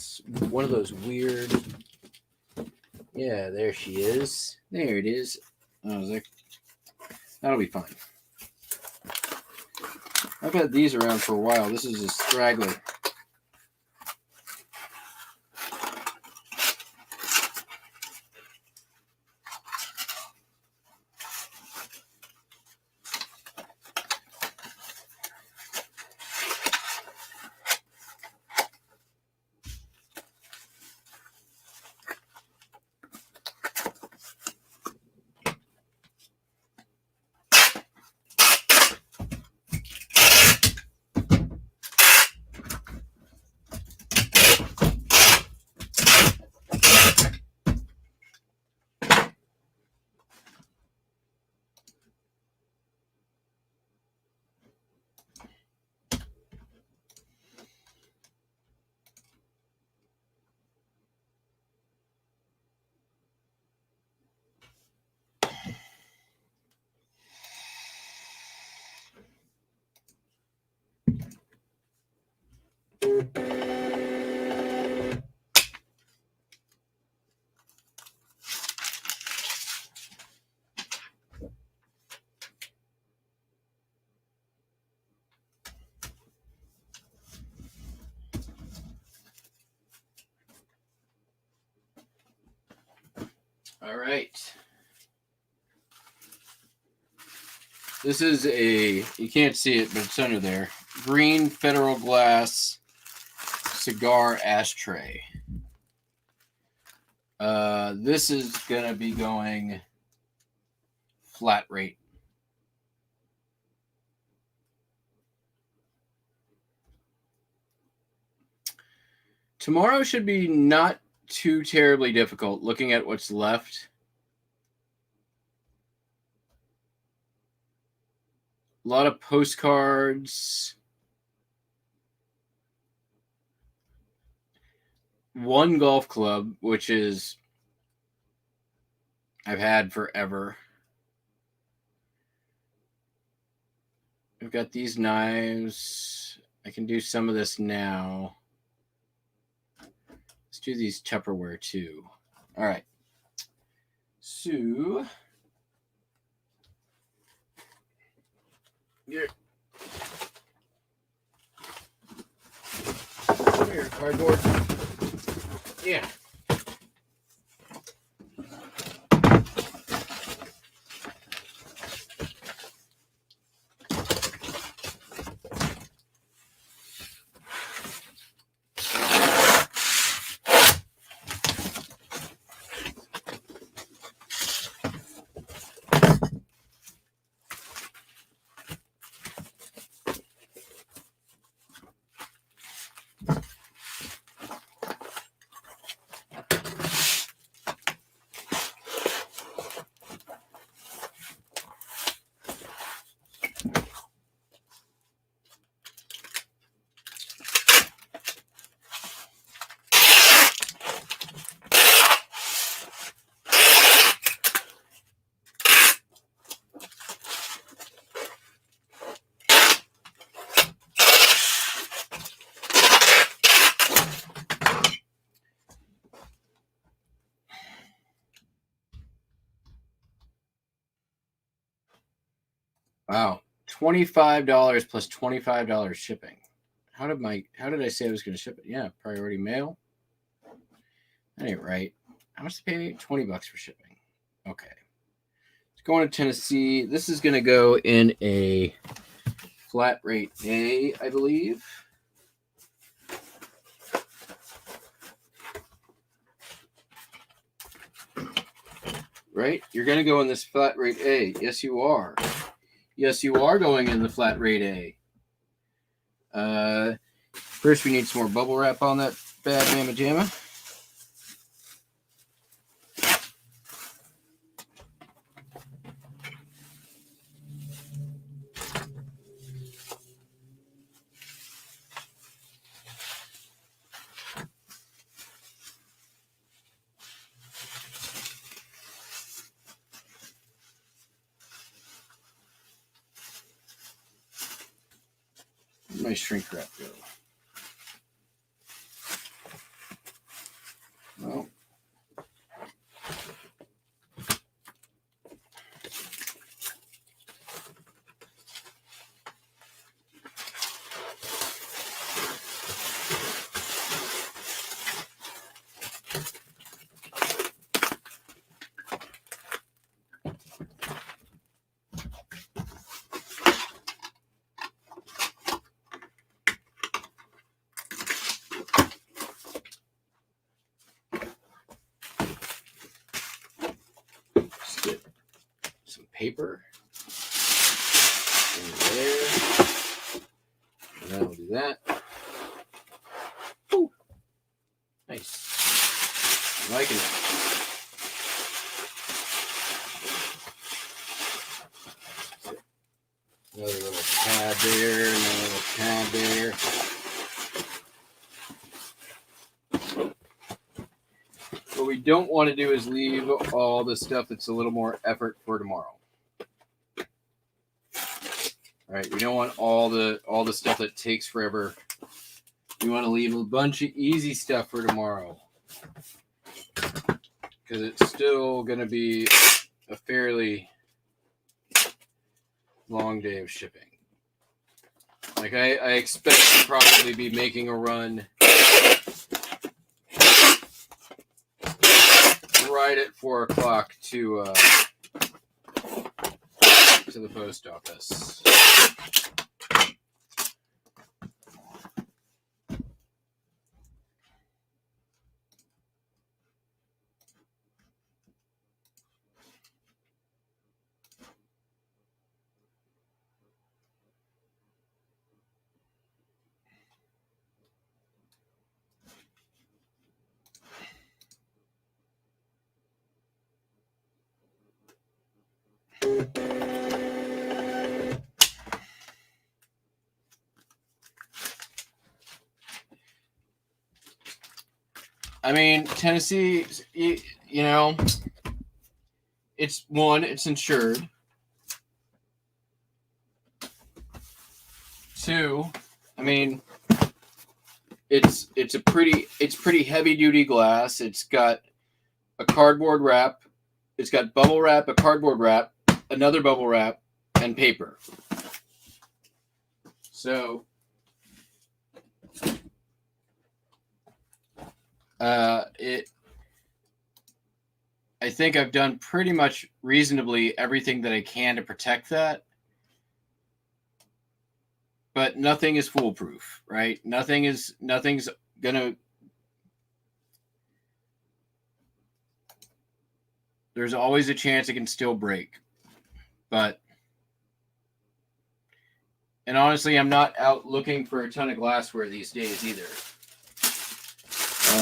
one of those weird. Yeah, there she is. There it is. I was like, that'll be fine. I've had these around for a while. This is a straggler. All right. This is you can't see it, but it's under there. Green Federal Glass cigar ashtray. This is going to be going flat rate. Tomorrow should be not too terribly difficult looking at what's left. A lot of postcards. One golf club, which is I've had forever. I've got these knives. I can do some of this now. Let's do these Tupperware too. All right. So here, cardboard. Yeah. Wow, $25 plus $25 shipping. How did I say I was going to ship it? Yeah, priority mail. That ain't right. How much to pay me? $20 for shipping. Okay. It's going to Tennessee. This is going to go in a flat rate A, I believe. Right? You're going to go in this flat rate A. Yes, you are. Yes, you are going in the flat rate A. First, we need some more bubble wrap on that bad mamma jamma. Where'd my shrink wrap go? Well, paper in there. And then we'll do that. Ooh. Nice. I'm liking it. Another little pad there, another little pad there. What we don't want to do is leave all the stuff that's a little more effort for tomorrow. All right, we don't want all the stuff that takes forever. We want to leave a bunch of easy stuff for tomorrow, because it's still going to be a fairly long day of shipping. Like I expect to probably be making a run ride at 4 o'clock to the post office. I mean, Tennessee, you know, it's insured. 2, I mean, it's pretty heavy duty glass. It's got a cardboard wrap. It's got bubble wrap, a cardboard wrap, another bubble wrap, and paper. So, I think I've done pretty much reasonably everything that I can to protect that. But nothing is foolproof, right? Nothing's gonna. There's always a chance it can still break. And honestly, I'm not out looking for a ton of glassware these days either.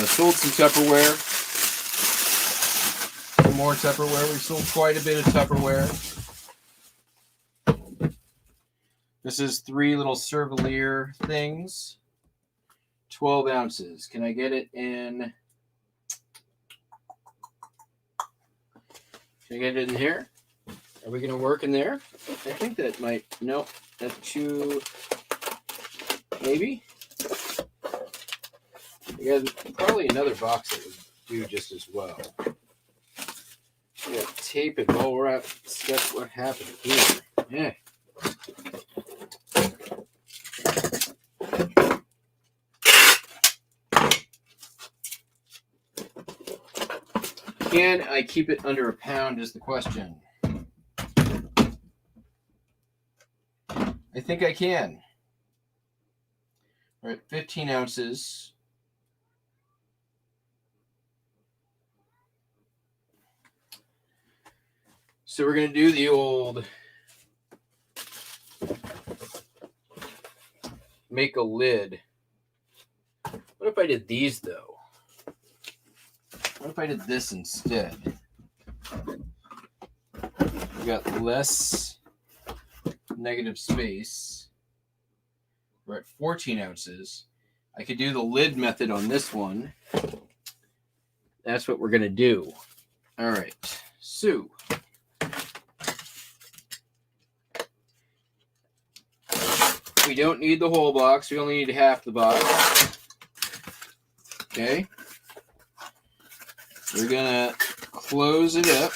Sold some Tupperware. Some more Tupperware. We sold quite a bit of Tupperware. This is 3 little Cervelier things. 12 ounces. Can I get it in? Can I get it in here? Are we going to work in there? I think that might. Nope. That's too. Maybe? We got probably another box that would do just as well. We got tape and bubble wrap. That's what happened here. Yeah. Can I keep it under a pound is the question. I think I can. We're at 15 ounces. So we're going to do the old make a lid. What if I did these, though? What if I did this instead? We got less negative space. We're at 14 ounces. I could do the lid method on this one. That's what we're going to do. All right. So we don't need the whole box. We only need half the box. Okay. We're going to close it up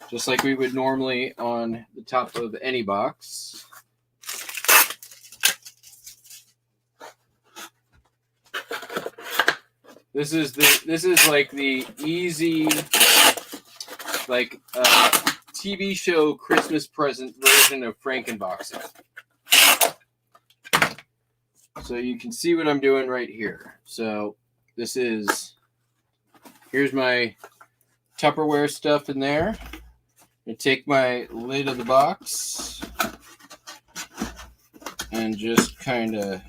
just like we would normally on the top of any box. This is like the easy, like TV show Christmas present version of Frankenboxing. So you can see what I'm doing right here. So here's my Tupperware stuff in there. I take my lid of the box and just kind of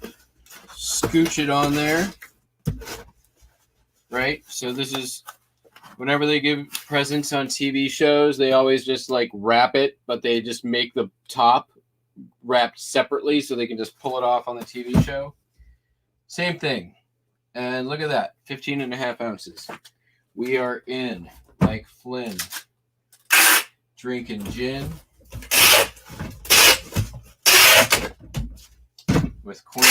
scooch it on there. Right? So this is, whenever they give presents on TV shows, they always just like wrap it, but they just make the top wrapped separately so they can just pull it off on the TV show. Same thing. And look at that, 15 and a half ounces. We are in like Flynn, drinking gin with Queen.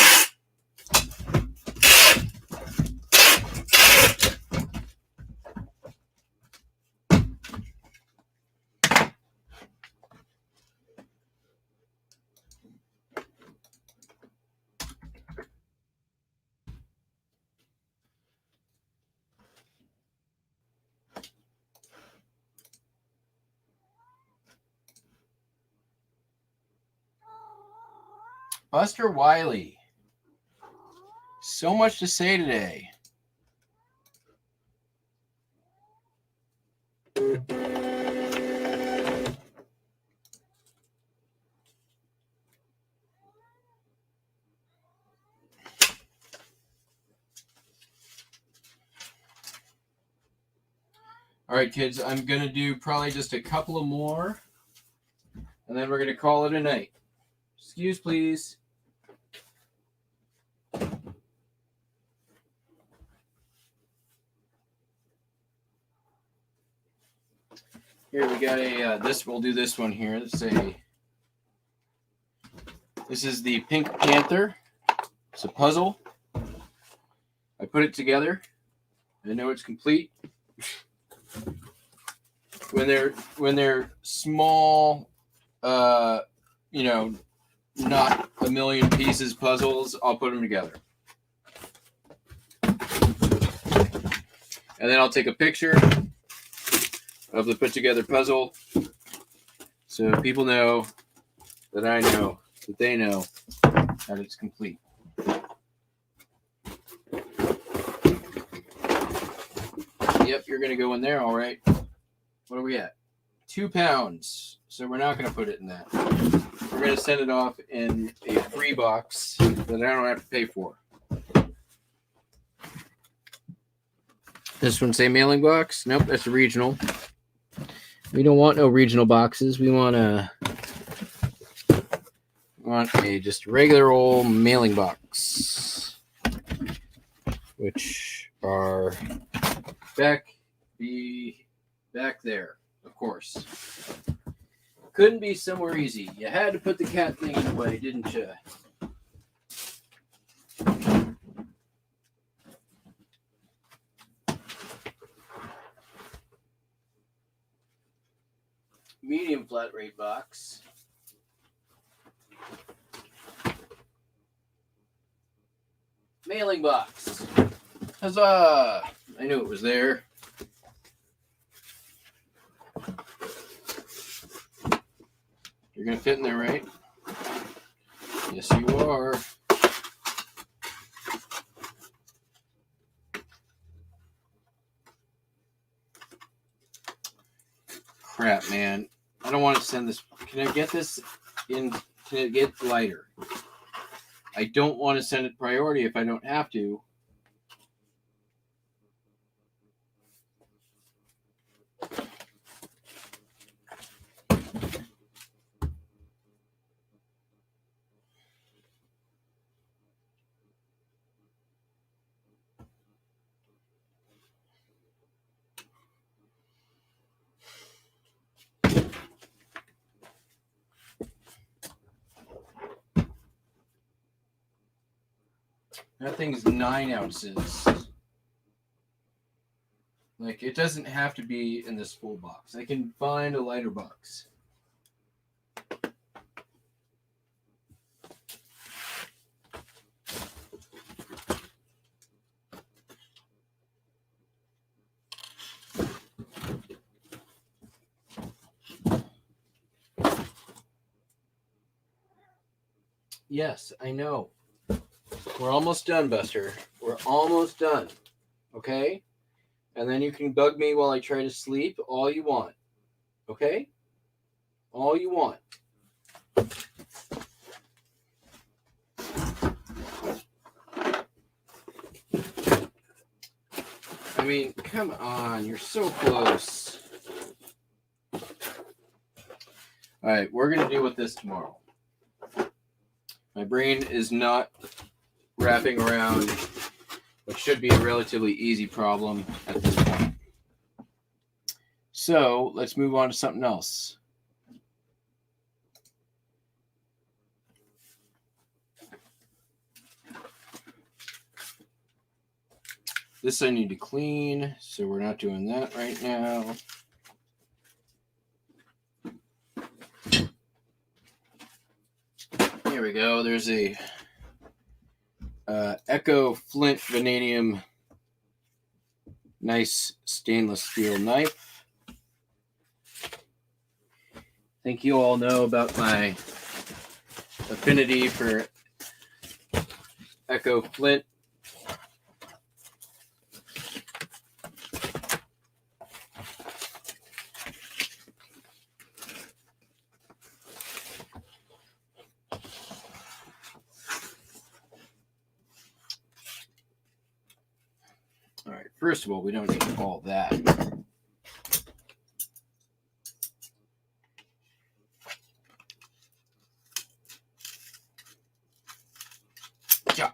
Buster Wiley. So much to say today. All right, kids, I'm going to do probably just a couple of more, and then we're going to call it a night. Excuse, please. Here we got a we'll do this one here. This is the Pink Panther. It's a puzzle. I put it together. I know it's complete. When they're small, not a million pieces puzzles, I'll put them together. And then I'll take a picture of the put together puzzle so people know that I know that they know that it's complete. Yep, you're going to go in there, all right. What are we at? 2 pounds. So we're not going to put it in that. We're going to send it off in a free box that I don't have to pay for. This one say mailing box? Nope, that's a regional. We don't want no regional boxes. We want a just regular old mailing box, which are back there, of course. Couldn't be somewhere easy. You had to put the cat thing away, didn't you? Medium flat rate box. Mailing box. Huzzah! I knew it was there. You're going to fit in there, right? Yes, you are. Crap, man. I don't want to send this. Can I get this in? Can it get lighter? I don't want to send it priority if I don't have to. That thing's 9 ounces. Like, it doesn't have to be in this full box. I can find a lighter box. Yes, I know. We're almost done, Buster. We're almost done. Okay? And then you can bug me while I try to sleep all you want. Okay? All you want. I mean, come on. You're so close. All right, we're going to deal with this tomorrow. My brain is not wrapping around what should be a relatively easy problem at this point. So let's move on to something else. This I need to clean, so we're not doing that right now. Here we go. There's a Echo Flint Vanadium nice stainless steel knife. I think you all know about my affinity for Echo Flint. All right, first of all, we don't need all that. Yeah.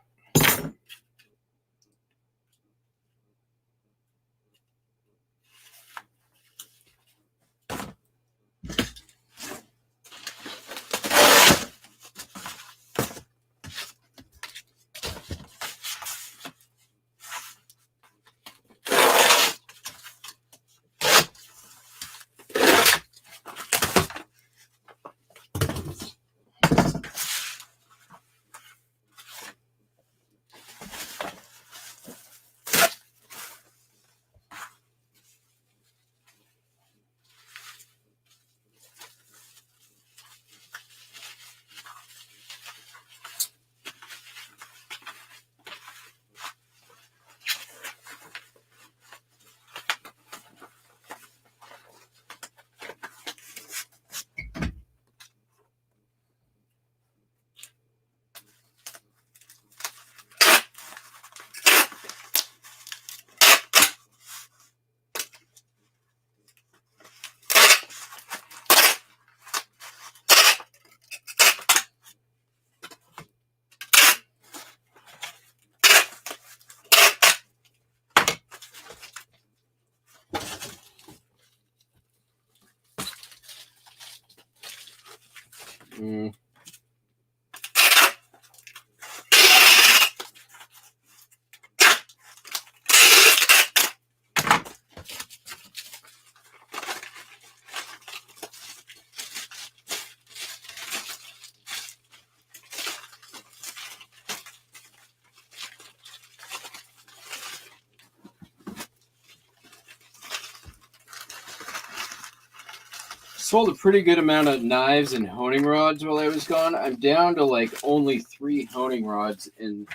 Sold a pretty good amount of knives and honing rods while I was gone. I'm down to like only 3 honing rods in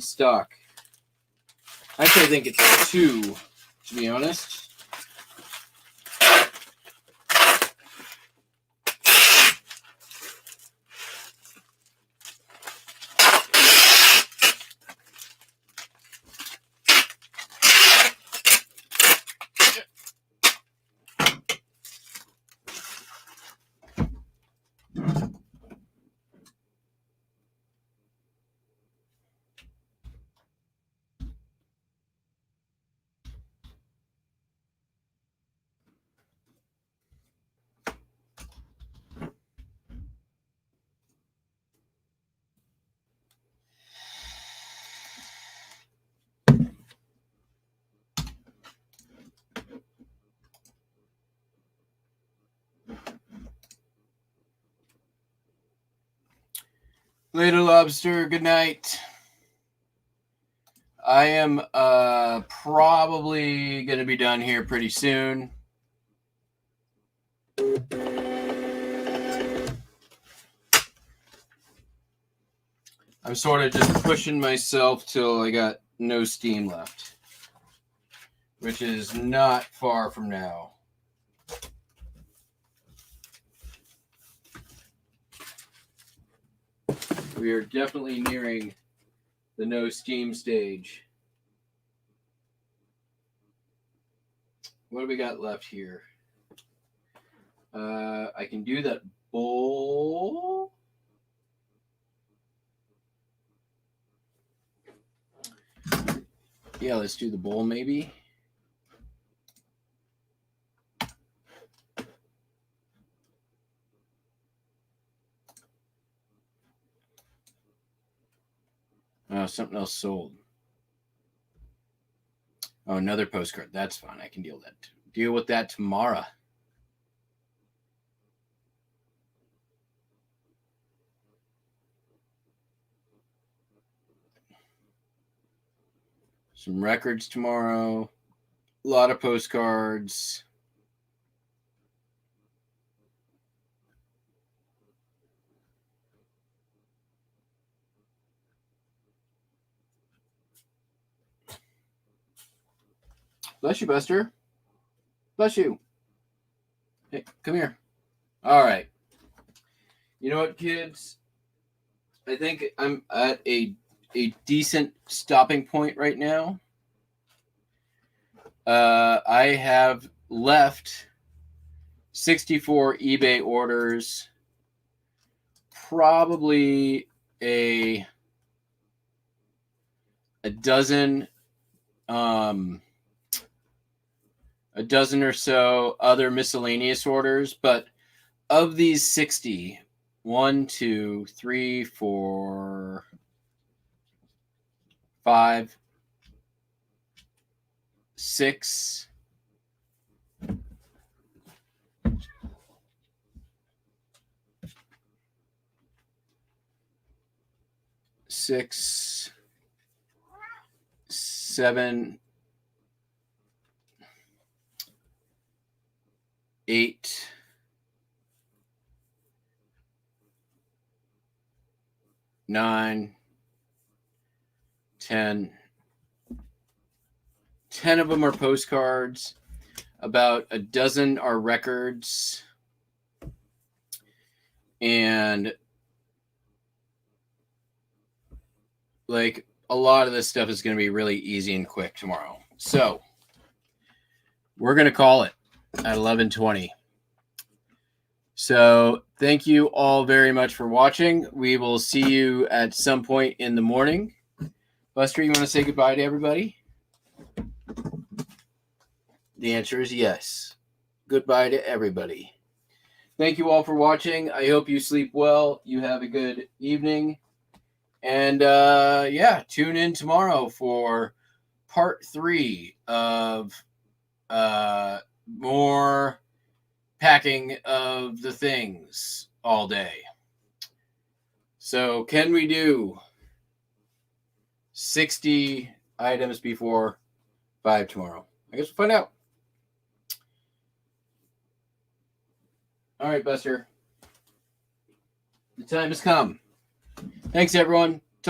stock. Actually, I think it's 2, to be honest. Later, Lobster. Good night. I am probably going to be done here pretty soon. I'm sort of just pushing myself till I got no steam left, which is not far from now. We are definitely nearing the no steam stage. What do we got left here? I can do that bowl. Yeah, let's do the bowl maybe. Oh, something else sold. Oh, another postcard. That's fine. I can deal with that tomorrow. Some records tomorrow. A lot of postcards. Bless you, Buster. Bless you. Hey, come here. All right. You know what, kids? I think I'm at a decent stopping point right now. I have left 64 eBay orders, probably a dozen or so other miscellaneous orders, but of these 60, 1, 2, 3, 4, 5, 6, 6, 7, 8, 9, 10. 10 of them are postcards. About a dozen are records. And like a lot of this stuff is going to be really easy and quick tomorrow. So we're going to call it at 11:20. So thank you all very much for watching. We will see you at some point in the morning. Buster, you want to say goodbye to everybody? The answer is yes. Goodbye to everybody. Thank you all for watching. I hope you sleep well. You have a good evening. And yeah, tune in tomorrow for part 3 of more packing of the things all day. So can we do 60 items before 5 tomorrow? I guess we'll find out. All right, Buster. The time has come. Thanks, everyone.